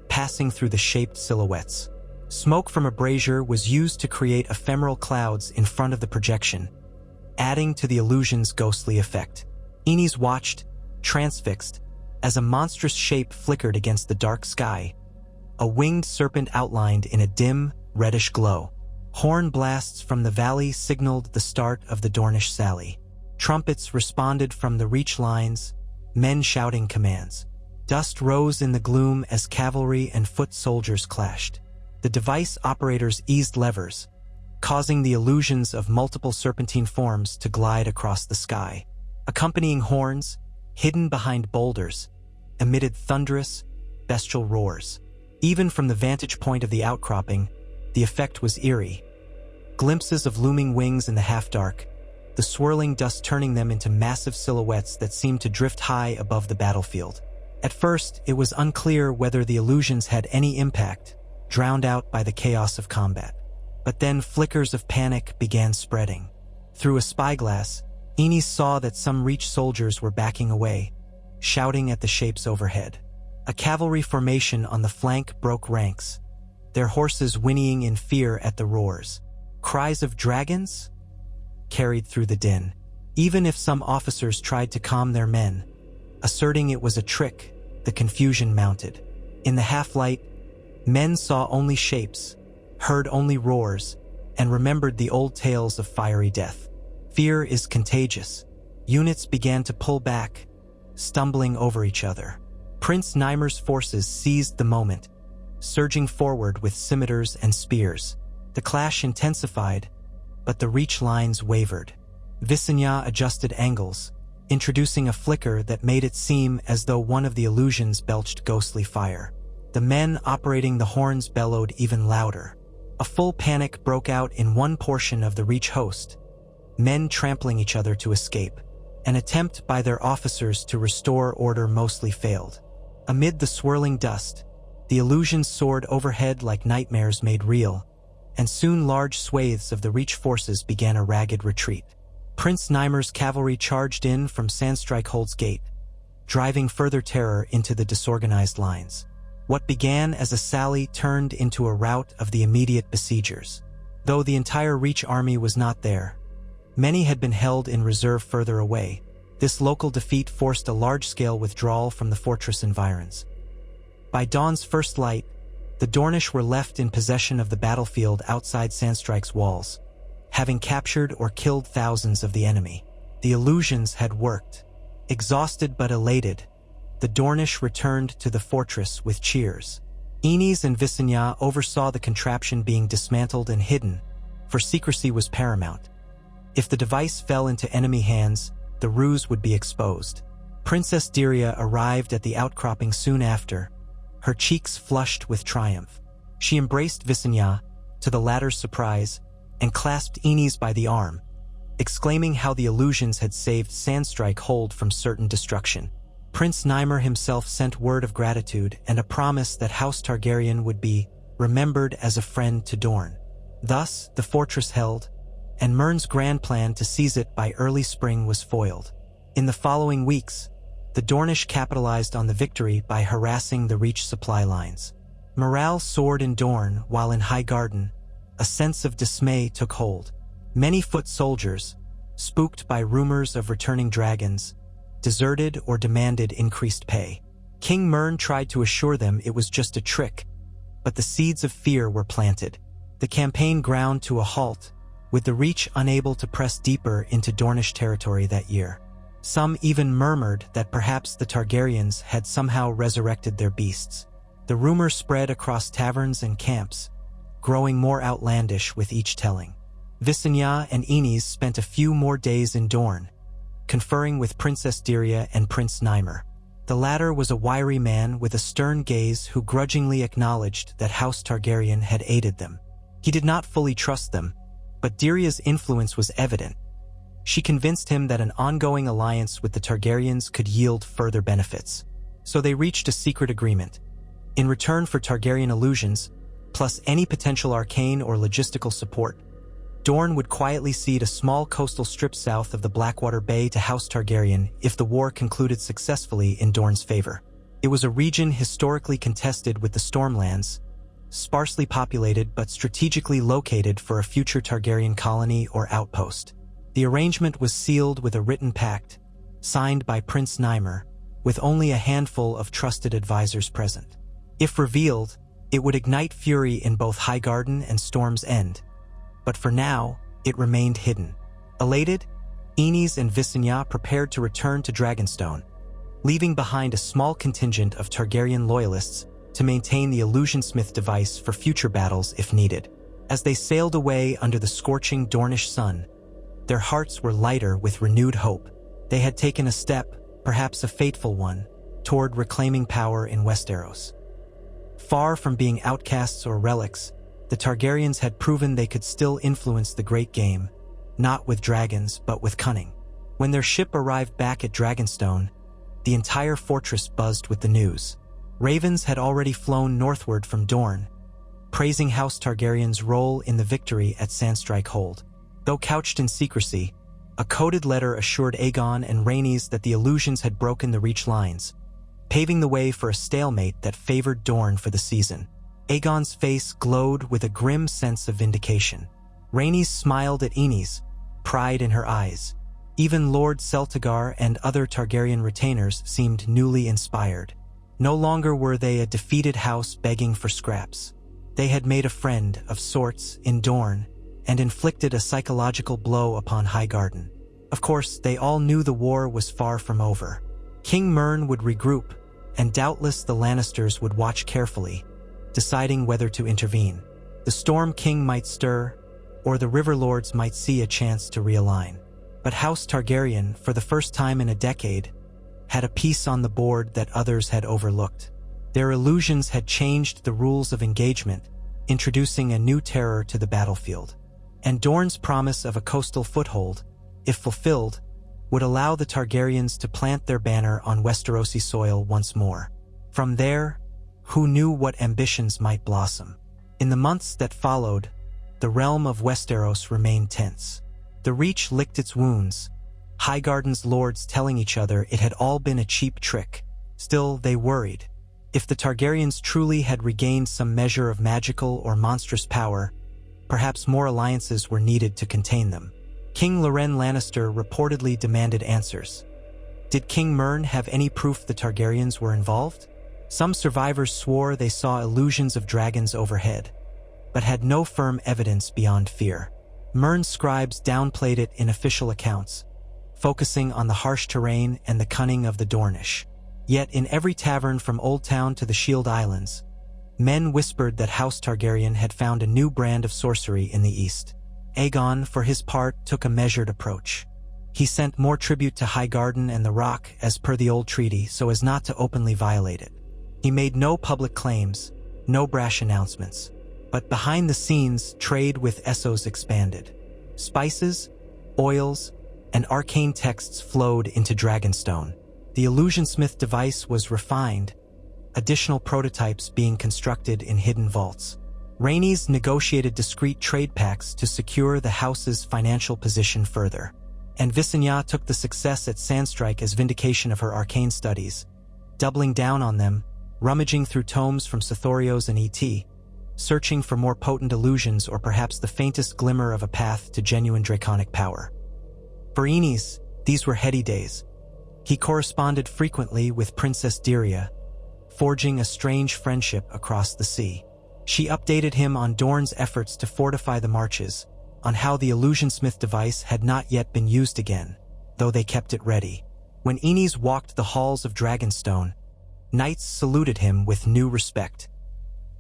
passing through the shaped silhouettes. Smoke from a brazier was used to create ephemeral clouds in front of the projection, adding to the illusion's ghostly effect. Enes watched, transfixed, as a monstrous shape flickered against the dark sky, a winged serpent outlined in a dim, reddish glow. Horn blasts from the valley signaled the start of the Dornish sally. Trumpets responded from the Reach lines, men shouting commands. Dust rose in the gloom as cavalry and foot soldiers clashed. The device operators eased levers, causing the illusions of multiple serpentine forms to glide across the sky. Accompanying horns, hidden behind boulders, emitted thunderous, bestial roars. Even from the vantage point of the outcropping, the effect was eerie. Glimpses of looming wings in the half-dark, the swirling dust turning them into massive silhouettes that seemed to drift high above the battlefield. At first, it was unclear whether the illusions had any impact, drowned out by the chaos of combat. But then flickers of panic began spreading. Through a spyglass, Enes saw that some Reach soldiers were backing away, shouting at the shapes overhead. A cavalry formation on the flank broke ranks, their horses whinnying in fear at the roars. Cries of dragons carried through the din. Even if some officers tried to calm their men, asserting it was a trick, the confusion mounted. In the half-light, men saw only shapes, heard only roars, and remembered the old tales of fiery death. Fear is contagious. Units began to pull back, stumbling over each other. Prince Nymer's forces seized the moment, surging forward with scimitars and spears. The clash intensified, but the Reach lines wavered. Visenya adjusted angles, introducing a flicker that made it seem as though one of the illusions belched ghostly fire. The men operating the horns bellowed even louder. A full panic broke out in one portion of the Reach host, men trampling each other to escape. An attempt by their officers to restore order mostly failed. Amid the swirling dust, the illusions soared overhead like nightmares made real, and soon large swathes of the Reach forces began a ragged retreat. Prince Nymer's cavalry charged in from Sandstrike Hold's gate, driving further terror into the disorganized lines. What began as a sally turned into a rout of the immediate besiegers. Though the entire Reach army was not there, many had been held in reserve further away. This local defeat forced a large-scale withdrawal from the fortress environs. By dawn's first light, the Dornish were left in possession of the battlefield outside Sandstrike's walls, having captured or killed thousands of the enemy. The illusions had worked. Exhausted but elated, the Dornish returned to the fortress with cheers. Aenys and Visenya oversaw the contraption being dismantled and hidden, for secrecy was paramount. If the device fell into enemy hands, the ruse would be exposed. Princess Dirya arrived at the outcropping soon after, her cheeks flushed with triumph. She embraced Visenya, to the latter's surprise, and clasped Aenys by the arm, exclaiming how the illusions had saved Sandstrike Hold from certain destruction. Prince Nymer himself sent word of gratitude and a promise that House Targaryen would be remembered as a friend to Dorne. Thus, the fortress held, and Mern's grand plan to seize it by early spring was foiled. In the following weeks, the Dornish capitalized on the victory by harassing the Reach supply lines. Morale soared in Dorne, while in Highgarden, a sense of dismay took hold. Many foot soldiers, spooked by rumors of returning dragons, deserted or demanded increased pay. King Mern tried to assure them it was just a trick, but the seeds of fear were planted. The campaign ground to a halt, with the Reach unable to press deeper into Dornish territory that year. Some even murmured that perhaps the Targaryens had somehow resurrected their beasts. The rumor spread across taverns and camps, growing more outlandish with each telling. Visenya and Aenys spent a few more days in Dorne, conferring with Princess Dirya and Prince Nymer. The latter was a wiry man with a stern gaze who grudgingly acknowledged that House Targaryen had aided them. He did not fully trust them, but Dirya's influence was evident. She convinced him that an ongoing alliance with the Targaryens could yield further benefits. So they reached a secret agreement. In return for Targaryen illusions, plus any potential arcane or logistical support, Dorne would quietly cede a small coastal strip south of the Blackwater Bay to House Targaryen if the war concluded successfully in Dorne's favor. It was a region historically contested with the Stormlands, sparsely populated but strategically located for a future Targaryen colony or outpost. The arrangement was sealed with a written pact, signed by Prince Nymer, with only a handful of trusted advisors present. If revealed, it would ignite fury in both Highgarden and Storm's End, but for now, it remained hidden. Elated, Aenys and Visenya prepared to return to Dragonstone, leaving behind a small contingent of Targaryen loyalists to maintain the Illusionsmith device for future battles if needed. As they sailed away under the scorching Dornish sun, their hearts were lighter with renewed hope. They had taken a step, perhaps a fateful one, toward reclaiming power in Westeros. Far from being outcasts or relics, the Targaryens had proven they could still influence the great game, not with dragons but with cunning. When their ship arrived back at Dragonstone, the entire fortress buzzed with the news. Ravens had already flown northward from Dorne, praising House Targaryen's role in the victory at Sandstrike Hold. Though couched in secrecy, a coded letter assured Aegon and Rhaenys that the illusions had broken the Reach lines, paving the way for a stalemate that favored Dorne for the season. Aegon's face glowed with a grim sense of vindication. Rhaenys smiled at Aenys, pride in her eyes. Even Lord Celtigar and other Targaryen retainers seemed newly inspired. No longer were they a defeated house begging for scraps. They had made a friend of sorts in Dorne and inflicted a psychological blow upon Highgarden. Of course, they all knew the war was far from over. King Mern would regroup, and doubtless the Lannisters would watch carefully, deciding whether to intervene. The Storm King might stir, or the River Lords might see a chance to realign. But House Targaryen, for the first time in a decade, had a piece on the board that others had overlooked. Their illusions had changed the rules of engagement, introducing a new terror to the battlefield. And Dorne's promise of a coastal foothold, if fulfilled, would allow the Targaryens to plant their banner on Westerosi soil once more. From there, who knew what ambitions might blossom? In the months that followed, the realm of Westeros remained tense. The Reach licked its wounds, Highgarden's lords telling each other it had all been a cheap trick. Still, they worried. If the Targaryens truly had regained some measure of magical or monstrous power, perhaps more alliances were needed to contain them. King Loren Lannister reportedly demanded answers. Did King Mern have any proof the Targaryens were involved? Some survivors swore they saw illusions of dragons overhead, but had no firm evidence beyond fear. Mern's scribes downplayed it in official accounts, focusing on the harsh terrain and the cunning of the Dornish. Yet in every tavern from Old Town to the Shield Islands, men whispered that House Targaryen had found a new brand of sorcery in the east. Aegon, for his part, took a measured approach. He sent more tribute to Highgarden and the Rock as per the old treaty so as not to openly violate it. He made no public claims, no brash announcements. But behind the scenes, trade with Essos expanded. Spices, oils, and arcane texts flowed into Dragonstone. The Illusionsmith device was refined, additional prototypes being constructed in hidden vaults. Rhaenys negotiated discreet trade pacts to secure the house's financial position further. And Visenya took the success at Sandstrike as vindication of her arcane studies, doubling down on them, rummaging through tomes from Sithorios and E.T., searching for more potent illusions or perhaps the faintest glimmer of a path to genuine draconic power. For Rhaenys, these were heady days. He corresponded frequently with Princess Dyria, forging a strange friendship across the sea. She updated him on Dorne's efforts to fortify the marches, on how the Illusionsmith device had not yet been used again, though they kept it ready. When Rhaenys walked the halls of Dragonstone, knights saluted him with new respect.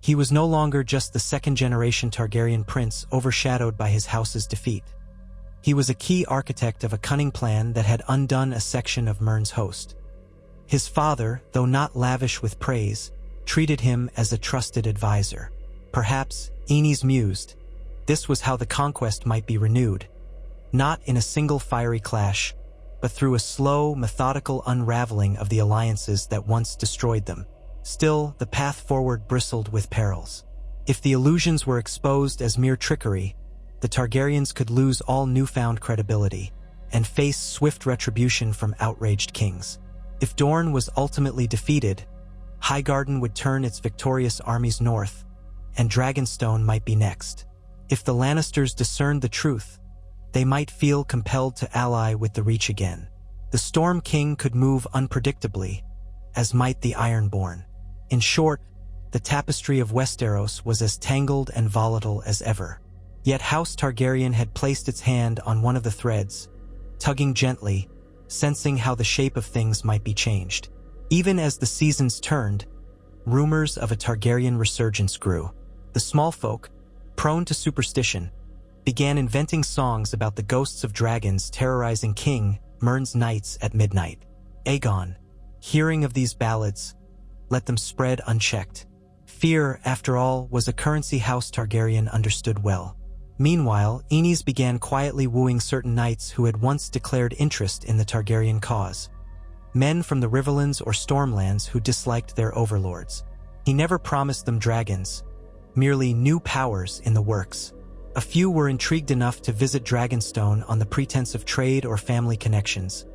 He was no longer just the second-generation Targaryen prince overshadowed by his house's defeat. He was a key architect of a cunning plan that had undone a section of Myrn's host. His father, though not lavish with praise, treated him as a trusted advisor. Perhaps, Rhaenys mused, this was how the conquest might be renewed, not in a single fiery clash, but through a slow, methodical unraveling of the alliances that once destroyed them. Still, the path forward bristled with perils. If the illusions were exposed as mere trickery, the Targaryens could lose all newfound credibility and face swift retribution from outraged kings. If Dorne was ultimately defeated, Highgarden would turn its victorious armies north, and Dragonstone might be next. If the Lannisters discerned the truth, they might feel compelled to ally with the Reach again. The Storm King could move unpredictably, as might the Ironborn. In short, the tapestry of Westeros was as tangled and volatile as ever. Yet House Targaryen had placed its hand on one of the threads, tugging gently, sensing how the shape of things might be changed. Even as the seasons turned, rumors of a Targaryen resurgence grew. The small folk, prone to superstition, began inventing songs about the ghosts of dragons terrorizing King Myrn's nights at midnight. Aegon, hearing of these ballads, let them spread unchecked. Fear, after all, was a currency House Targaryen understood well. Meanwhile, Rhaenys began quietly wooing certain knights who had once declared interest in the Targaryen cause. Men from the Riverlands or Stormlands who disliked their overlords. He never promised them dragons, merely new powers in the works. A few were intrigued enough to visit Dragonstone on the pretense of trade or family connections,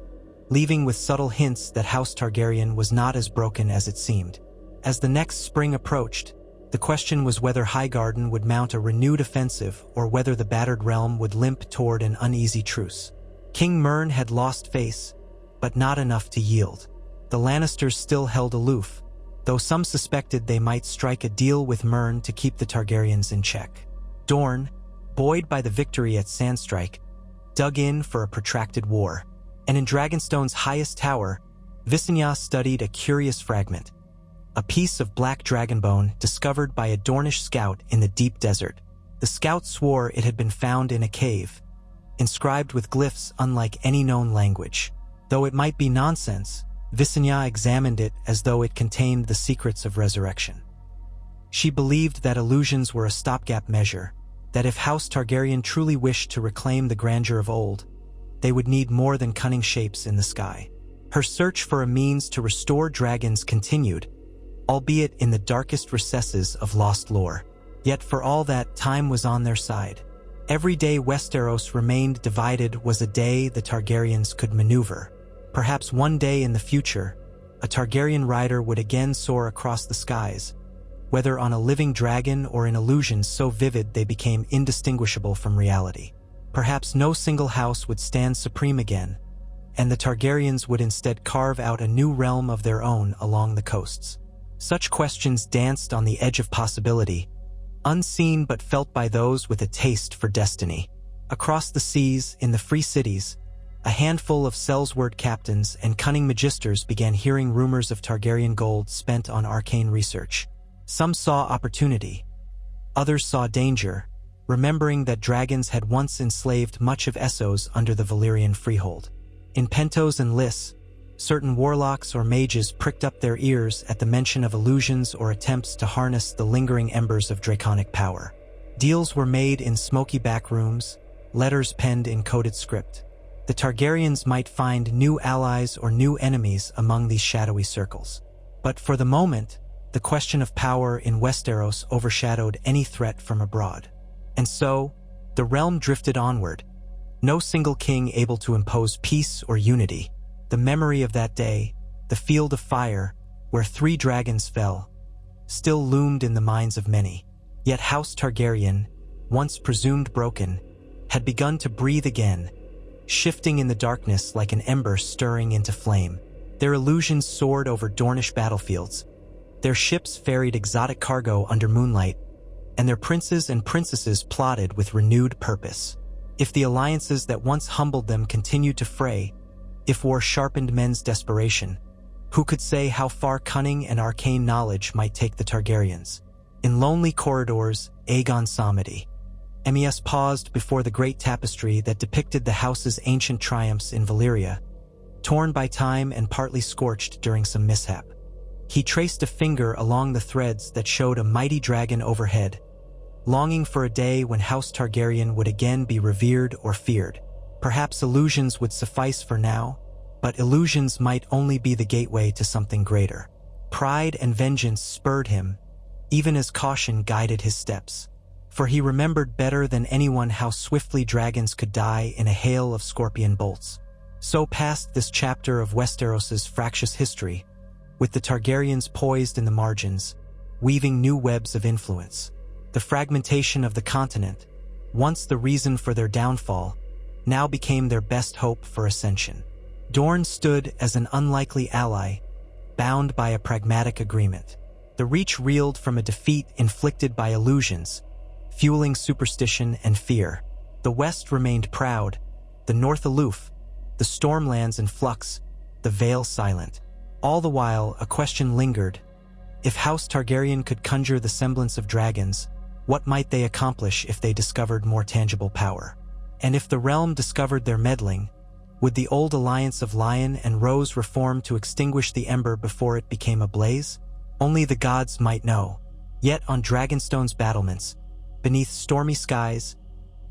leaving with subtle hints that House Targaryen was not as broken as it seemed. As the next spring approached, the question was whether Highgarden would mount a renewed offensive or whether the battered realm would limp toward an uneasy truce. King Myrn had lost face, but not enough to yield. The Lannisters still held aloof, though some suspected they might strike a deal with Myrn to keep the Targaryens in check. Dorne, buoyed by the victory at Sandstrike, dug in for a protracted war. And in Dragonstone's highest tower, Visenya studied a curious fragment, a piece of black dragonbone discovered by a Dornish scout in the deep desert. The scout swore it had been found in a cave, inscribed with glyphs unlike any known language. Though it might be nonsense, Visenya examined it as though it contained the secrets of resurrection. She believed that illusions were a stopgap measure, that if House Targaryen truly wished to reclaim the grandeur of old, they would need more than cunning shapes in the sky. Her search for a means to restore dragons continued, albeit in the darkest recesses of lost lore. Yet for all that, time was on their side. Every day Westeros remained divided was a day the Targaryens could maneuver. Perhaps one day in the future, a Targaryen rider would again soar across the skies, whether on a living dragon or in illusions so vivid they became indistinguishable from reality. Perhaps no single house would stand supreme again, and the Targaryens would instead carve out a new realm of their own along the coasts. Such questions danced on the edge of possibility, unseen but felt by those with a taste for destiny. Across the seas, in the free cities, A handful of Sellsword captains and cunning magisters began hearing rumors of Targaryen gold spent on arcane research. Some saw opportunity. Others saw danger, remembering that dragons had once enslaved much of Essos under the Valyrian freehold. In Pentos and Lys, certain warlocks or mages pricked up their ears at the mention of illusions or attempts to harness the lingering embers of draconic power. Deals were made in smoky back rooms, letters penned in coded script. The Targaryens might find new allies or new enemies among these shadowy circles. But for the moment, the question of power in Westeros overshadowed any threat from abroad. And so, the realm drifted onward, no single king able to impose peace or unity. The memory of that day, the field of fire, where 3 dragons fell, still loomed in the minds of many. Yet House Targaryen, once presumed broken, had begun to breathe again, shifting in the darkness like an ember stirring into flame. Their illusions soared over Dornish battlefields. Their ships ferried exotic cargo under moonlight, and their princes and princesses plotted with renewed purpose. If the alliances that once humbled them continued to fray, if war sharpened men's desperation, who could say how far cunning and arcane knowledge might take the Targaryens? In lonely corridors, Aegon Samedi. Aeneas paused before the great tapestry that depicted the house's ancient triumphs in Valyria, torn by time and partly scorched during some mishap. He traced a finger along the threads that showed a mighty dragon overhead, longing for a day when House Targaryen would again be revered or feared. Perhaps illusions would suffice for now, but illusions might only be the gateway to something greater. Pride and vengeance spurred him, even as caution guided his steps. For he remembered better than anyone how swiftly dragons could die in a hail of scorpion bolts. So passed this chapter of Westeros's fractious history, with the Targaryens poised in the margins, weaving new webs of influence. The fragmentation of the continent, once the reason for their downfall, now became their best hope for ascension. Dorne stood as an unlikely ally, bound by a pragmatic agreement. The Reach reeled from a defeat inflicted by illusions, fueling superstition and fear. The West remained proud, the North aloof, the Stormlands in flux, the Vale silent. All the while, a question lingered. If House Targaryen could conjure the semblance of dragons, what might they accomplish if they discovered more tangible power? And if the realm discovered their meddling, would the old alliance of Lion and Rose reform to extinguish the ember before it became a blaze? Only the gods might know. Yet on Dragonstone's battlements, beneath stormy skies,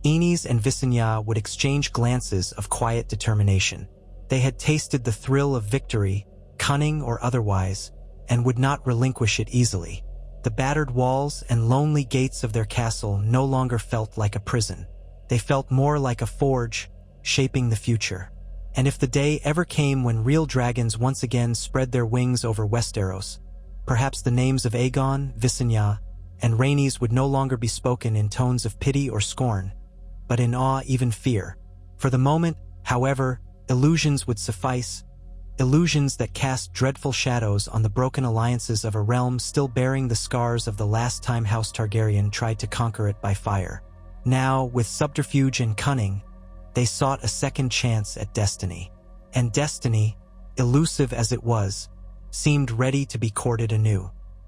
Aenys and Visenya would exchange glances of quiet determination. They had tasted the thrill of victory, cunning or otherwise, and would not relinquish it easily. The battered walls and lonely gates of their castle no longer felt like a prison. They felt more like a forge, shaping the future. And if the day ever came when real dragons once again spread their wings over Westeros, perhaps the names of Aegon, Visenya, and Rhaenys would no longer be spoken in tones of pity or scorn, but in awe, even fear. For the moment, however, illusions would suffice, illusions that cast dreadful shadows on the broken alliances of a realm still bearing the scars of the last time House Targaryen tried to conquer it by fire. Now, with subterfuge and cunning, they sought a second chance at destiny. And destiny, elusive as it was, seemed ready to be courted anew.